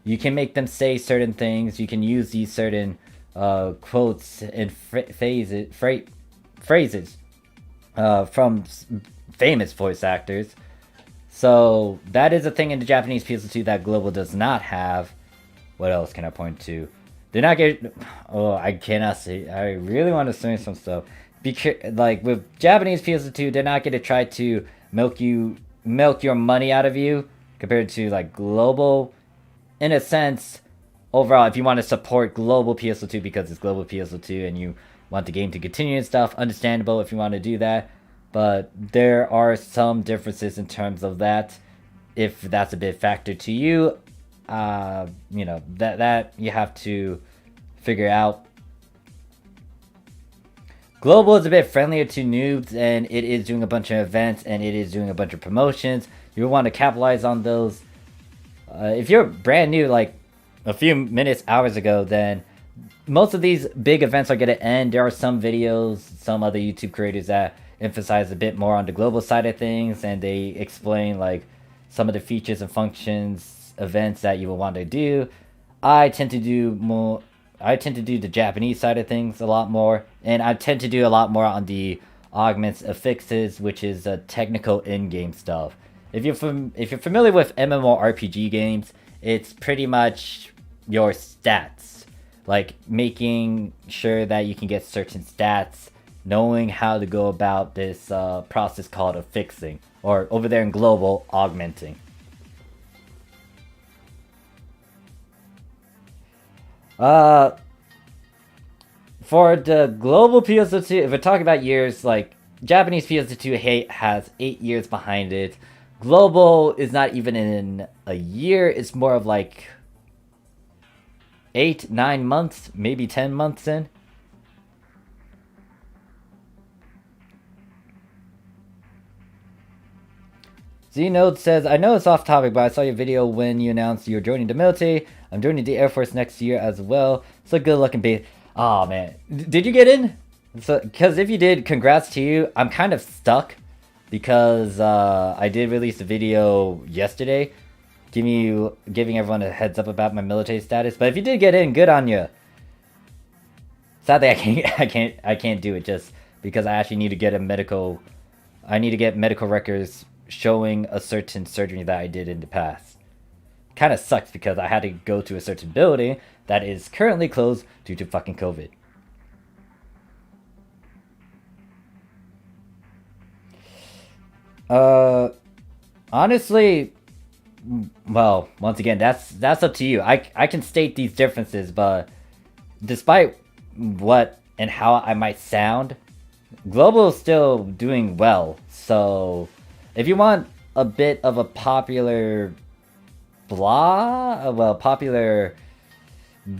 You can make them say certain things. You can use these certain quotes and phrases from famous voice actors. So that is a thing in the Japanese PSO2 that Global does not have. What else can I point to? They're not getting. Oh, I cannot say. I really want to say some stuff. Like with Japanese PSO2, they're not going to try to milk your money out of you compared to like Global. In a sense, overall, if you want to support Global PSO2 because it's Global PSO2 and you want the game to continue and stuff, understandable if you want to do that. But there are some differences in terms of that. If that's a big factor to you, you know, that you have to figure out. Global is a bit friendlier to noobs, and it is doing a bunch of events, and it is doing a bunch of promotions. You want to capitalize on those. If you're brand new, like a few minutes, hours ago, then most of these big events are going to end. There are some videos, some other YouTube creators that emphasize a bit more on the global side of things, and they explain like some of the features and functions events that you will want to do. I tend to do the Japanese side of things a lot more, and I tend to do a lot more on the augments affixes, which is technical in-game stuff. If you're familiar with MMORPG games, it's pretty much your stats, like making sure that you can get certain stats, knowing how to go about this process called affixing, or over there in global, augmenting. For the global PSO2, if we're talking about years, like Japanese PSO2 has 8 years behind it. Global is not even in a year, it's more of like 8, 9 months, maybe 10 months in. Z-Node says, I know it's off topic, but I saw your video when you announced you're joining the military. I'm joining the Air Force next year as well. So good luck and be. Oh man, did you get in? So, because if you did, congrats to you. I'm kind of stuck because I did release a video yesterday, giving everyone a heads up about my military status. But if you did get in, good on you. Sadly, I can't do it just because I actually need to get medical records showing a certain surgery that I did in the past. Kind of sucks because I had to go to a certain building that is currently closed due to fucking COVID. Honestly, well, once again, that's up to you. I can state these differences, but despite what and how I might sound, global is still doing well. So if you want a bit of a popular popular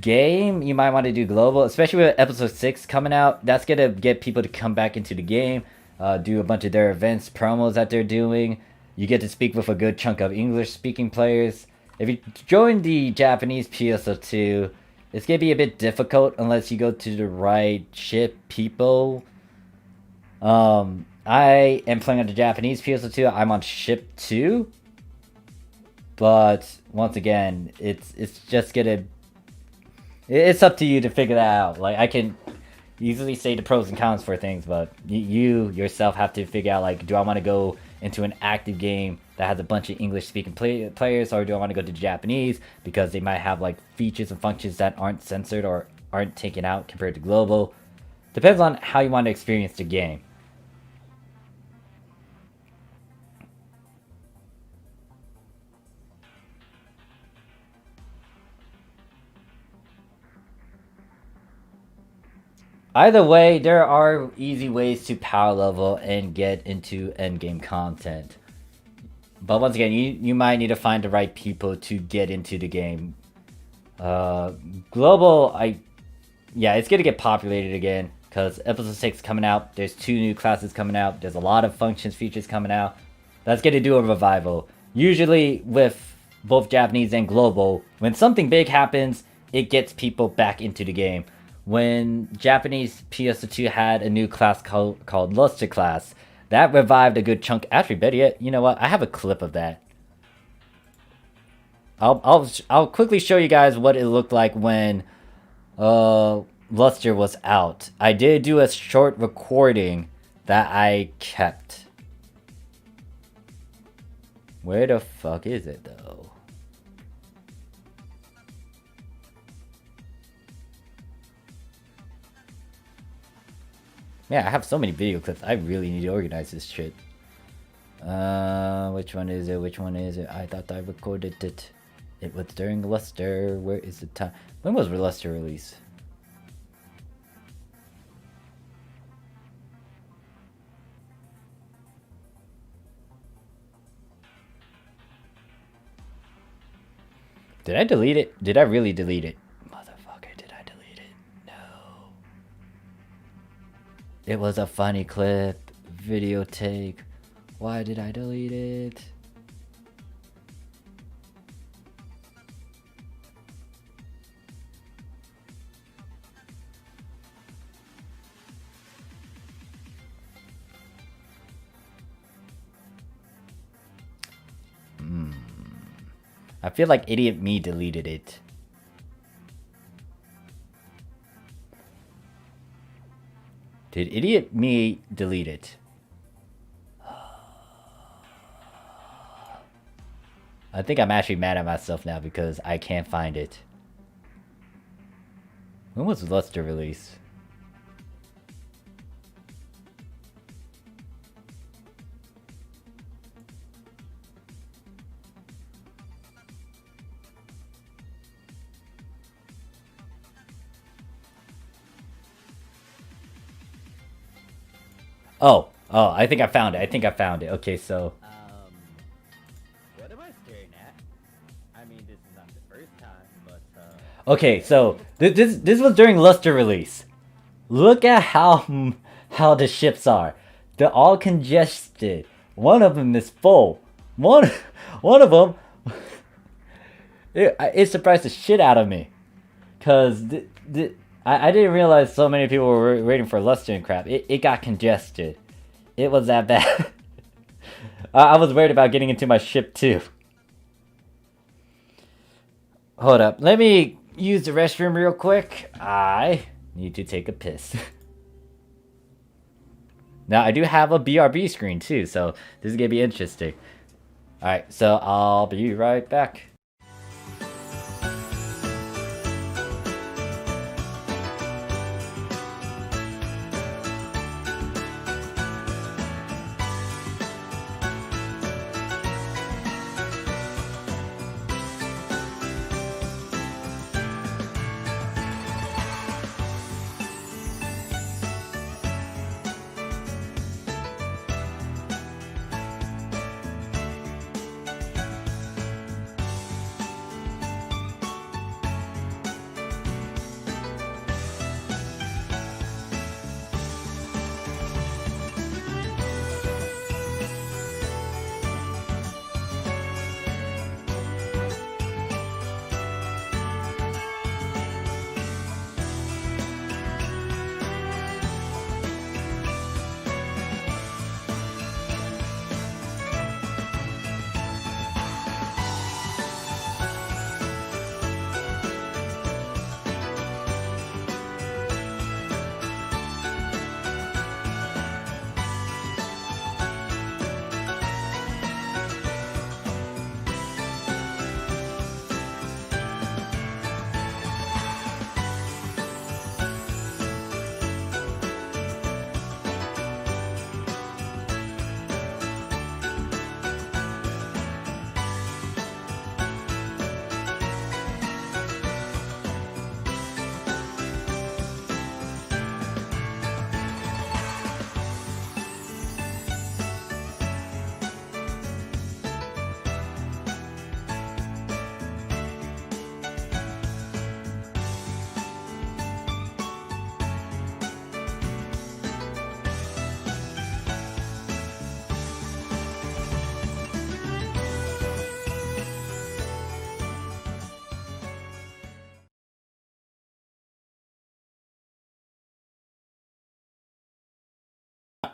game, you might want to do global, especially with episode 6 coming out. That's gonna get people to come back into the game, do a bunch of their events, promos that they're doing. You get to speak with a good chunk of English speaking players. If you join the Japanese PSO2, it's gonna be a bit difficult unless you go to the right ship people. I am playing on the Japanese PSO2. I'm on ship 2. But once again, it's just gonna, it's up to you to figure that out. Like, I can easily say the pros and cons for things, but you yourself have to figure out, like, do I want to go into an active game that has a bunch of English speaking players, or do I want to go to Japanese because they might have like features and functions that aren't censored or aren't taken out compared to global. Depends on how you want to experience the game. Either way, there are easy ways to power level and get into endgame content. But once again, you might need to find the right people to get into the game. Global, yeah, it's gonna get populated again because episode 6 coming out. There's 2 new classes coming out. There's a lot of functions, features coming out. That's gonna do a revival. Usually with both Japanese and global, when something big happens, it gets people back into the game. When Japanese PSO2 had a new class called Luster class, that revived a good chunk. Actually, better yet, you know what? I have a clip of that. I'll quickly show you guys what it looked like when Luster was out. I did do a short recording that I kept. Where the fuck is it though? Yeah, I have so many video clips. I really need to organize this shit. Which one is it? Which one is it? I thought I recorded it. It was during Luster. Where is the time? When was Luster released? Did I delete it? Did I really delete it? Motherfucker, did I delete it? No. It was a funny clip. Video take. Why did I delete it? I feel like idiot me deleted it. Did idiot me delete it? I think I'm actually mad at myself now because I can't find it. When was Luster released? Oh, I think I found it. Okay, so what am I staring at? I mean, this is not the first time, but okay, so this was during Luster release. Look at how the ships are. They're all congested. One of them is full. One of them it surprised the shit out of me. Cause I didn't realize so many people were waiting for Luster and crap. It got congested. It was that bad. I was worried about getting into my ship too. Hold up. Let me use the restroom real quick. I need to take a piss. Now, I do have a BRB screen too, so this is going to be interesting. Alright, so I'll be right back.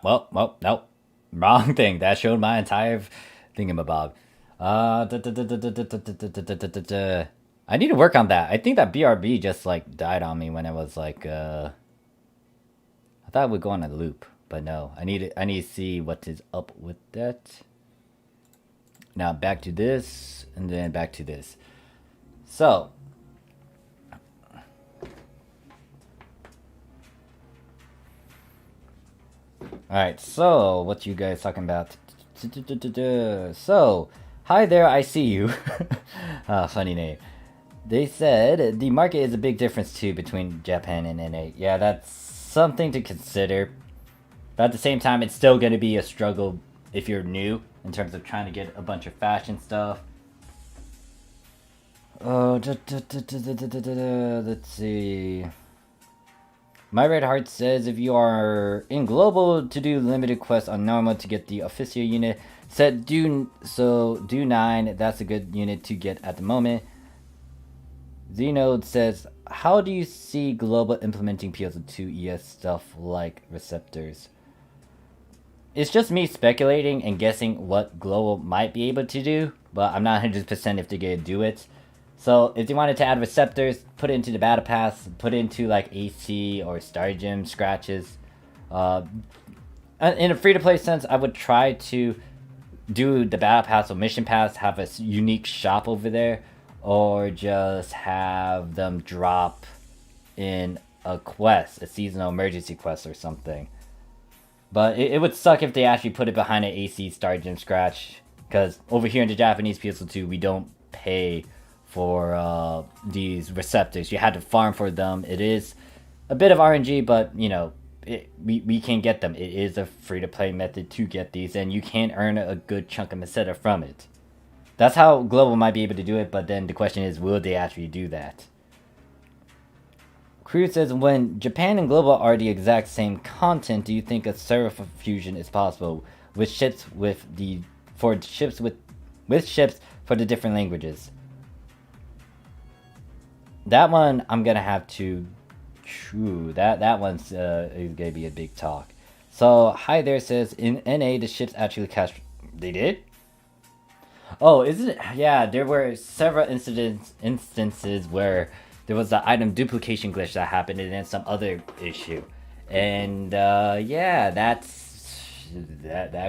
Well, no. Wrong thing. That showed my entire thingamabob. I need to work on that. I think that BRB just like died on me when I was like I thought it would go on a loop, but no. I need to see what is up with that. Now back to this and then back to this. So, alright, so what you guys talking about? So, hi there, I see you. Funny name. They said the market is a big difference too between Japan and NA. Yeah, that's something to consider. But at the same time, it's still going to be a struggle if you're new in terms of trying to get a bunch of fashion stuff. Oh, let's see. My Red Heart says if you are in global to do limited quests on normal to get the official unit, set do 9. That's a good unit to get at the moment. Zenode says, how do you see global implementing PSO2 ES stuff like receptors? It's just me speculating and guessing what global might be able to do, but I'm not 100% if they're gonna do it. So if they wanted to add receptors, put it into the battle pass, put it into like AC or Star Gem scratches. In a free-to-play sense, I would try to do the battle pass or mission pass, have a unique shop over there, or just have them drop in a quest, a seasonal emergency quest or something. But it would suck if they actually put it behind an AC Star Gem scratch, because over here in the Japanese PSO2, we don't pay for these receptors. You had to farm for them. It is a bit of RNG, but you know, we can get them. It is a free-to-play method to get these, and you can earn a good chunk of meseta from it. That's how Global might be able to do it, but then the question is, will they actually do that? Crew says, when Japan and Global are the exact same content, do you think a server fusion is possible with ships with ships for the different languages? That one I'm gonna have to. True, that one's is gonna be a big talk. So hi there says in NA the ships actually catch. They did. Oh, isn't it? Yeah, there were several instances where there was the item duplication glitch that happened, and then some other issue, and yeah, that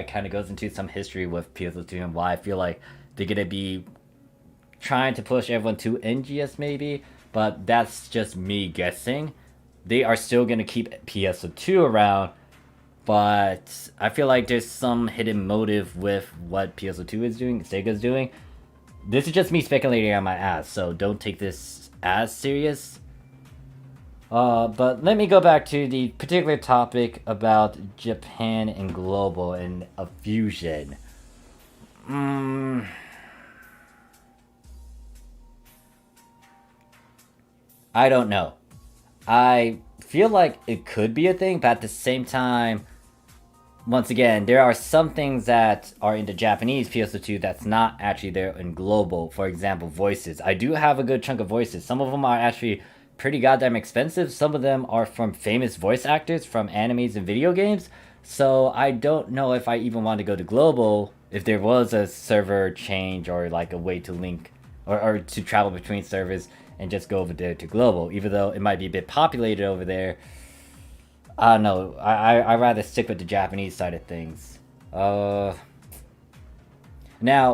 kind of goes into some history with PSO2 and why I feel like they're gonna be trying to push everyone to NGS maybe, but that's just me guessing. They are still gonna keep PSO2 around, but I feel like there's some hidden motive with what PSO2 is doing, Sega's doing. This is just me speculating on my ass, so don't take this as serious. But let me go back to the particular topic about Japan and Global and a fusion. I don't know. I feel like it could be a thing, but at the same time, once again, there are some things that are in the Japanese PSO2 that's not actually there in global. For example, voices. I do have a good chunk of voices. Some of them are actually pretty goddamn expensive. Some of them are from famous voice actors from animes and video games. So I don't know if I even want to go to global if there was a server change or like a way to link or to travel between servers and just go over there to global, even though it might be a bit populated over there. I don't know. I'd rather stick with the Japanese side of things. Now,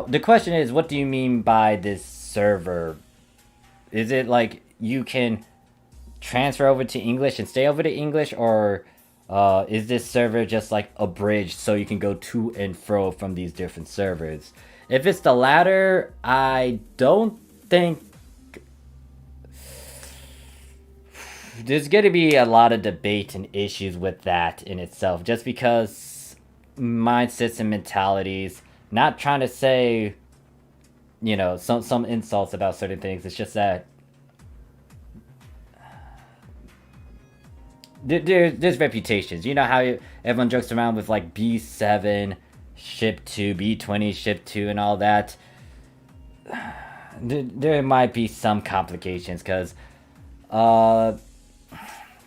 the question is, what do you mean by this server? Is it like you can transfer over to English and stay over to English, or is this server just like a bridge so you can go to and fro from these different servers? If it's the latter, I don't think there's going to be a lot of debate and issues with that in itself, just because mindsets and mentalities, not trying to say, you know, some insults about certain things. It's just that there's reputations. You know how everyone jokes around with like B7 ship 2, B20 ship 2 and all that. There might be some complications because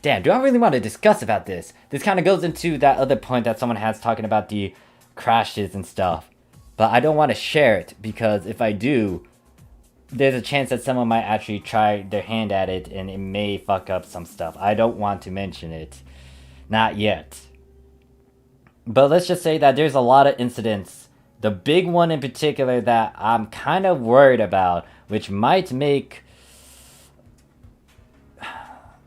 Damn, do I really want to discuss about this? This kind of goes into that other point that someone has talking about the crashes and stuff. But I don't want to share it because if I do, there's a chance that someone might actually try their hand at it and it may fuck up some stuff. I don't want to mention it. Not yet. But let's just say that there's a lot of incidents. The big one in particular that I'm kind of worried about, which might make...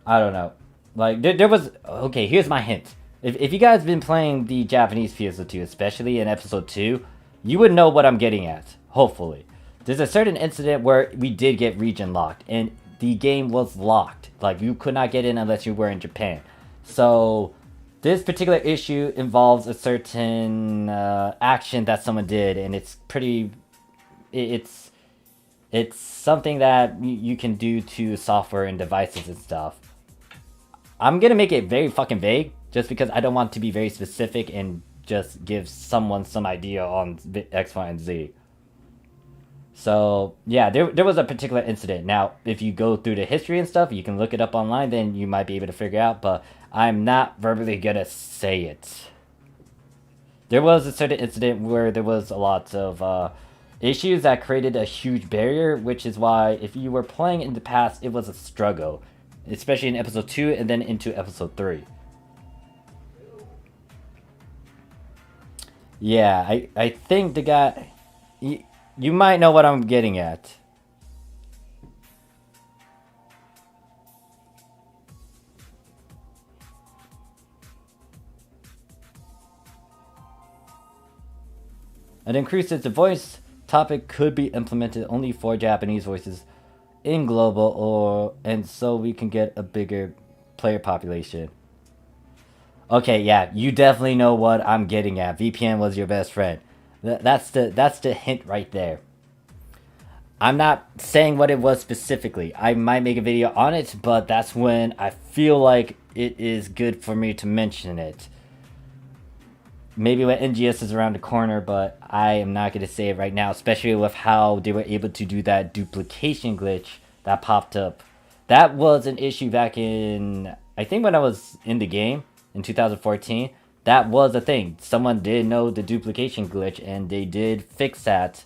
I don't know. Like, there was... Okay, here's my hint. If you guys been playing the Japanese PSO2, especially in episode 2, you would know what I'm getting at. Hopefully. There's a certain incident where we did get region locked, and the game was locked. Like, you could not get in unless you were in Japan. So, this particular issue involves a certain action that someone did, and it's pretty... It's something that you can do to software and devices and stuff. I'm gonna make it very fucking vague, just because I don't want to be very specific and just give someone some idea on X, Y, and Z. So, yeah, there was a particular incident. Now, if you go through the history and stuff, you can look it up online, then you might be able to figure out, but I'm not verbally gonna say it. There was a certain incident where there was a lot of issues that created a huge barrier, which is why if you were playing in the past, it was a struggle. Especially in episode 2 and then into episode 3. Yeah, I think the guy... You might know what I'm getting at. An increase in the voice topic could be implemented only for Japanese voices in global, and so we can get a bigger player population. Okay, yeah, you definitely know what I'm getting at. VPN was your best friend. That's the hint right there. I'm not saying what it was specifically. I might make a video on it, but that's when I feel like it is good for me to mention it. Maybe when NGS is around the corner, but I am not going to say it right now, especially with how they were able to do that duplication glitch that popped up. That was an issue back in, I think when I was in the game in 2014. That was a thing. Someone did know the duplication glitch and they did fix that.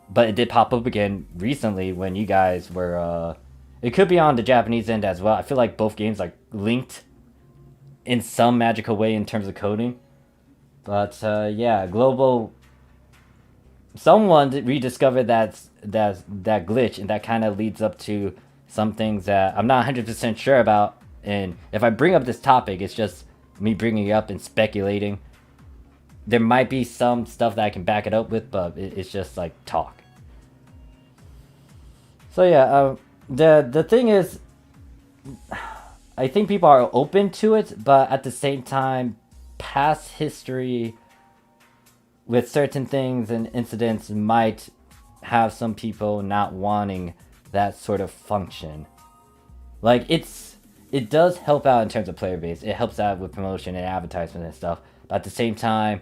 But it did pop up again recently when you guys were, it could be on the Japanese end as well. I feel like both games like linked in some magical way in terms of coding. But yeah, global. Someone rediscovered that glitch, and that kind of leads up to some things that I'm not 100% sure about. And if I bring up this topic, it's just me bringing it up and speculating. There might be some stuff that I can back it up with, but it's just like talk. So yeah, the thing is, I think people are open to it, but at the same time, past history with certain things and incidents might have some people not wanting that sort of function. Like, it does help out in terms of player base. It helps out with promotion and advertisement and stuff. But at the same time,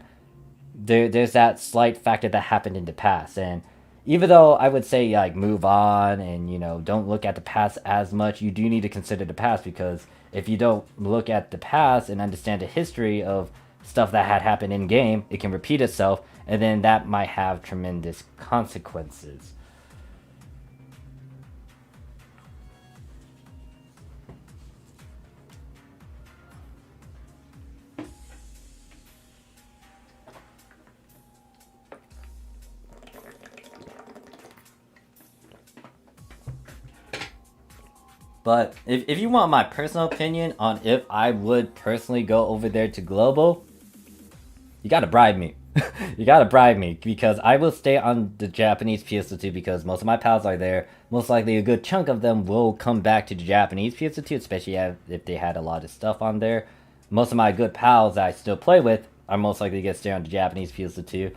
there's that slight factor that happened in the past. And even though I would say, like, move on and, you know, don't look at the past as much, you do need to consider the past, because if you don't look at the past and understand the history of stuff that had happened in game, it can repeat itself, and then that might have tremendous consequences. But if you want my personal opinion on if I would personally go over there to global, you gotta bribe me. You gotta bribe me, because I will stay on the Japanese PSO2 because most of my pals are there. Most likely a good chunk of them will come back to the Japanese PSO2, especially if they had a lot of stuff on there. Most of my good pals that I still play with are most likely to stay on the Japanese PSO2.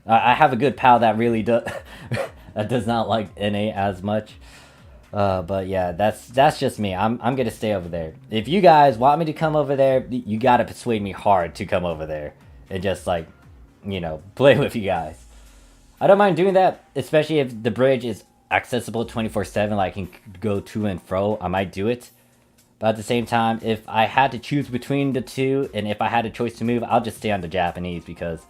I have a good pal that really does that does not like NA as much. But yeah, that's just me. I'm gonna stay over there. If you guys want me to come over there, you gotta persuade me hard to come over there and just, like, you know, play with you guys. I don't mind doing that, especially if the bridge is accessible 24/7, like I can go to and fro. I might do it. But at the same time, if I had to choose between the two, and if I had a choice to move, I'll just stay on the Japanese because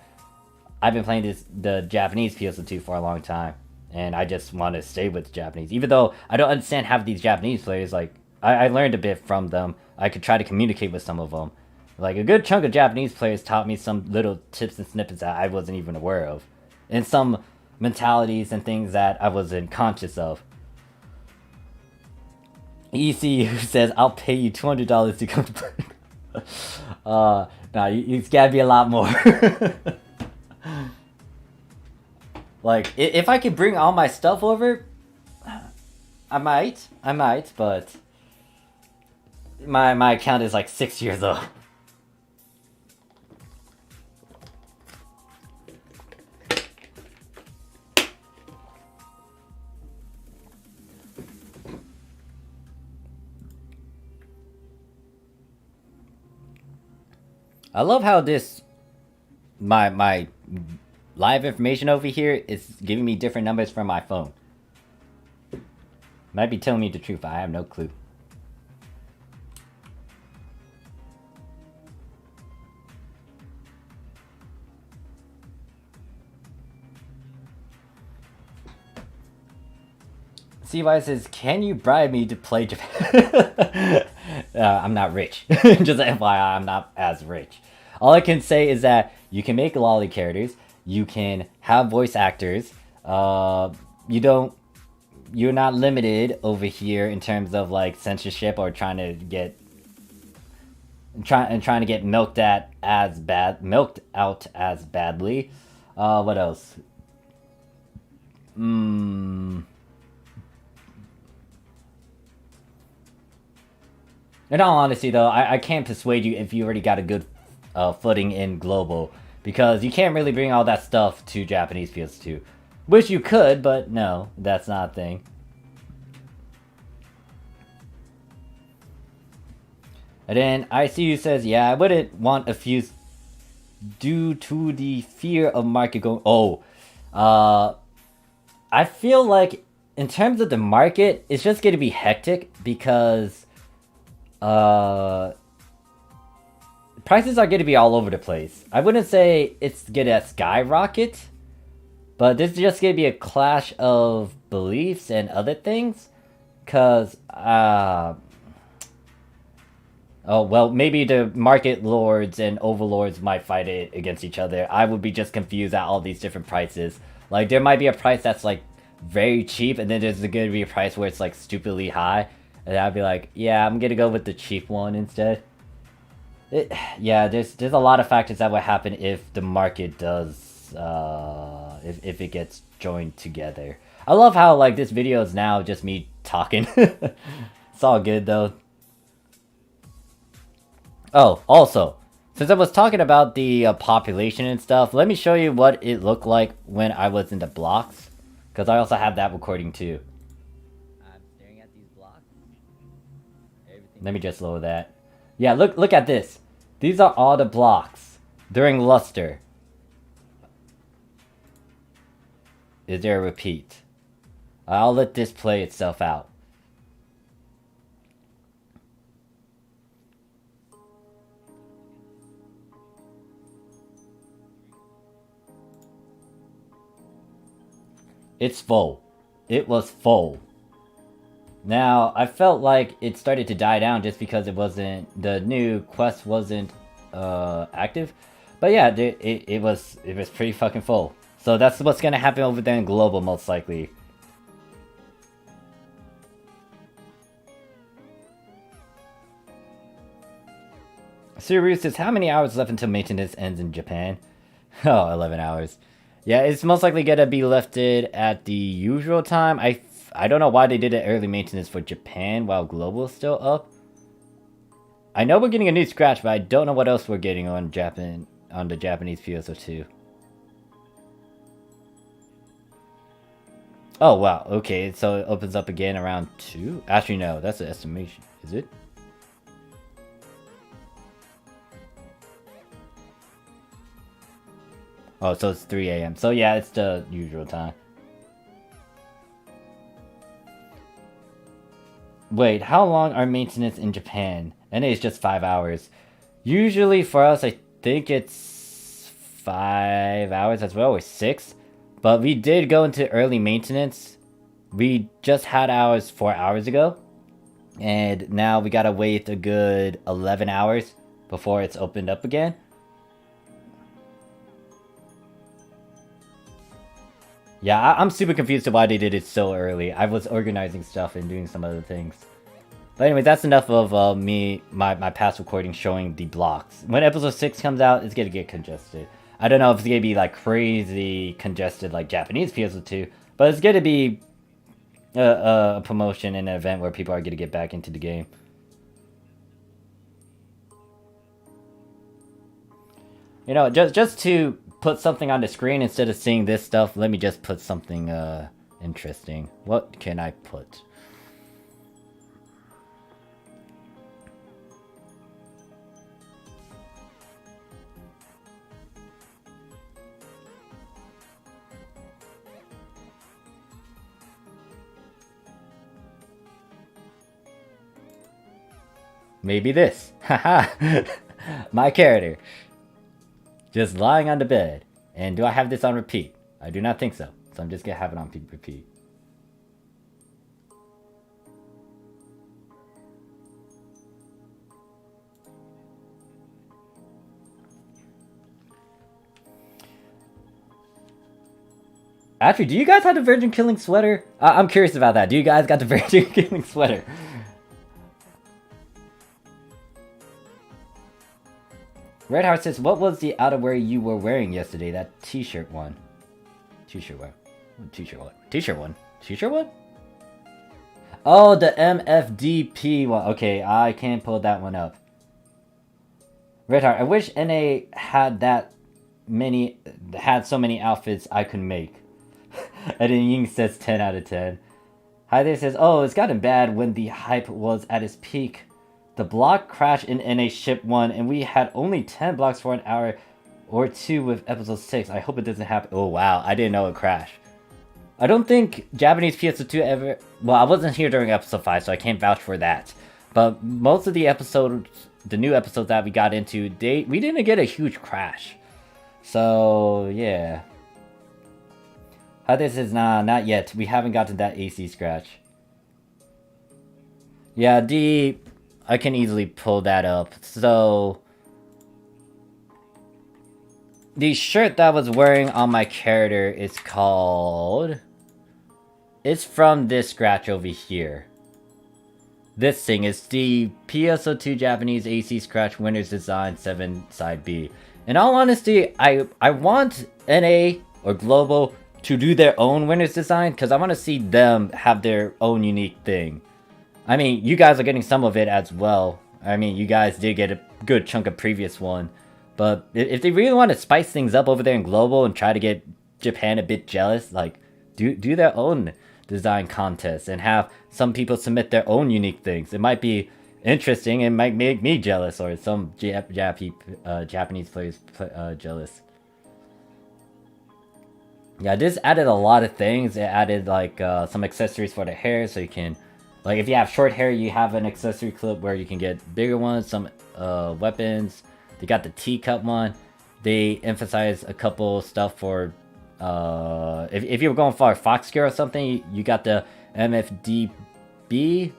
I've been playing the Japanese PSO2 for a long time, and I just want to stay with the Japanese. Even though I don't understand half of these Japanese players, like I learned a bit from them. I could try to communicate with some of them. Like a good chunk of Japanese players taught me some little tips and snippets that I wasn't even aware of, and some mentalities and things that I wasn't conscious of. ECU says, I'll pay you $200 to come to Nah, it's gotta be a lot more. Like, if I could bring all my stuff over, I might, but my account is like 6 years old. I love how this my live information over here is giving me different numbers from my phone. Might be telling me the truth, I have no clue. CY says, can you bribe me to play Japan? I'm not rich. Just FYI, I'm not as rich. All I can say is that you can make lolly characters, you can have voice actors, you're not limited over here in terms of like censorship or trying to get milked out as badly. What else? In all honesty, though, I can't persuade you if you already got a good footing in global, because you can't really bring all that stuff to Japanese PS2. Wish you could, but no, that's not a thing. And then ICU says, yeah, I wouldn't want a fuse due to the fear of market going... Oh, I feel like in terms of the market, it's just going to be hectic because... prices are going to be all over the place. I wouldn't say it's going to skyrocket, but this is just going to be a clash of beliefs and other things. Because, oh, well, maybe the market lords and overlords might fight it against each other. I would be just confused at all these different prices. Like, there might be a price that's, like, very cheap, and then there's going to be a price where it's, like, stupidly high. And I'd be like, yeah, I'm gonna go with the cheap one instead. Yeah, there's a lot of factors that would happen if the market does, if it gets joined together. I love how, like, this video is now just me talking. It's all good, though. Oh, also, since I was talking about the population and stuff, let me show you what it looked like when I was in the blocks. Because I also have that recording, too. Let me just lower that. Yeah, look at this. These are all the blocks during luster. Is there a repeat? I'll let this play itself out. It's full. It was full. Now, I felt like it started to die down just because it wasn't, the new quest wasn't active. But yeah, it was pretty fucking full. So that's what's gonna happen over there in global, most likely. Sirius says, how many hours left until maintenance ends in Japan? Oh, 11 hours. Yeah, it's most likely gonna be lifted at the usual time. I don't know why they did an early maintenance for Japan while global is still up. I know we're getting a new scratch, but I don't know what else we're getting on the Japanese PSO2. Oh wow, okay, so it opens up again around 2? Actually no, that's an estimation, is it? Oh, so it's 3 AM. So yeah, it's the usual time. Wait, how long are maintenance in Japan? NA is just 5 hours. Usually for us, I think it's 5 hours as well, or 6. But we did go into early maintenance. We just had ours 4 hours ago. And now we gotta wait a good 11 hours before it's opened up again. Yeah, I'm super confused to why they did it so early. I was organizing stuff and doing some other things. But anyway, that's enough of my past recording showing the blocks. When episode 6 comes out, it's gonna get congested. I don't know if it's gonna be like crazy congested like Japanese PSO2, but it's gonna be a promotion and an event where people are gonna get back into the game. You know, just to put something on the screen instead of seeing this stuff, let me just put something interesting. What can I put? Maybe this. Haha. My character. Just lying on the bed. And do I have this on repeat? I do not think so. So I'm just gonna have it on repeat. Actually, do you guys have the virgin killing sweater? I'm curious about that. Do you guys got the virgin killing sweater? Red Heart says, what was the outerwear you were wearing yesterday? That t-shirt one. T-shirt one. T-shirt one. T-shirt one. T-shirt one? Oh, the MFDP one. Okay, I can't pull that one up. Red Heart, I wish NA had so many outfits I could make. And then Ying says 10 out of 10. Hi there says, oh, it's gotten bad when the hype was at its peak. The block crashed in NA Ship 1, and we had only 10 blocks for an hour or 2 with episode 6. I hope it doesn't happen. Oh, wow. I didn't know it crashed. I don't think Japanese PSO2 ever... Well, I wasn't here during episode 5, so I can't vouch for that. But most of the episodes, the new episodes that we got into, we didn't get a huge crash. So, yeah. How this is, nah, not yet. We haven't gotten that AC scratch. Yeah, I can easily pull that up. So, the shirt that I was wearing on my character is called... It's from this scratch over here. This thing is the PSO2 Japanese AC Scratch Winners Design 7 Side B. In all honesty, I want NA or Global to do their own Winners Design because I want to see them have their own unique thing. I mean, you guys are getting some of it as well. I mean, you guys did get a good chunk of previous one. But if they really want to spice things up over there in Global and try to get Japan a bit jealous, like, do their own design contests and have some people submit their own unique things. It might be interesting and might make me jealous or some Japanese players jealous. Yeah, this added a lot of things. It added like some accessories for the hair, so you can, like, if you have short hair, you have an accessory clip where you can get bigger ones. Some weapons. They got the teacup one. They emphasize a couple stuff for if you were going for a fox gear or something, you got the MFDB.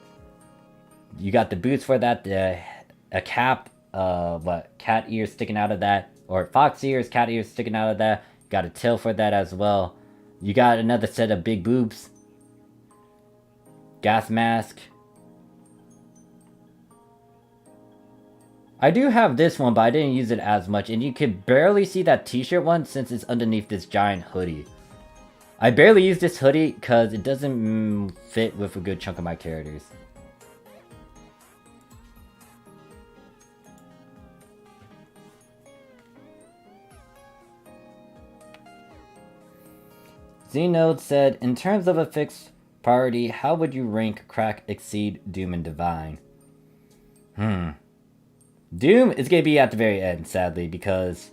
You got the boots for that. A cap. Cat ears sticking out of that, or fox ears, cat ears sticking out of that. Got a tail for that as well. You got another set of big boobs. Gas mask. I do have this one, but I didn't use it as much, and you can barely see that t-shirt one since it's underneath this giant hoodie. I barely use this hoodie because it doesn't fit with a good chunk of my characters. Zenode said, in terms of a fixed priority, how would you rank Crack, Exceed, Doom, and Divine? Doom is going to be at the very end, sadly, because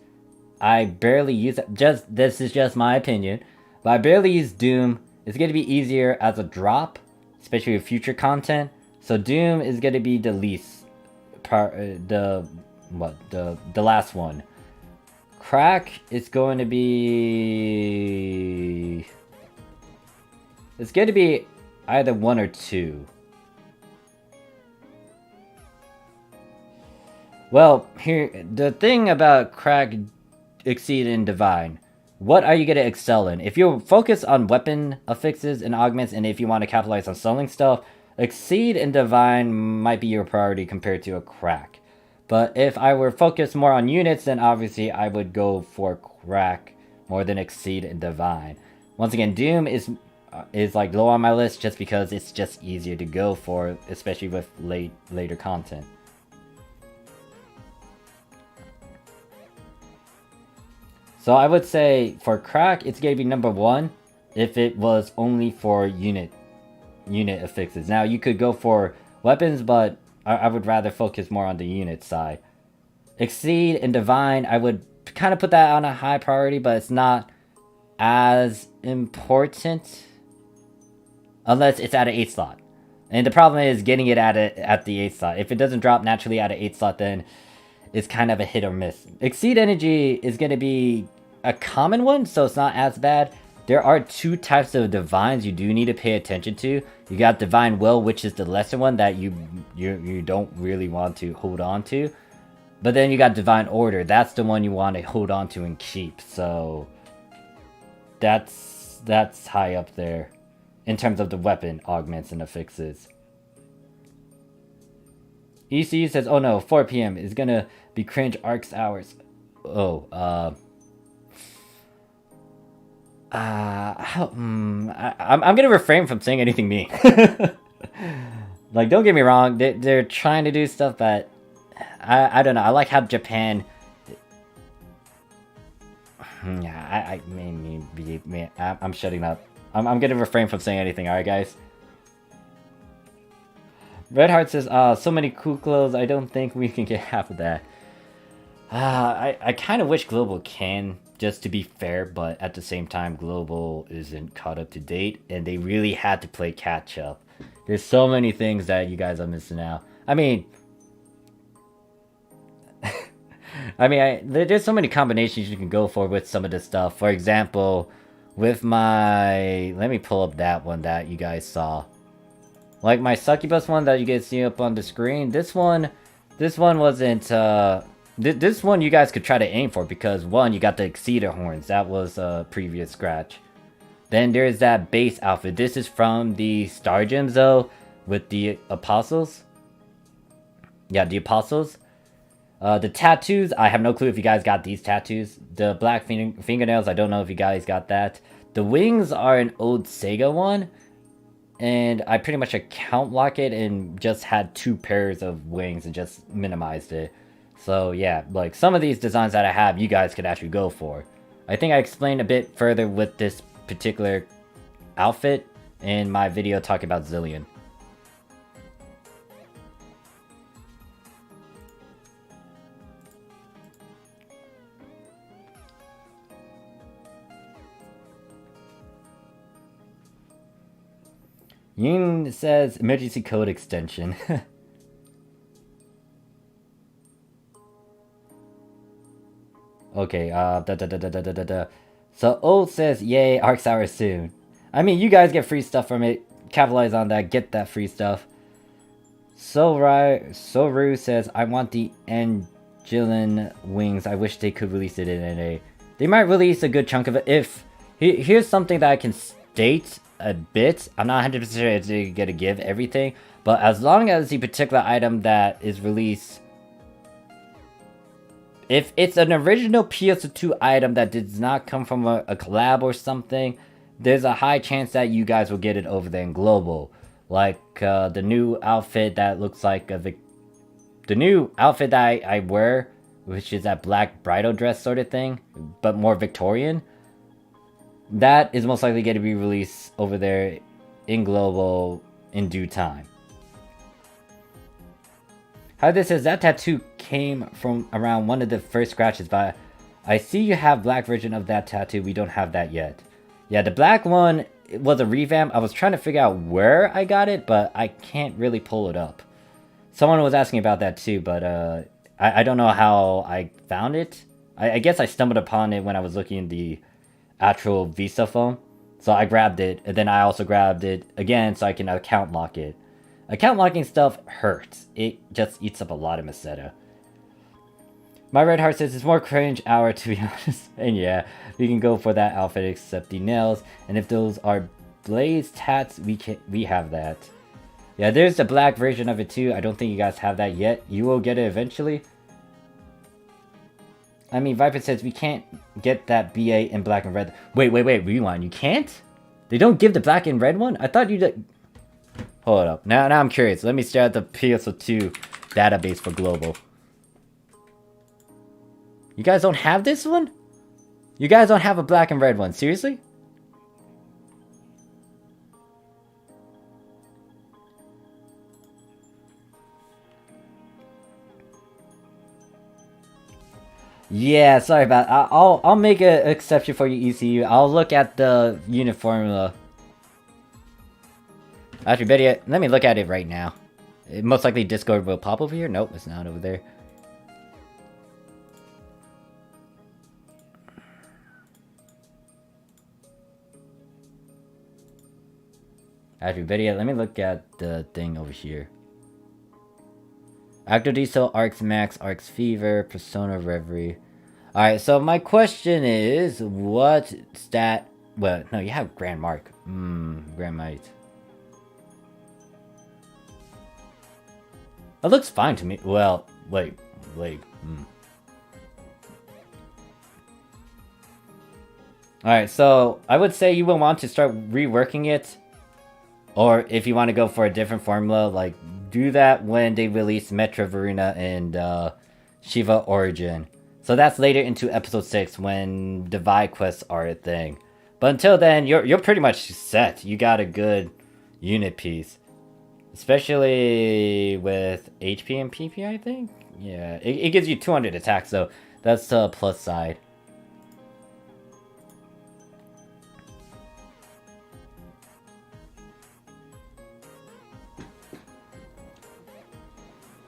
I barely use it. This is just my opinion, but I barely use Doom. It's going to be easier as a drop, especially with future content, So Doom is gonna be the least part. The last one. Crack is going to be. It's going to be either 1 or 2. Well, here the thing about Crack, Exceed, and Divine. What are you going to excel in? If you focus on weapon affixes and augments, and if you want to capitalize on selling stuff, Exceed and Divine might be your priority compared to a Crack. But if I were focused more on units, then obviously I would go for Crack more than Exceed and Divine. Once again, Doom is like low on my list just because it's just easier to go for, especially with later content. So I would say for Crack, it's gonna be number 1 if it was only for unit affixes. Now you could go for weapons, but I would rather focus more on the unit side. Exceed and Divine, I would kind of put that on a high priority, but it's not as important unless it's at an 8 slot. And the problem is getting it at the 8 slot. If it doesn't drop naturally at an 8 slot, then it's kind of a hit or miss. Exceed Energy is going to be a common one, so it's not as bad. There are 2 types of Divines you do need to pay attention to. You got Divine Will, which is the lesser one that you don't really want to hold on to. But then you got Divine Order. That's the one you want to hold on to and keep. So that's high up there in terms of the weapon augments and affixes. ECU says, oh no, 4 PM is gonna be cringe arcs hours. Oh, I'm gonna refrain from saying anything mean. Like, don't get me wrong, they're trying to do stuff that I don't know. I like how Japan. Yeah, I'm shutting up. I'm gonna refrain from saying anything. All right, guys. Redheart says, so many cool clothes. I don't think we can get half of that. I kind of wish Global can, just to be fair, but at the same time, Global isn't caught up to date, and they really had to play catch up. There's so many things that you guys are missing out. I mean, there's so many combinations you can go for with some of this stuff. For example, with my... Let me pull up that one that you guys saw. Like my Succubus one that you guys see up on the screen. This one wasn't... This one you guys could try to aim for because, one, you got the Exceeder horns. That was a previous scratch. Then there's that base outfit. This is from the Star Gems, though, with the Apostles. Yeah, the Apostles. The tattoos, I have no clue if you guys got these tattoos. The black fingernails, I don't know if you guys got that. The wings are an old Sega one. And I pretty much account locked it and just had 2 pairs of wings and just minimized it. So yeah, like some of these designs that I have, you guys could actually go for. I think I explained a bit further with this particular outfit in my video talking about Zillion. Yun says emergency code extension. Okay, So Old says, yay, Arcs Hour soon. I mean, you guys get free stuff from it. Capitalize on that, get that free stuff. Soru says, I want the Angelin wings. I wish they could release it in NA. They might release a good chunk of it. Here's something that I can state a bit. I'm not 100% sure if they're gonna give everything, but as long as the particular item that is released, if it's an original PSO2 item that does not come from a collab or something, there's a high chance that you guys will get it over there in Global. Like the new outfit that looks like the new outfit that I wear, which is that black bridal dress sort of thing, but more Victorian. That is most likely going to be released over there in Global in due time. How this says, that tattoo came from around one of the first scratches, but I see you have black version of that tattoo. We don't have that yet. Yeah, the black one it was a revamp. I was trying to figure out where I got it, but I can't really pull it up. Someone was asking about that too, but I don't know how I found it. I guess I stumbled upon it when I was looking in the actual Visa phone. So I grabbed it, and then I also grabbed it again so I can account lock it. Account locking stuff hurts. It just eats up a lot of Meseta. My Red Heart says it's more cringe hour, to be honest. And yeah, we can go for that outfit except the nails. And if those are blaze tats, we have that. Yeah, there's the black version of it too. I don't think you guys have that yet. You will get it eventually. I mean, Viper says we can't get that BA in black and red. Wait, rewind. You can't? They don't give the black and red one? I thought you did. Hold up. Now I'm curious. Let me stare at the PSO2 database for global. You guys don't have this one? You guys don't have a black and red one? Seriously? Yeah, sorry about that. I'll make an exception for you, ECU. I'll look at the unit formula. Actually, better yet, let me look at it right now. Most likely Discord will pop over here. Nope, it's not over there. Actually, better yet, let me look at the thing over here. Actor Diesel, Arcs Max, Arcs Fever, Persona Reverie. Alright, so my question is, what stat... Well, no, you have Grand Mark. Grand Might. It looks fine to me. Well, wait. Alright, so I would say you will want to start reworking it. Or if you want to go for a different formula, like, do that when they release Metro Varuna and Shiva Origin. So that's later into episode 6 when Divide quests are a thing. But until then, you're pretty much set. You got a good unit piece. Especially with HP and PP, I think? Yeah, it gives you 200 attacks, so that's the plus side.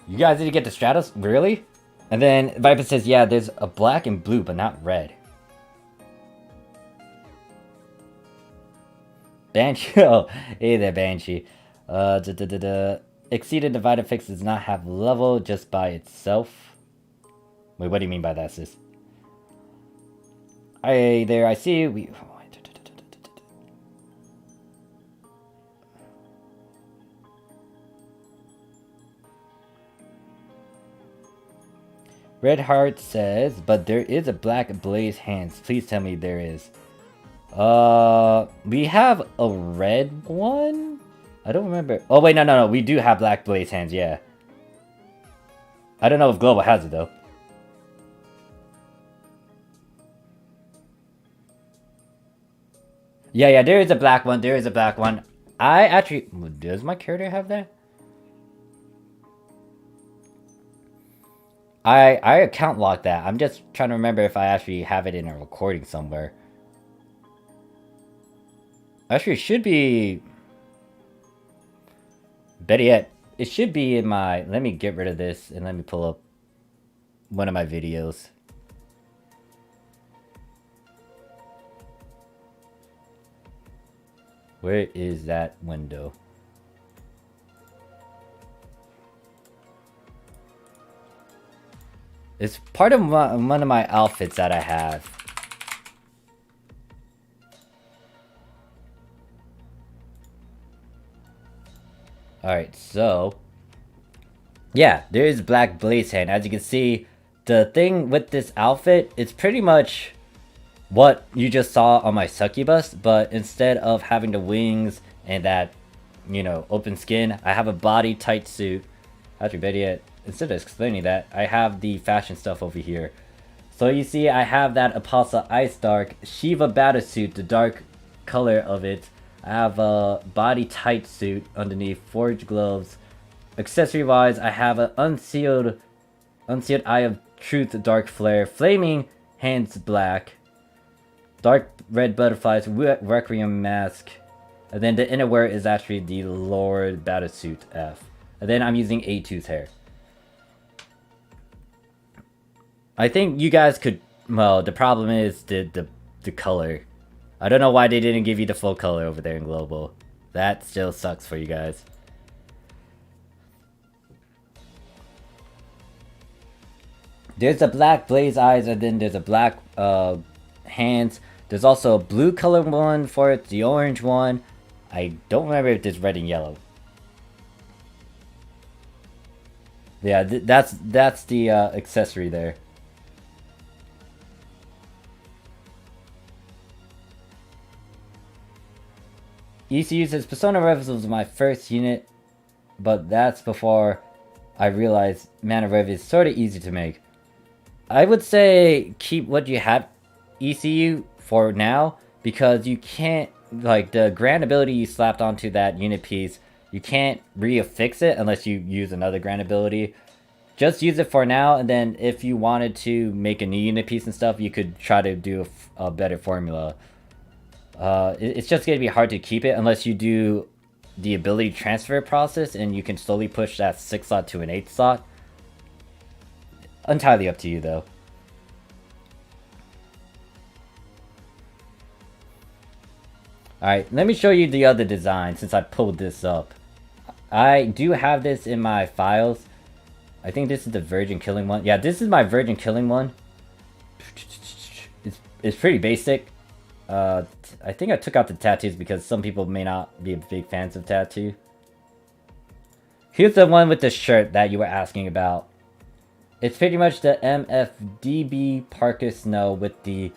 You guys need to get the Stratos? Really? And then Viper says, yeah, there's a black and blue, but not red. Banshee? Oh, hey there, Banshee. Exceeded Divide Affix does not have level just by itself. Wait, what do you mean by that, sis? Hey there, I see you. Red Heart says, but there is a black blaze hands. Please tell me there is. We have a red one? I don't remember. Oh, wait, no. We do have black blaze hands, yeah. I don't know if Global has it, though. Yeah, there is a black one. There is a black one. I actually... Does my character have that? I account locked that. I'm just trying to remember if I actually have it in a recording somewhere. Actually, it should be... Better yet, it should be in my... Let me get rid of this and let me pull up one of my videos. Where is that window? It's part of one of my outfits that I have. Alright, so... Yeah, there is Black Blaze Hand. As you can see, the thing with this outfit, it's pretty much what you just saw on my Succubus, but instead of having the wings and that, you know, open skin, I have a body tight suit. Actually, better yet, instead of explaining that, I have the fashion stuff over here. So you see, I have that Apostle Ice Dark Shiva battle suit, the dark color of it. I have a body tight suit underneath, forged gloves. Accessory wise, I have an unsealed Eye of Truth dark flare, flaming hands black, dark red butterflies, Requiem mask, And then the inner wear is actually the Lord Battlesuit F. And then I'm using A2's hair. I think you guys could... Well, the problem is the color. I don't know why they didn't give you the full color over there in Global. That still sucks for you guys. There's a black blaze eyes, and then there's a black hands. There's also a blue color one for it, the orange one. I don't remember if there's red and yellow. Yeah, that's the accessory there. ECU says Persona Revs was my first unit, but that's before I realized Mana Rev is sort of easy to make. I would say keep what you have ECU for now, because you can't, like, the grand ability you slapped onto that unit piece, you can't re-affix it unless you use another grand ability. Just use it for now, and then if you wanted to make a new unit piece and stuff, you could try to do a better formula. It's just going to be hard to keep it unless you do the ability transfer process and you can slowly push that 6 slot to an 8 slot. Entirely up to you though. Alright, let me show you the other design since I pulled this up. I do have this in my files. I think this is the Virgin Killing one. Yeah, this is my Virgin Killing one. It's pretty basic. I think I took out the tattoos because some people may not be big fans of tattoo. Here's the one with the shirt that you were asking about. It's pretty much the MFDB Parker Snow with the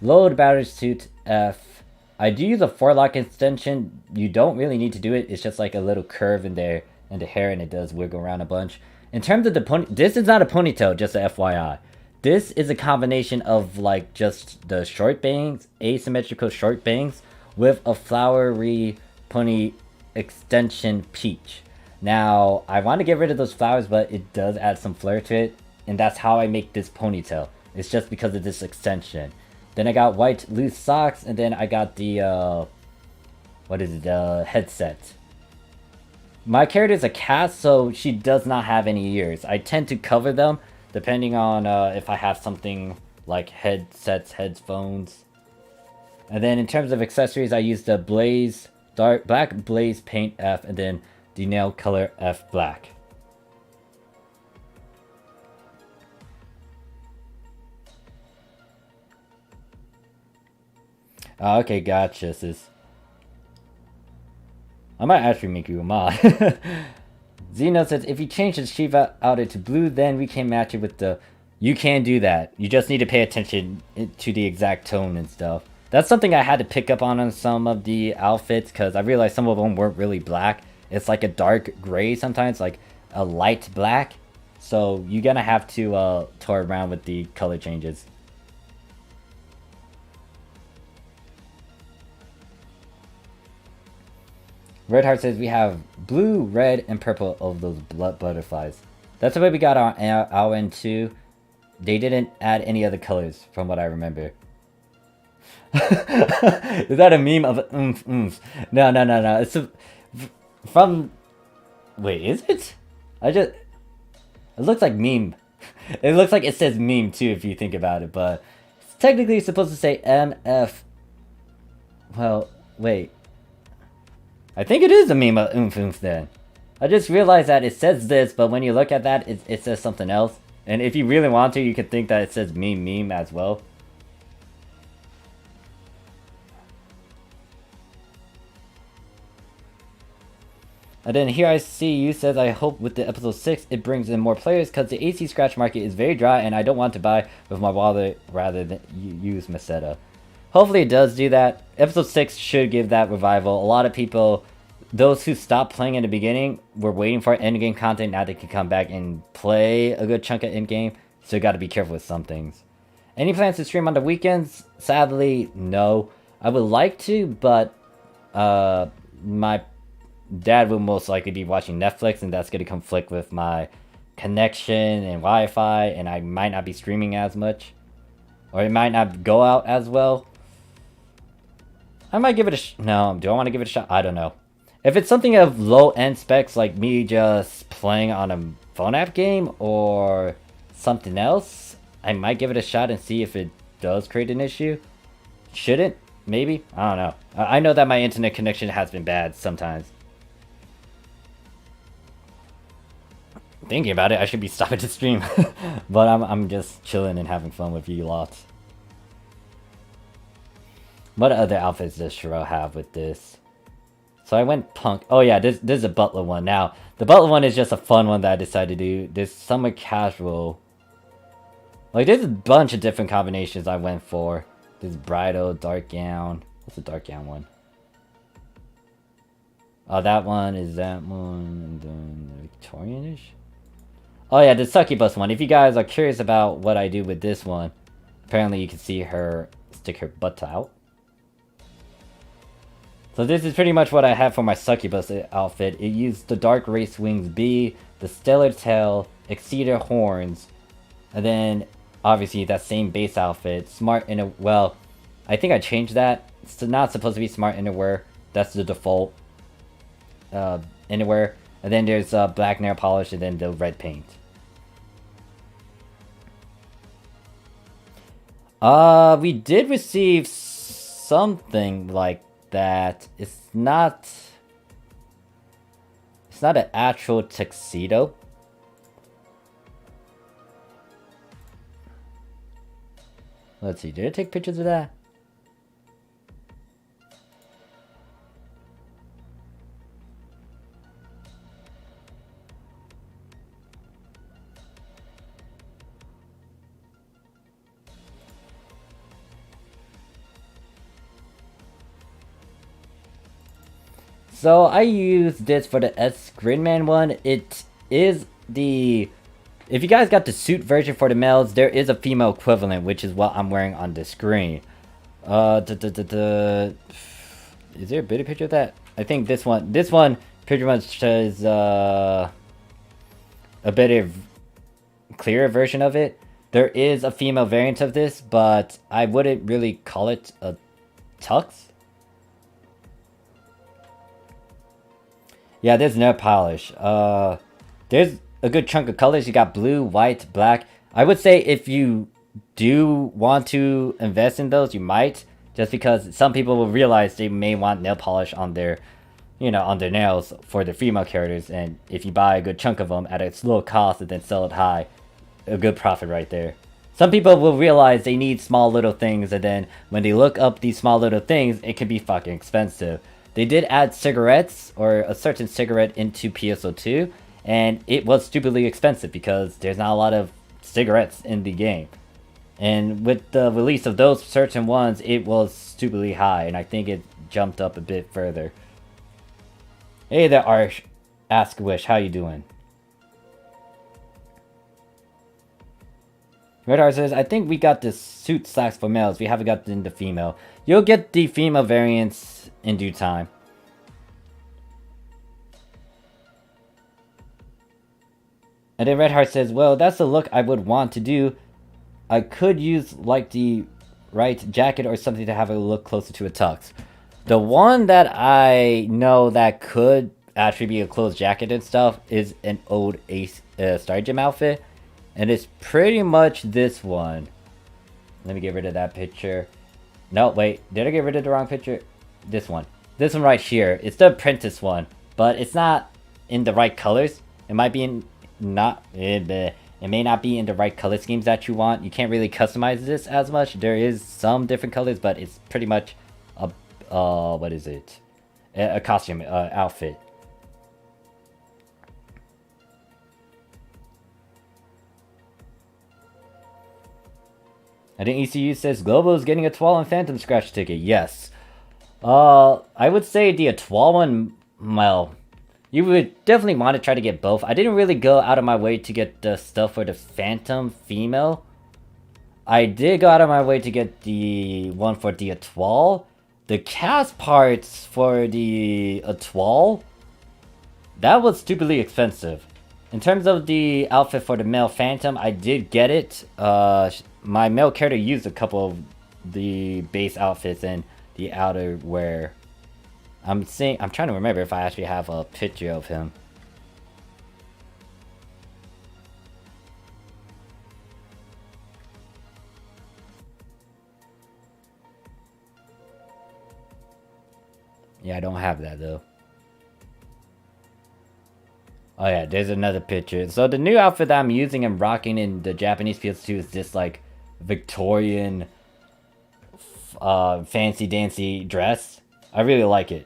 Load Battlesuit F. I do use a 4-lock extension. You don't really need to do it. It's just like a little curve in there and the hair, and it does wiggle around a bunch. In terms of the pony, this is not a ponytail, just a FYI. This is a combination of like just the short bangs, asymmetrical short bangs, with a flowery pony extension peach. Now, I want to get rid of those flowers, but it does add some flair to it, and that's how I make this ponytail. It's just because of this extension. Then I got white loose socks, and then I got the, what is it, headset. My character is a cat, so she does not have any ears. I tend to cover them, depending on if I have something like headsets, headphones. And then in terms of accessories, I use the black Blaze Paint F, and then the nail color F black. Oh, okay, gotcha, sis. I might actually make you a mod. Zeno says, if you change the Shiva outer to blue, then we can match it with the... You can do that. You just need to pay attention to the exact tone and stuff. That's something I had to pick up on some of the outfits, because I realized some of them weren't really black. It's like a dark gray sometimes, like a light black. So you're gonna have to toy around with the color changes. Red Heart says we have blue, red, and purple of those blood butterflies. That's the way we got our N2. They didn't add any other colors, from what I remember. Is that a meme of oomph oomph? No. It's from... Wait, is it? It looks like meme. It looks like it says meme too, if you think about it, but... It's technically supposed to say MF... Well, wait. I think it is a meme of oomph oomph then. I just realized that it says this, but when you look at that, it says something else. And if you really want to, you could think that it says meme as well. And then here I see you says, I hope with the episode 6 it brings in more players, because the AC scratch market is very dry and I don't want to buy with my wallet rather than use Meseta. Hopefully it does do that. Episode 6 should give that revival. A lot of people, those who stopped playing in the beginning, were waiting for endgame content. Now they can come back and play a good chunk of endgame. So you got to be careful with some things. Any plans to stream on the weekends? Sadly, no. I would like to, but my dad will most likely be watching Netflix, and that's going to conflict with my connection and Wi-Fi, and I might not be streaming as much. Or it might not go out as well. I might give it a no, do I want to give it a shot? I don't know. If it's something of low-end specs like me just playing on a phone app game or something else, I might give it a shot and see if it does create an issue. Shouldn't? Maybe? I don't know. I know that my internet connection has been bad sometimes. Thinking about it, I should be stopping to stream. But I'm just chilling and having fun with you lots. What other outfits does Shiro have with this? So I went punk. Oh yeah, this is a butler one. Now, the butler one is just a fun one that I decided to do. This summer casual. Like, there's a bunch of different combinations I went for. This bridal, dark gown. What's the dark gown one? Oh, that one is that one. Victorian-ish? Oh yeah, the succubus one. If you guys are curious about what I do with this one, apparently you can see her stick her butt out. So this is pretty much what I have for my succubus outfit. It used the dark race wings B, the stellar tail, exceeder horns, and then obviously that same base outfit. Smart inner. Well, I think I changed that. It's not supposed to be smart innerwear. That's the default innerwear. And then there's black nail polish and then the red paint. We did receive something like that. It's not an actual tuxedo. Let's see, did I take pictures of that? So I used this for the S Gridman one. It is the... If you guys got the suit version for the males, there is a female equivalent, which is what I'm wearing on the screen. Is there a better picture of that? I think this one pretty much is a better, clearer version of it. There is a female variant of this, but I wouldn't really call it a tux. Yeah, there's nail polish. There's a good chunk of colors. You got blue, white, black. I would say if you do want to invest in those, you might. Just because some people will realize they may want nail polish on their, on their nails for their female characters. And if you buy a good chunk of them at a low cost and then sell it high, a good profit right there. Some people will realize they need small little things, and then when they look up these small little things, it can be fucking expensive. They did add cigarettes, or a certain cigarette, into PSO2, and it was stupidly expensive because there's not a lot of cigarettes in the game. And with the release of those certain ones, it was stupidly high, and I think it jumped up a bit further. Hey there, Arsh. Ask Wish, how you doing? Redar says, I think we got the suit slacks for males. We haven't got the female. You'll get the female variants in due time. And then Redheart says, well, that's the look I would want to do. I could use like the right jacket or something to have a look closer to a tux. The one that I know that could actually be a closed jacket and stuff is an old Ace Star Gym outfit. And it's pretty much this one. Let me get rid of that picture. No, wait. Did I get rid of the wrong picture? This one. This one right here. It's the apprentice one. But it's not in the right colors. It might be in... It may not be in the right color schemes that you want. You can't really customize this as much. There is some different colors, but it's pretty much a... what is it? A costume outfit. I think ECU says Globo is getting a Twal and Phantom scratch ticket. Yes. I would say the Twal one, well, you would definitely want to try to get both. I didn't really go out of my way to get the stuff for the Phantom female. I did go out of my way to get the one for the Twal. The cast parts for the Twal, that was stupidly expensive. In terms of the outfit for the male Phantom, I did get it. My male character used a couple of the base outfits, and the outerwear. I'm trying to remember if I actually have a picture of him. Yeah, I don't have that though. Oh yeah, there's another picture. So the new outfit that I'm using and rocking in the Japanese PS2 is this like Victorian fancy dancy dress. I really like it.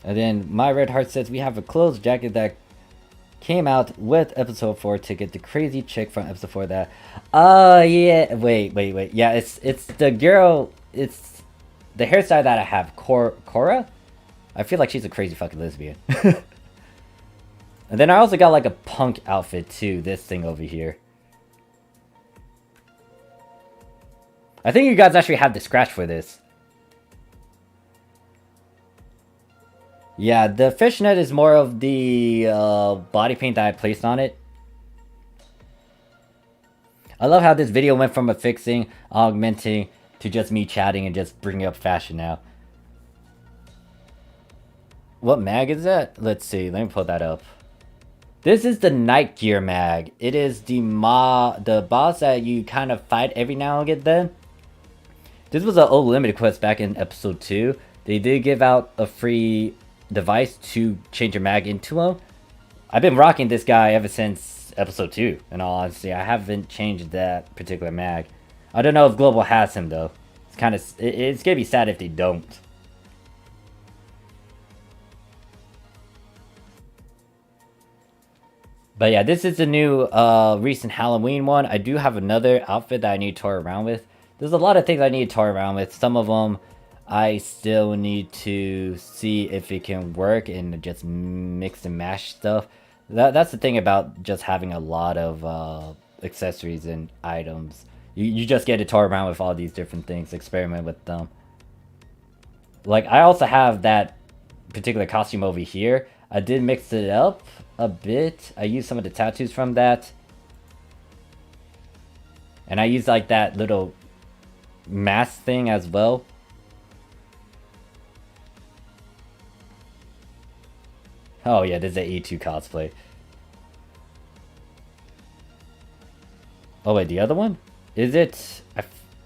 And then My Red Heart says we have a clothes jacket that came out with episode 4 to get the crazy chick from episode 4 that yeah, wait. Yeah, it's the girl, it's the hairstyle that I have, Cora? I feel like she's a crazy fucking lesbian. And then I also got like a punk outfit too, this thing over here. I think you guys actually have the scratch for this. Yeah, the fishnet is more of the body paint that I placed on it. I love how this video went from affixing, augmenting, to just me chatting and just bringing up fashion now. What mag is that? Let's see, let me pull that up. This is the Night Gear mag. It is the boss that you kind of fight every now and then. This was an old limited quest back in episode 2. They did give out a free device to change your mag into him. I've been rocking this guy ever since episode 2, in all honesty. I haven't changed that particular mag. I don't know if Global has him though. It's kind of, it's gonna be sad if they don't. But yeah, this is the new recent Halloween one. I do have another outfit that I need to toy around with. There's a lot of things I need to toy around with. Some of them I still need to see if it can work and just mix and mash stuff. That's the thing about just having a lot of accessories and items. You just get to toy around with all these different things, experiment with them. Like, I also have that particular costume over here. I did mix it up a bit. I used some of the tattoos from that. And I used like that little mask thing as well. Oh yeah, this is an E2 cosplay. Oh wait, the other one? Is it?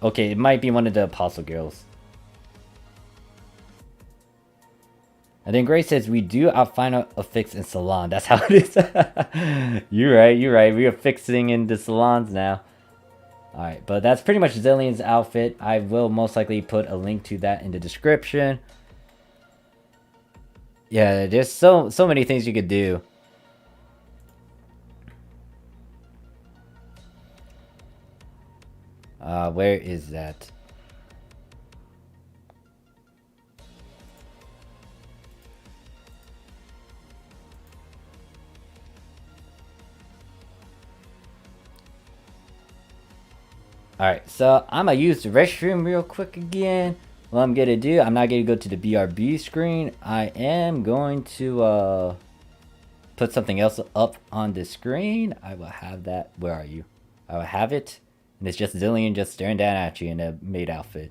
Okay, it might be one of the Apostle girls. And then Grace says, we do our final affix in salon. That's how it is. You're right. We are fixing in the salons now. Alright, but that's pretty much Zillion's outfit. I will most likely put a link to that in the description. Yeah, there's so many things you could do. Where is that? Alright, so I'm gonna use the restroom real quick again. What I'm gonna do, I'm not gonna go to the BRB screen. I am going to put something else up on the screen. I will have that. Where are you? I will have it. And it's just Zillion just staring down at you in a maid outfit.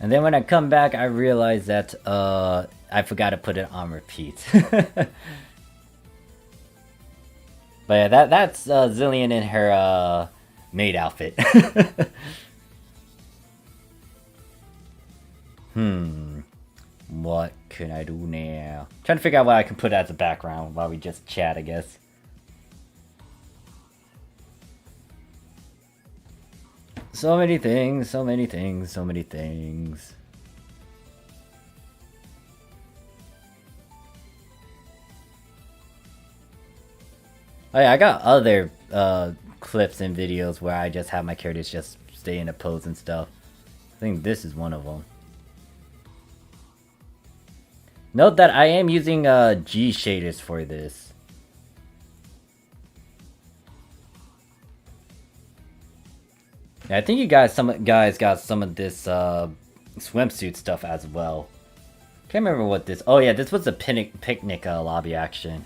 And then when I come back, I realize that I forgot to put it on repeat. But yeah, that's Zillion in her maid outfit. What can I do now? Trying to figure out what I can put as a background while we just chat, I guess. So many things, so many things, so many things. Oh yeah, I got other clips and videos where I just have my characters just stay in a pose and stuff. I think this is one of them. Note that I am using G shaders for this. Yeah, I think you guys, some guys got some of this swimsuit stuff as well. Can't remember what this. Oh yeah, this was a picnic lobby action.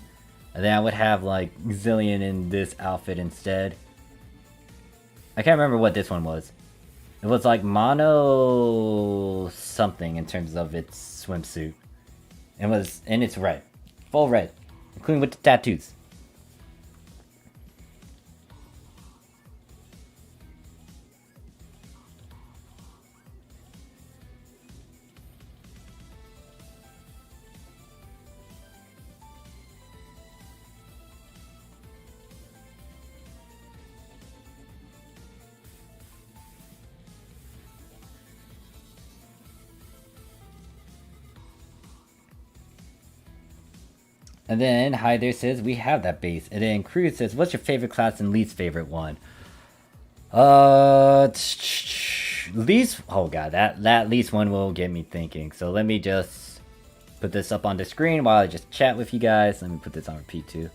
And then I would have like Zillion in this outfit instead. I can't remember what this one was. It was like mono something in terms of its swimsuit. And it's red. Full red. Including with the tattoos. And then Hi There says, we have that base. And then Cruz says, what's your favorite class and least favorite one? Least, oh god, that least one will get me thinking. So let me just put this up on the screen while I just chat with you guys. Let me put this on repeat too.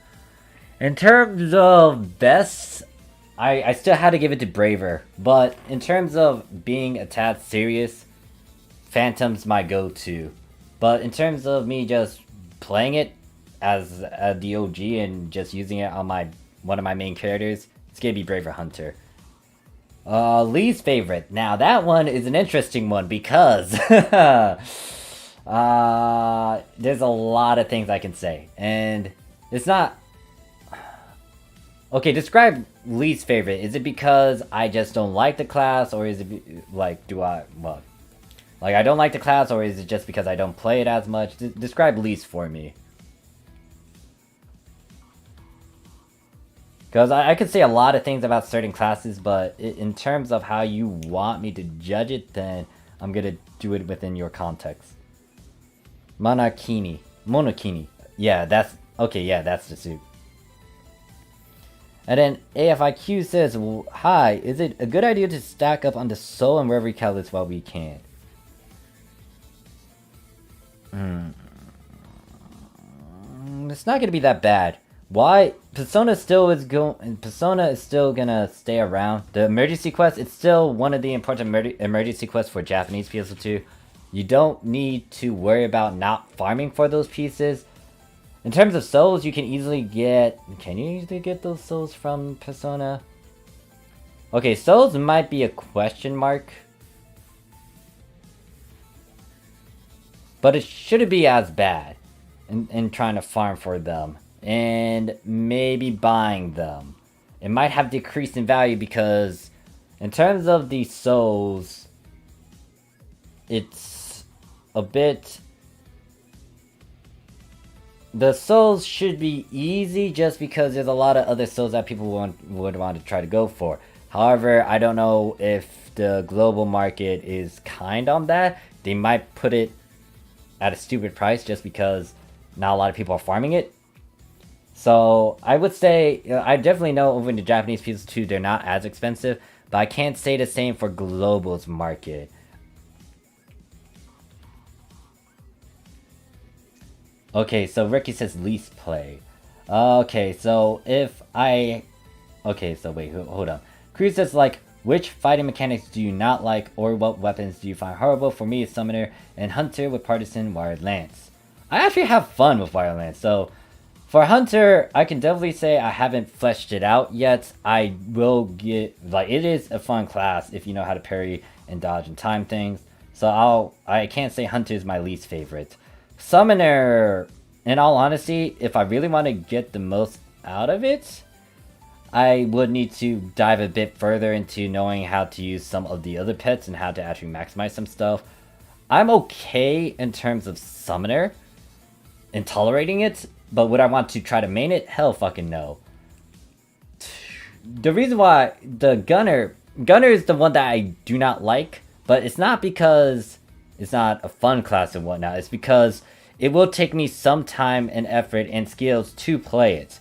In terms of best, I still had to give it to Braver. But in terms of being a tad serious, Phantom's my go-to. But in terms of me just playing it as the OG and just using it on one of my main characters, it's gonna be Braver Hunter. Lee's favorite. Now that one is an interesting one because there's a lot of things I can say, and it's not. Okay, describe Lee's favorite. Is it because I just don't like the class, or is it like like I don't like the class, or is it just because I don't play it as much? Describe least for me. Because I could say a lot of things about certain classes, but in terms of how you want me to judge it, then I'm going to do it within your context. Monokini. Yeah, that's... Okay, yeah, that's the suit. And then AFIQ says, hi, is it a good idea to stack up on the soul and reverie catalyst while we can? It's not going to be that bad. Why? Persona is still gonna stay around. The emergency quest, it's still one of the important emergency quests for Japanese PSO2. You don't need to worry about not farming for those pieces. In terms of souls, you can easily get... Can you easily get those souls from Persona? Okay, souls might be a question mark. But it shouldn't be as bad in trying to farm for them. And maybe buying them. It might have decreased in value because in terms of the souls, it's a bit... The souls should be easy just because there's a lot of other souls that people would want to try to go for. However, I don't know if the global market is kind on that. They might put it at a stupid price just because not a lot of people are farming it. So I would say, I definitely know over in the Japanese PS2 they're not as expensive, but I can't say the same for global's market. Okay, so Ricky says least play. Okay, so if I... Okay, so wait, hold on. Cruz says like, which fighting mechanics do you not like, or what weapons do you find horrible? For me, it's Summoner and Hunter with Partisan Wired Lance. I actually have fun with Wired Lance, so... For Hunter, I can definitely say I haven't fleshed it out yet. I will get... Like, it is a fun class if you know how to parry and dodge and time things. So I can't say Hunter is my least favorite. Summoner, in all honesty, if I really want to get the most out of it, I would need to dive a bit further into knowing how to use some of the other pets and how to actually maximize some stuff. I'm okay in terms of Summoner and tolerating it, but would I want to try to main it? Hell fucking no. The reason why the Gunner is the one that I do not like, but it's not because it's not a fun class and whatnot. It's because it will take me some time and effort and skills to play it.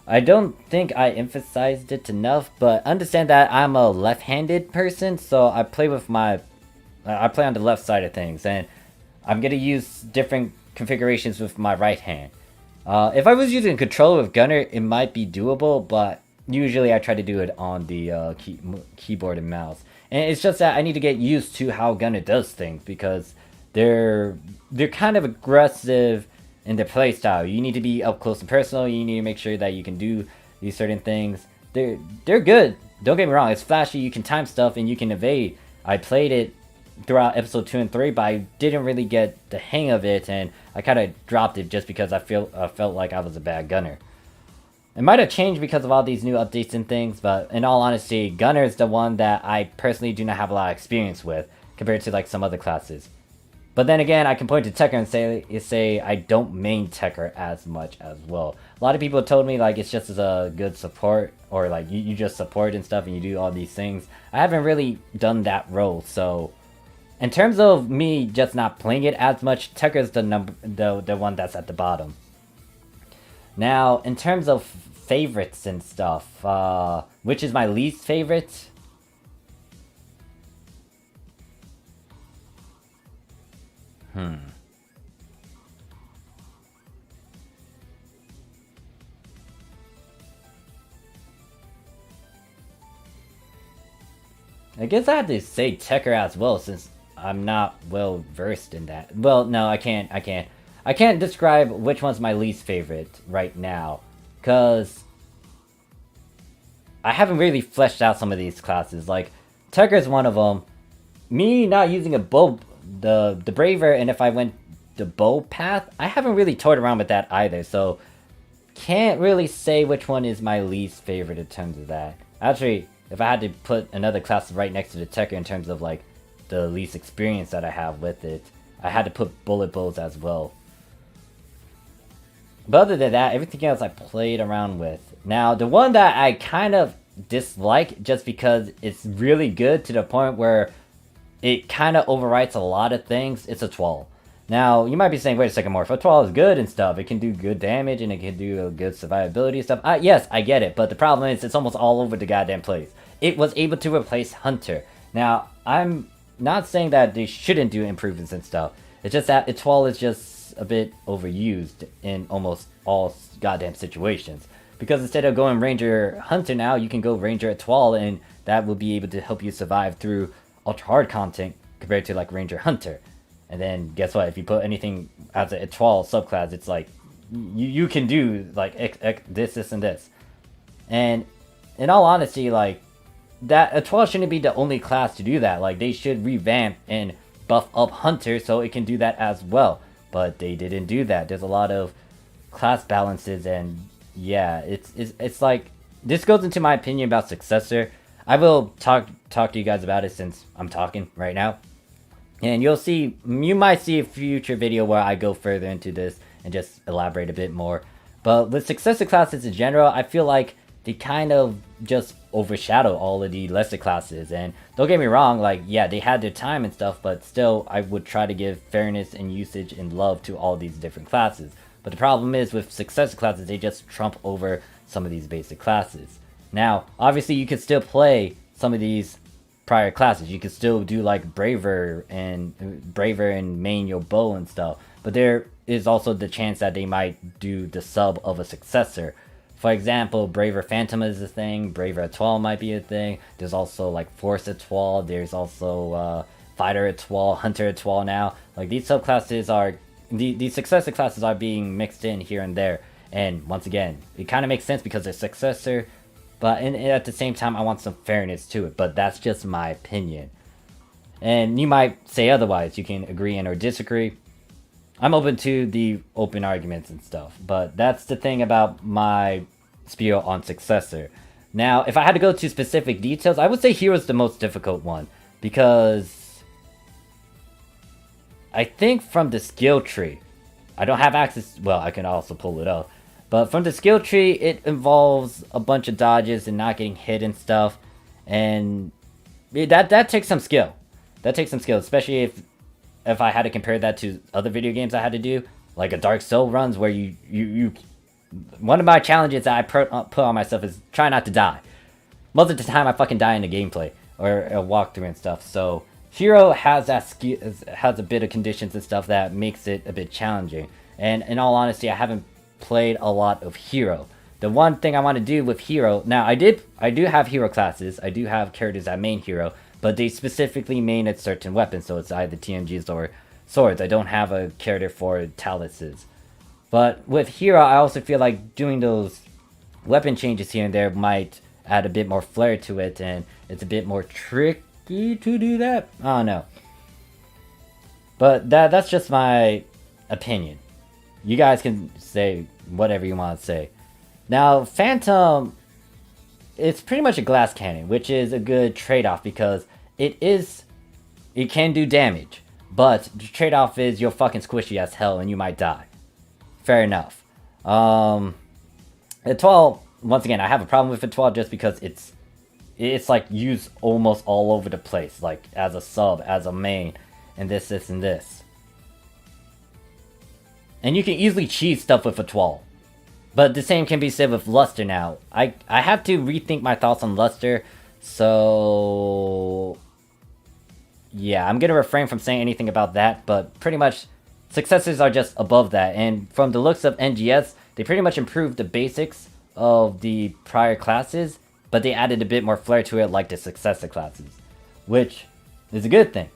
I don't think I emphasized it enough, but understand that I'm a left-handed person, so I play on the left side of things, and I'm gonna use different configurations with my right hand. If I was using a controller with Gunner, it might be doable, but usually I try to do it on the keyboard and mouse. And it's just that I need to get used to how Gunner does things, because they're kind of aggressive in their playstyle. You need to be up close and personal. You need to make sure that you can do these certain things. They're good. Don't get me wrong. It's flashy. You can time stuff and you can evade. I played it throughout episode 2 and 3, but I didn't really get the hang of it, and I kind of dropped it just because I felt like I was a bad Gunner. It might have changed because of all these new updates and things, but in all honesty, Gunner is the one that I personally do not have a lot of experience with compared to like some other classes. But then again, I can point to Tekker and say I don't main Tekker as much as well. A lot of people told me like it's just as a good support, or like you just support and stuff and you do all these things. I haven't really done that role, so in terms of me just not playing it as much, Tekker is the one that's at the bottom. Now, in terms of favorites and stuff, which is my least favorite? I guess I have to say Tekker as well, since I'm not well versed in that. Well, no, I can't describe which one's my least favorite right now, cause I haven't really fleshed out some of these classes. Like Tekker is one of them. Me not using a bow, the braver, and if I went the bow path, I haven't really toyed around with that either. So can't really say which one is my least favorite in terms of that. Actually, if I had to put another class right next to the Tekker in terms of like the least experience that I have with it, I had to put bullet bows as well. But other than that, everything else I played around with. Now, the one that I kind of dislike just because it's really good to the point where it kind of overwrites a lot of things, it's a Twal. Now, you might be saying, wait a second, Morph, a Twal is good and stuff. It can do good damage and it can do good survivability and stuff. Yes, I get it, but the problem is it's almost all over the goddamn place. It was able to replace Hunter. Now, I'm not saying that they shouldn't do improvements and stuff. It's just that Twal is just a bit overused in almost all goddamn situations. Because instead of going Ranger Hunter now, you can go Ranger Twal, and that will be able to help you survive through ultra hard content compared to like Ranger Hunter. And then guess what? If you put anything as a Twal subclass, it's like you can do like this, and this. And in all honesty, like that a Twal shouldn't be the only class to do that. Like they should revamp and buff up Hunter so it can do that as well. But they didn't do that. There's a lot of class balances, and yeah, it's like this goes into my opinion about Successor. I will talk to you guys about it since I'm talking right now. And you might see a future video where I go further into this and just elaborate a bit more. But with Successor classes in general, I feel like they kind of just overshadow all of the lesser classes. And don't get me wrong, like, yeah, they had their time and stuff, but still, I would try to give fairness and usage and love to all these different classes. But the problem is, with Successor classes, they just trump over some of these basic classes. Now, obviously, you can still play some of these prior classes. You can still do, like, Braver and main your bow and stuff. But there is also the chance that they might do the sub of a Successor. For example, Braver Phantom is a thing, Braver Twal might be a thing. There's also like Force Twal, there's also Fighter Twal, Hunter Twal now. Like these subclasses are, these Successor classes are being mixed in here and there. And once again, it kind of makes sense because they're Successor, but at the same time I want some fairness to it, but that's just my opinion. And you might say otherwise. You can agree and or disagree. I'm open to the open arguments and stuff. But that's the thing about my spiel on Successor. Now, if I had to go to specific details, I would say Hero's the most difficult one. Because I think from the skill tree, I don't have access. Well, I can also pull it up. But from the skill tree, it involves a bunch of dodges and not getting hit and stuff. And that takes some skill. That takes some skill, especially if I had to compare that to other video games I had to do, like a Dark Soul runs where you one of my challenges that I put on myself is try not to die. Most of the time I fucking die in the gameplay or a walkthrough and stuff. So Hero has a bit of conditions and stuff that makes it a bit challenging. And in all honesty, I haven't played a lot of Hero. The one thing I want to do with Hero, now I do have hero classes. I do have characters that main hero, but they specifically main at certain weapons, so it's either TMGs or swords. I don't have a character for talises. But with Hero, I also feel like doing those weapon changes here and there might add a bit more flair to it, and it's a bit more tricky to do that. I don't know. But that's just my opinion. You guys can say whatever you want to say. Now, Phantom, it's pretty much a glass cannon, which is a good trade-off because it can do damage. But the trade-off is you're fucking squishy as hell and you might die. Fair enough. The 12, once again, I have a problem with the 12 just because it's like used almost all over the place, like as a sub, as a main, and this, and this. And you can easily cheese stuff with a 12. But the same can be said with Luster now. I have to rethink my thoughts on Luster, so yeah, I'm gonna refrain from saying anything about that, but pretty much successors are just above that, and from the looks of NGS, they pretty much improved the basics of the prior classes, but they added a bit more flair to it like the successor classes, which is a good thing.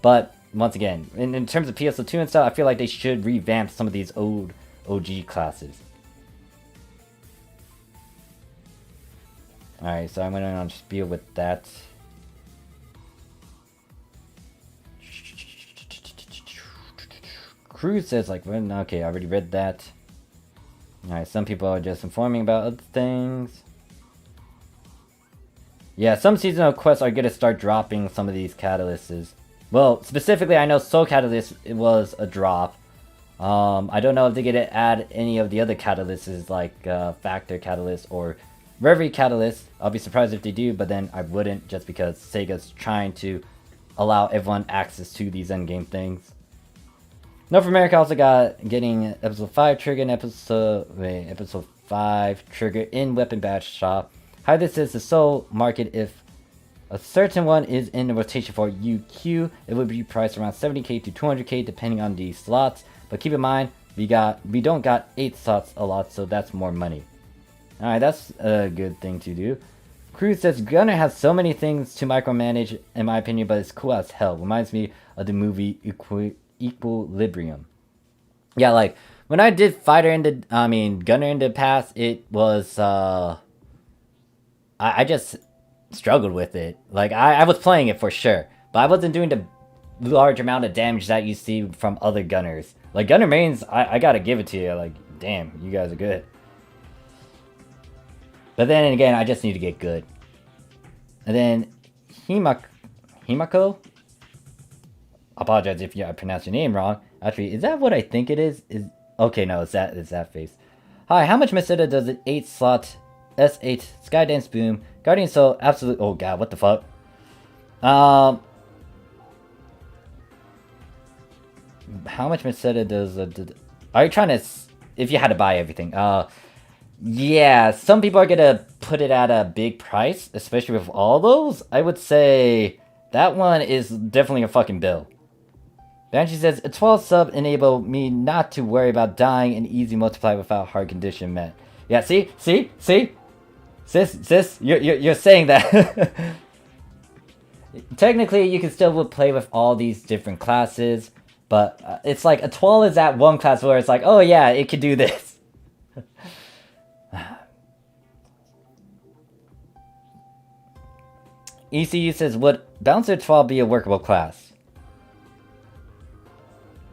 But once again, in terms of PSO2 and stuff, I feel like they should revamp some of these old OG classes. Alright, so I'm going to spiel with that. Cruz says, like, okay, I already read that. Alright, some people are just informing about other things. Yeah, some seasonal quests are going to start dropping some of these catalysts. Well, specifically, I know Soul Catalyst was a drop. I don't know if they're going to add any of the other catalysts, like Factor Catalyst or Reverie Catalyst. I'll be surprised if they do, but then I wouldn't, just because Sega's trying to allow everyone access to these endgame things. North America also getting episode 5 trigger and episode 5 trigger in Weapon Badge Shop. How this is the sole market if a certain one is in the rotation for UQ, it would be priced around 70k to 200k depending on the slots. But keep in mind, we don't got 8 slots a lot, so that's more money. Alright, that's a good thing to do. Cruz says, Gunner has so many things to micromanage, in my opinion, but it's cool as hell. Reminds me of the movie Equilibrium. Yeah, like, when I did Gunner in the past, it was, I just struggled with it. Like, I was playing it for sure, but I wasn't doing the large amount of damage that you see from other Gunners. Like, Gunner mains, I gotta give it to you, like, damn, you guys are good. But then again, I just need to get good. And then Himako? I apologize if I pronounced your name wrong. Actually, is that what I think it is? Okay, no, it's that face. Hi, how much Meseta does an 8-slot S8 Skydance Boom Guardian Soul absolute? Oh god, what the fuck? How much Meseta does? Are you trying to? If you had to buy everything, yeah, some people are gonna put it at a big price, especially with all those. I would say that one is definitely a fucking bill. Banshee says, a 12 sub enable me not to worry about dying and easy multiply without hard condition met. Yeah, see? Sis, you're saying that. Technically, you can still play with all these different classes, but it's like a 12 is that one class where it's like, oh yeah, it could do this. ECU says, would Bouncer 12 be a workable class?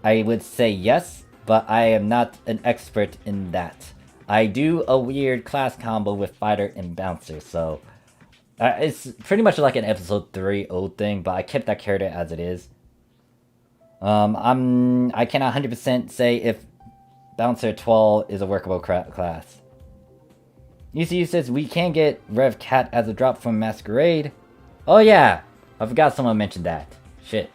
I would say yes, but I am not an expert in that. I do a weird class combo with Fighter and Bouncer, so... it's pretty much like an episode 3 old thing, but I kept that character as it is. I cannot 100% say if Bouncer 12 is a workable class. ECU says we can get Rev Cat as a drop from Masquerade. Oh yeah! I forgot someone mentioned that. Shit.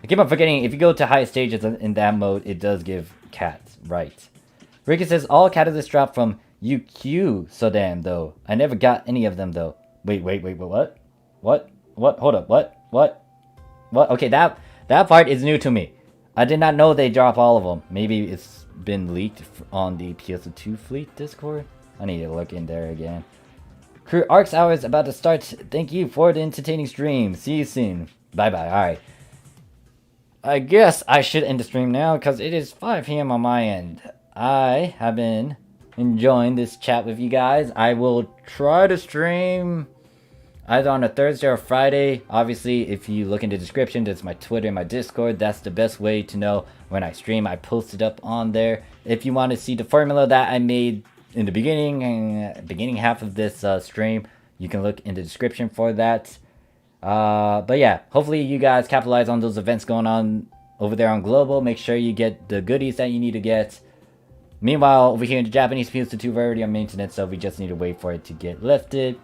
I keep on forgetting, if you go to high stages in that mode, it does give cats. Right. Ricky says all catalysts drop from UQ Sodam though. I never got any of them though. Wait, what? What? Hold up, what? Okay, that part is new to me. I did not know they drop all of them. Maybe it's been leaked on the PSO2 fleet Discord. I need to look in there again. Crew Arcs Hour is about to start. Thank you for the entertaining stream. See you soon. Bye. Alright. I guess I should end the stream now because it is 5 PM on my end. I have been enjoying this chat with you guys. I will try to stream either on a Thursday or Friday. Obviously, if you look in the description, there's my Twitter and my Discord. That's the best way to know when I stream. I post it up on there. If you want to see the formula that I made in the beginning half of this stream, you can look in the description for that. But yeah, hopefully you guys capitalize on those events going on over there on Global. Make sure you get the goodies that you need to get. Meanwhile, over here in the Japanese PSO2, we're already on maintenance, so we just need to wait for it to get lifted.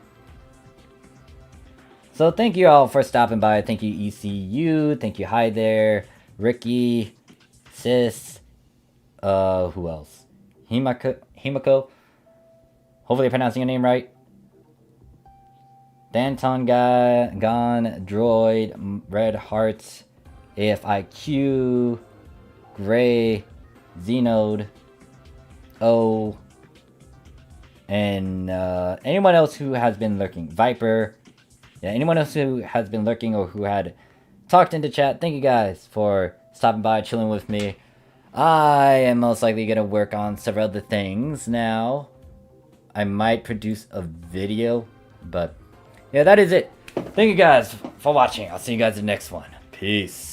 So thank you all for stopping by. Thank you ECU. Thank you Hi There, Ricky, Sis, who else? Himako. Hopefully I'm pronouncing your name right. Danton Gone, Droid, Red Heart, AFIQ, Gray, Xenode, O, and anyone else who has been lurking. Viper. Yeah, anyone else who has been lurking or who had talked in the chat, thank you guys for stopping by, chilling with me. I am most likely going to work on several other things now. I might produce a video, but yeah, that is it. Thank you guys for watching. I'll see you guys in the next one. Peace.